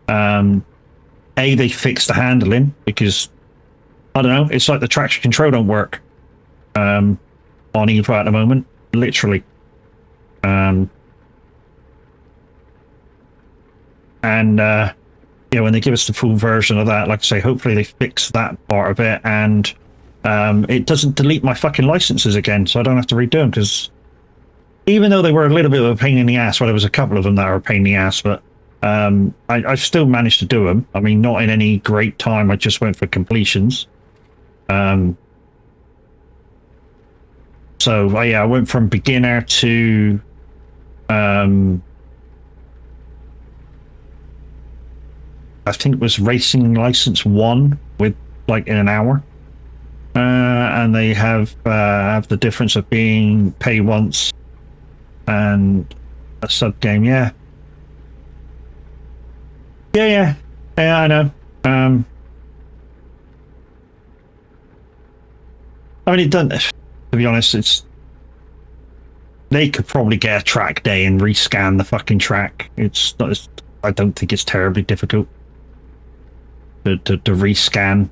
Speaker 1: they fix the handling, because, I don't know, it's like the traction control don't work on Evo at the moment, literally. And yeah, when they give us the full version of that, like I say, hopefully they fix that part of it, and it doesn't delete my fucking licenses again, so I don't have to redo them, because even though they were a little bit of a pain in the ass, well, there was a couple of them that are a pain in the ass, but I've still managed to do them. I mean, not in any great time. I just went for completions. So yeah, I went from beginner to I think it was racing license 1 with like in an hour. And they have the difference of being pay once and a sub game. Yeah, I know. I mean, it doesn't. To be honest, they could probably get a track day and rescan the fucking track. It's not. I don't think it's terribly difficult to rescan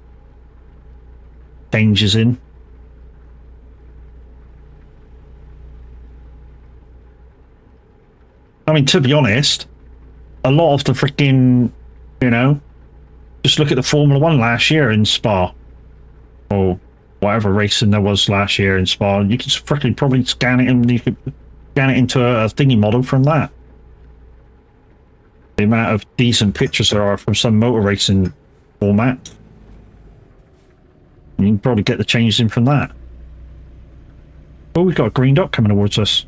Speaker 1: changes in. I mean, to be honest, a lot of the freaking, just look at the Formula One last year in Spa, or whatever racing there was last year in Spa. You could freaking probably scan it, and you could scan it into a thingy model from that. The amount of decent pictures there are from some motor racing format, you can probably get the changes in from that. Oh, we've got a green dot coming towards us.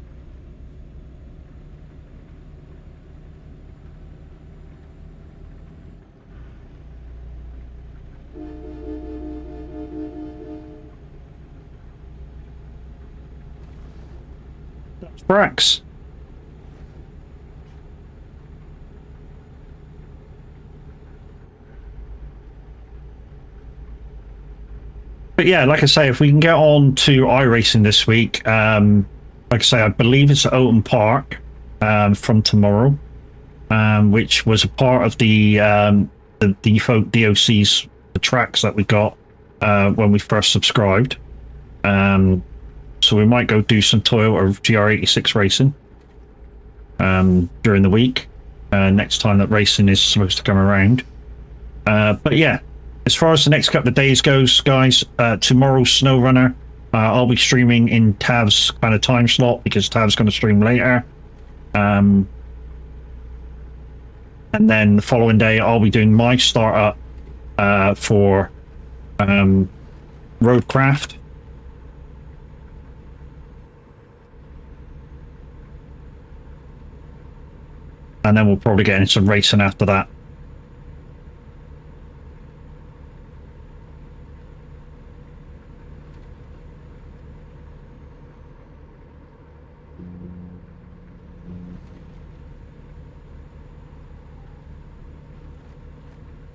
Speaker 1: That's Brax. But yeah, like I say, if we can get on to iRacing this week, like I say, I believe it's at Oulton Park from tomorrow, which was a part of the default DOCs, the tracks that we got when we first subscribed. So we might go do some Toyota GR86 racing during the week, next time that racing is supposed to come around. But yeah. As far as the next couple of days goes, guys, tomorrow's SnowRunner, I'll be streaming in Tav's kind of time slot, because Tav's going to stream later. And then the following day, I'll be doing my startup for Roadcraft. And then we'll probably get into some racing after that.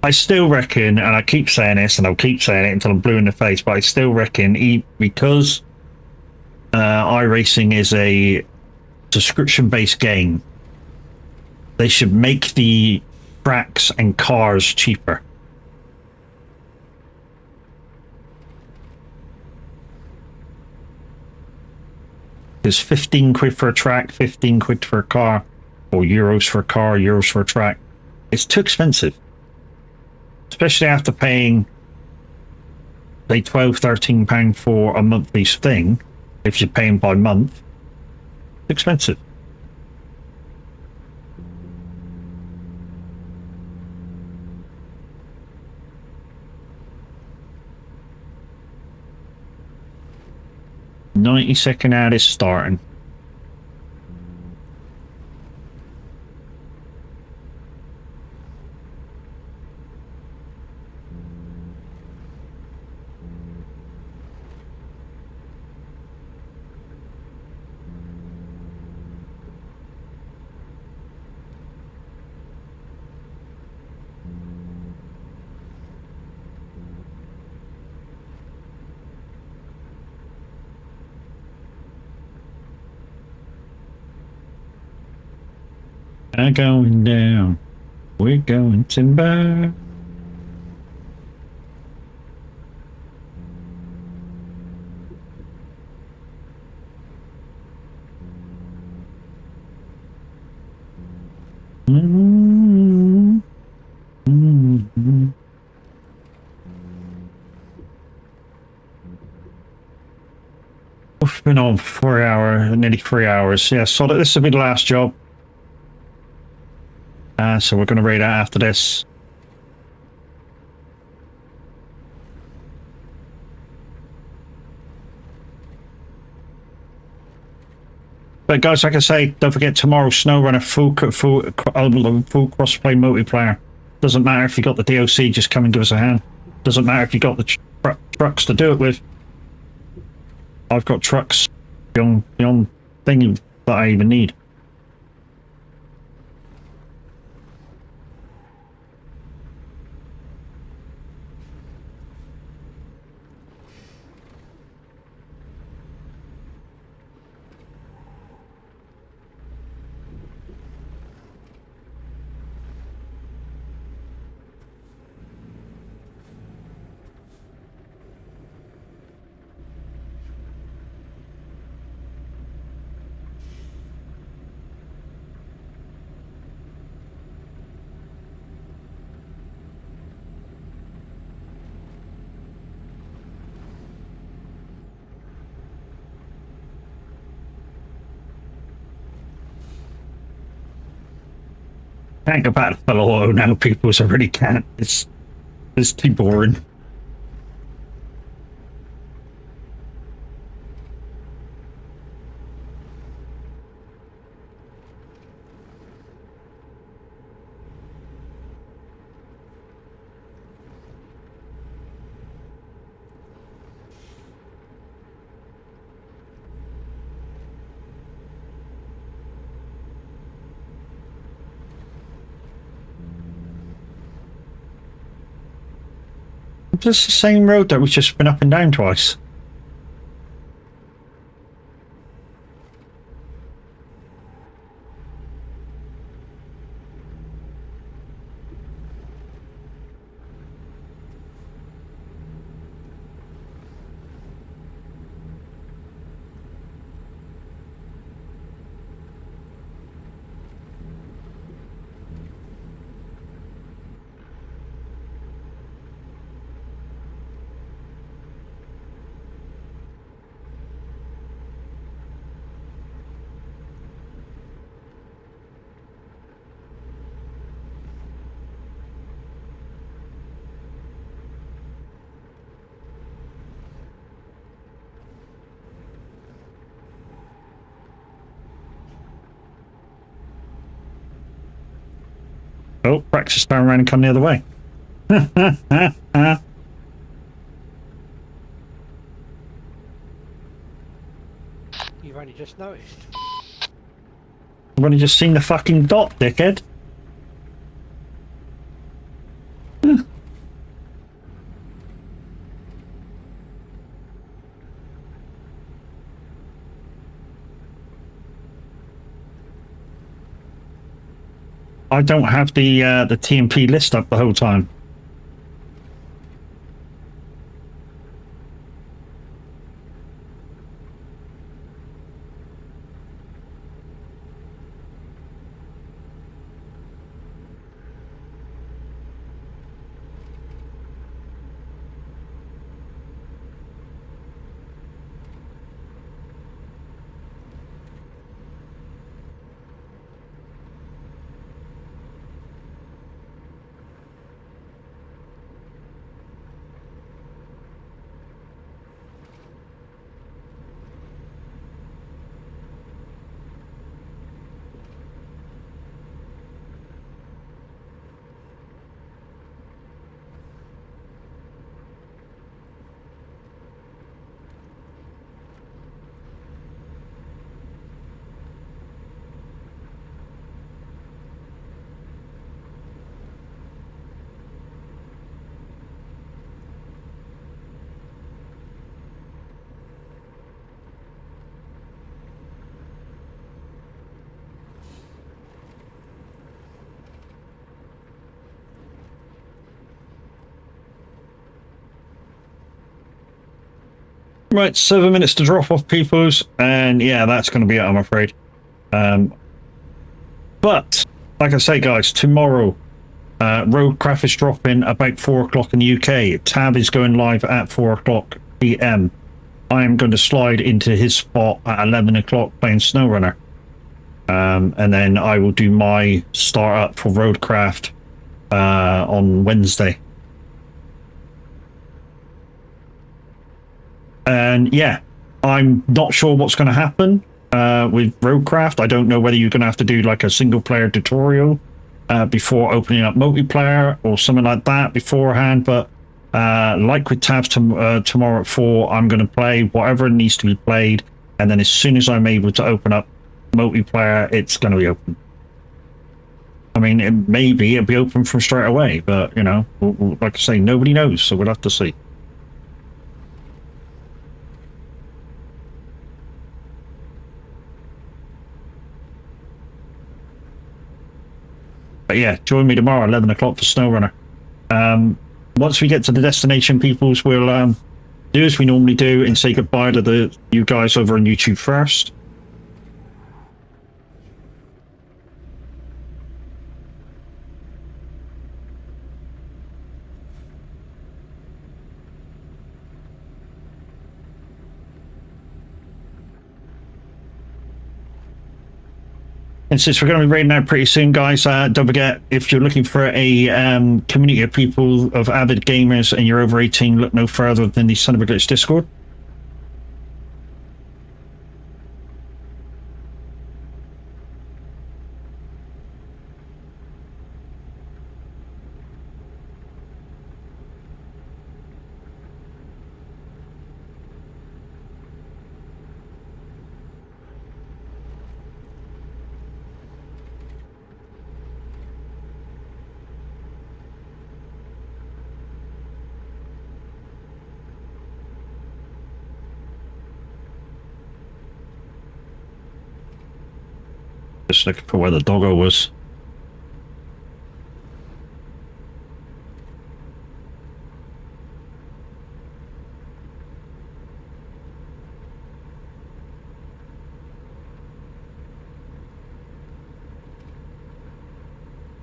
Speaker 1: I still reckon, and I keep saying this, and I'll keep saying it until I'm blue in the face, but I still reckon, because iRacing is a subscription-based game, they should make the tracks and cars cheaper. There's 15 quid for a track, 15 quid for a car, or euros for a car, euros for a track. It's too expensive. Especially after paying, say, £12–13 for a monthly thing, if you're paying by month. It's expensive. "90-second ad is starting." I'm going down. We're going timber. We've been on 4 hours, nearly 3 hours. Yeah, so this will be the last job. So we're going to raid out after this. But guys, like I say, don't forget tomorrow, SnowRunner full crossplay multiplayer. Doesn't matter if you got the DOC, just come and give us a hand. Doesn't matter if you got the trucks to do it with. I've got trucks beyond thing that I even need. Can't go back to fellow auto now, people, so I really can't. It's too boring. Just the same road that we've just been up and down twice. Oh, practice turn around and come the other way.
Speaker 3: You've only just noticed.
Speaker 1: I've only just seen the fucking dot, dickhead. I don't have the TMP list up the whole time. Right, 7 minutes to drop off peoples, and yeah, that's going to be it, I'm afraid. But, like I say, guys, tomorrow, Roadcraft is dropping about 4 o'clock in the UK. Tab is going live at 4 o'clock PM. I'm going to slide into his spot at 11 o'clock playing SnowRunner. And then I will do my start up for Roadcraft on Wednesday. And yeah, I'm not sure what's going to happen with Roadcraft. I don't know whether you're going to have to do like a single player tutorial before opening up multiplayer or something like that beforehand. But like with Tabs tomorrow at 4, I'm going to play whatever needs to be played. And then as soon as I'm able to open up multiplayer, it's going to be open. I mean, it'll be open from straight away. But, you know, like I say, nobody knows. So we'll have to see. But yeah, join me tomorrow, 11 o'clock for SnowRunner. Once we get to the destination, peoples, we'll do as we normally do and say goodbye to you guys over on YouTube first. And since we're going to be raiding out pretty soon, guys, don't forget, if you're looking for a community of people, of avid gamers, and you're over 18, look no further than the Son of a Glitch Discord. Just looking for where the doggo was.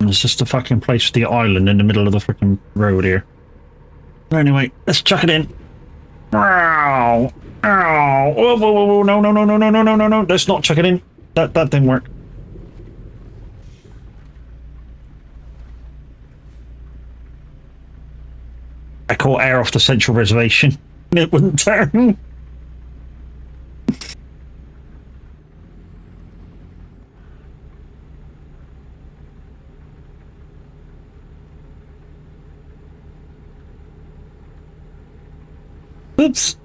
Speaker 1: It's just a fucking place for the island in the middle of the freaking road here. Anyway, let's chuck it in. Ow! Ow! Whoa, whoa, whoa, whoa! No, no, no, no, no, no, no, no, no! Let's not chuck it in. That didn't work. I caught air off the central reservation and it wouldn't turn. Oops.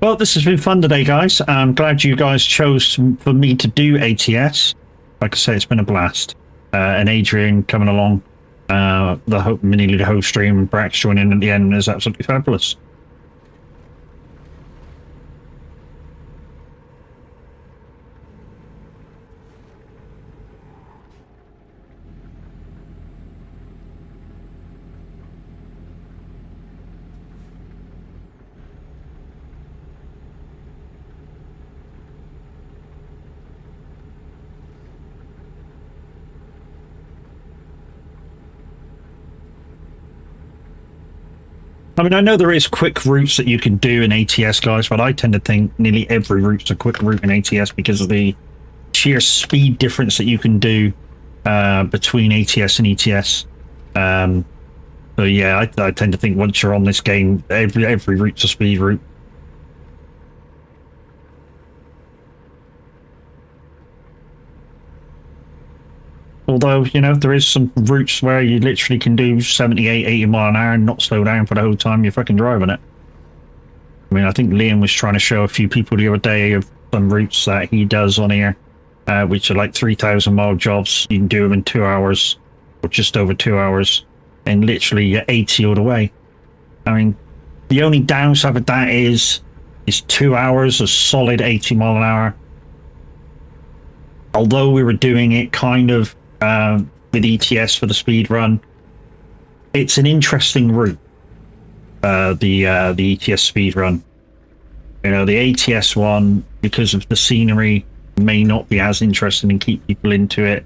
Speaker 1: Well, this has been fun today, guys. I'm glad you guys chose for me to do ATS. Like I say, it's been a blast. And Adrian coming along, the mini leader host stream, and Brax joining at the end is absolutely fabulous. I mean, I know there is quick routes that you can do in ATS, guys, but I tend to think nearly every route's a quick route in ATS because of the sheer speed difference that you can do between ATS and ETS. So yeah, I tend to think once you're on this game, every route's a speed route. Although, you know, there is some routes where you literally can do 78, 80 mile an hour and not slow down for the whole time you're fucking driving it. I mean, I think Liam was trying to show a few people the other day of some routes that he does on here, which are like 3,000-mile jobs. You can do them in 2 hours, or just over 2 hours, and literally you're 80 all the way. I mean, the only downside of that is 2 hours of solid 80 mile an hour. Although we were doing it kind of with ETS for the speed run, it's an interesting route. The ETS speed run. You know, the ATS one, because of the scenery, may not be as interesting and keep people into it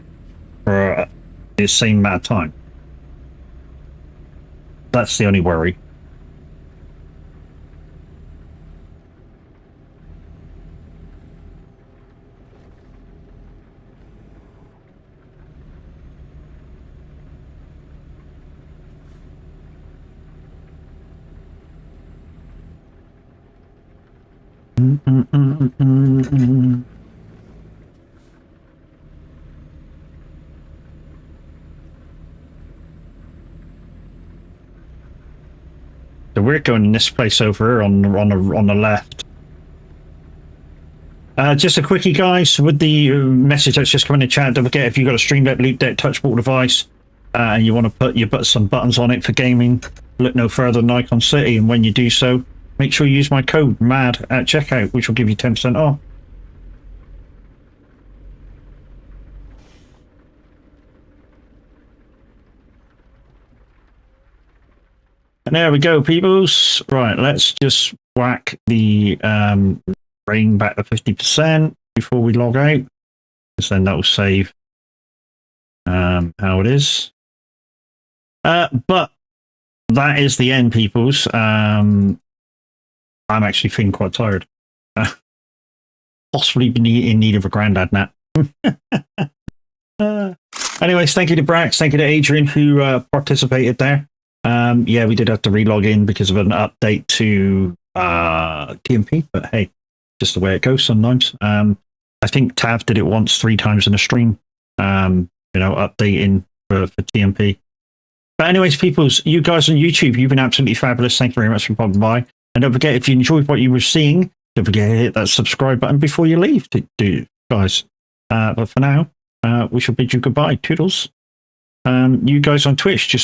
Speaker 1: for the same amount of time. That's the only worry. So we're going in this place over here on the left. Just a quickie, guys, with the message that's just come in the chat. Don't forget, if you've got a Stream Deck, Loop Deck, Touchable device, and you want to put some buttons on it for gaming, look no further than Icon City. And when you do so, make sure you use my code MAD at checkout, which will give you 10% off. And there we go, peoples. Right, let's just whack the rain back to 50% before we log out, because then that will save how it is. But that is the end, peoples. I'm actually feeling quite tired. Possibly in need of a grandad nap. Anyways, thank you to Brax, thank you to Adrian who participated there. Yeah, we did have to relog in because of an update to TMP, but hey, just the way it goes sometimes. I think Tav did it once 3 times in a stream, updating for TMP. But anyways, peoples, you guys on YouTube, you've been absolutely fabulous. Thank you very much for popping by. And don't forget, if you enjoyed what you were seeing, don't forget to hit that subscribe button before you leave, guys. But for now, we shall bid you goodbye. Toodles. You guys on Twitch, just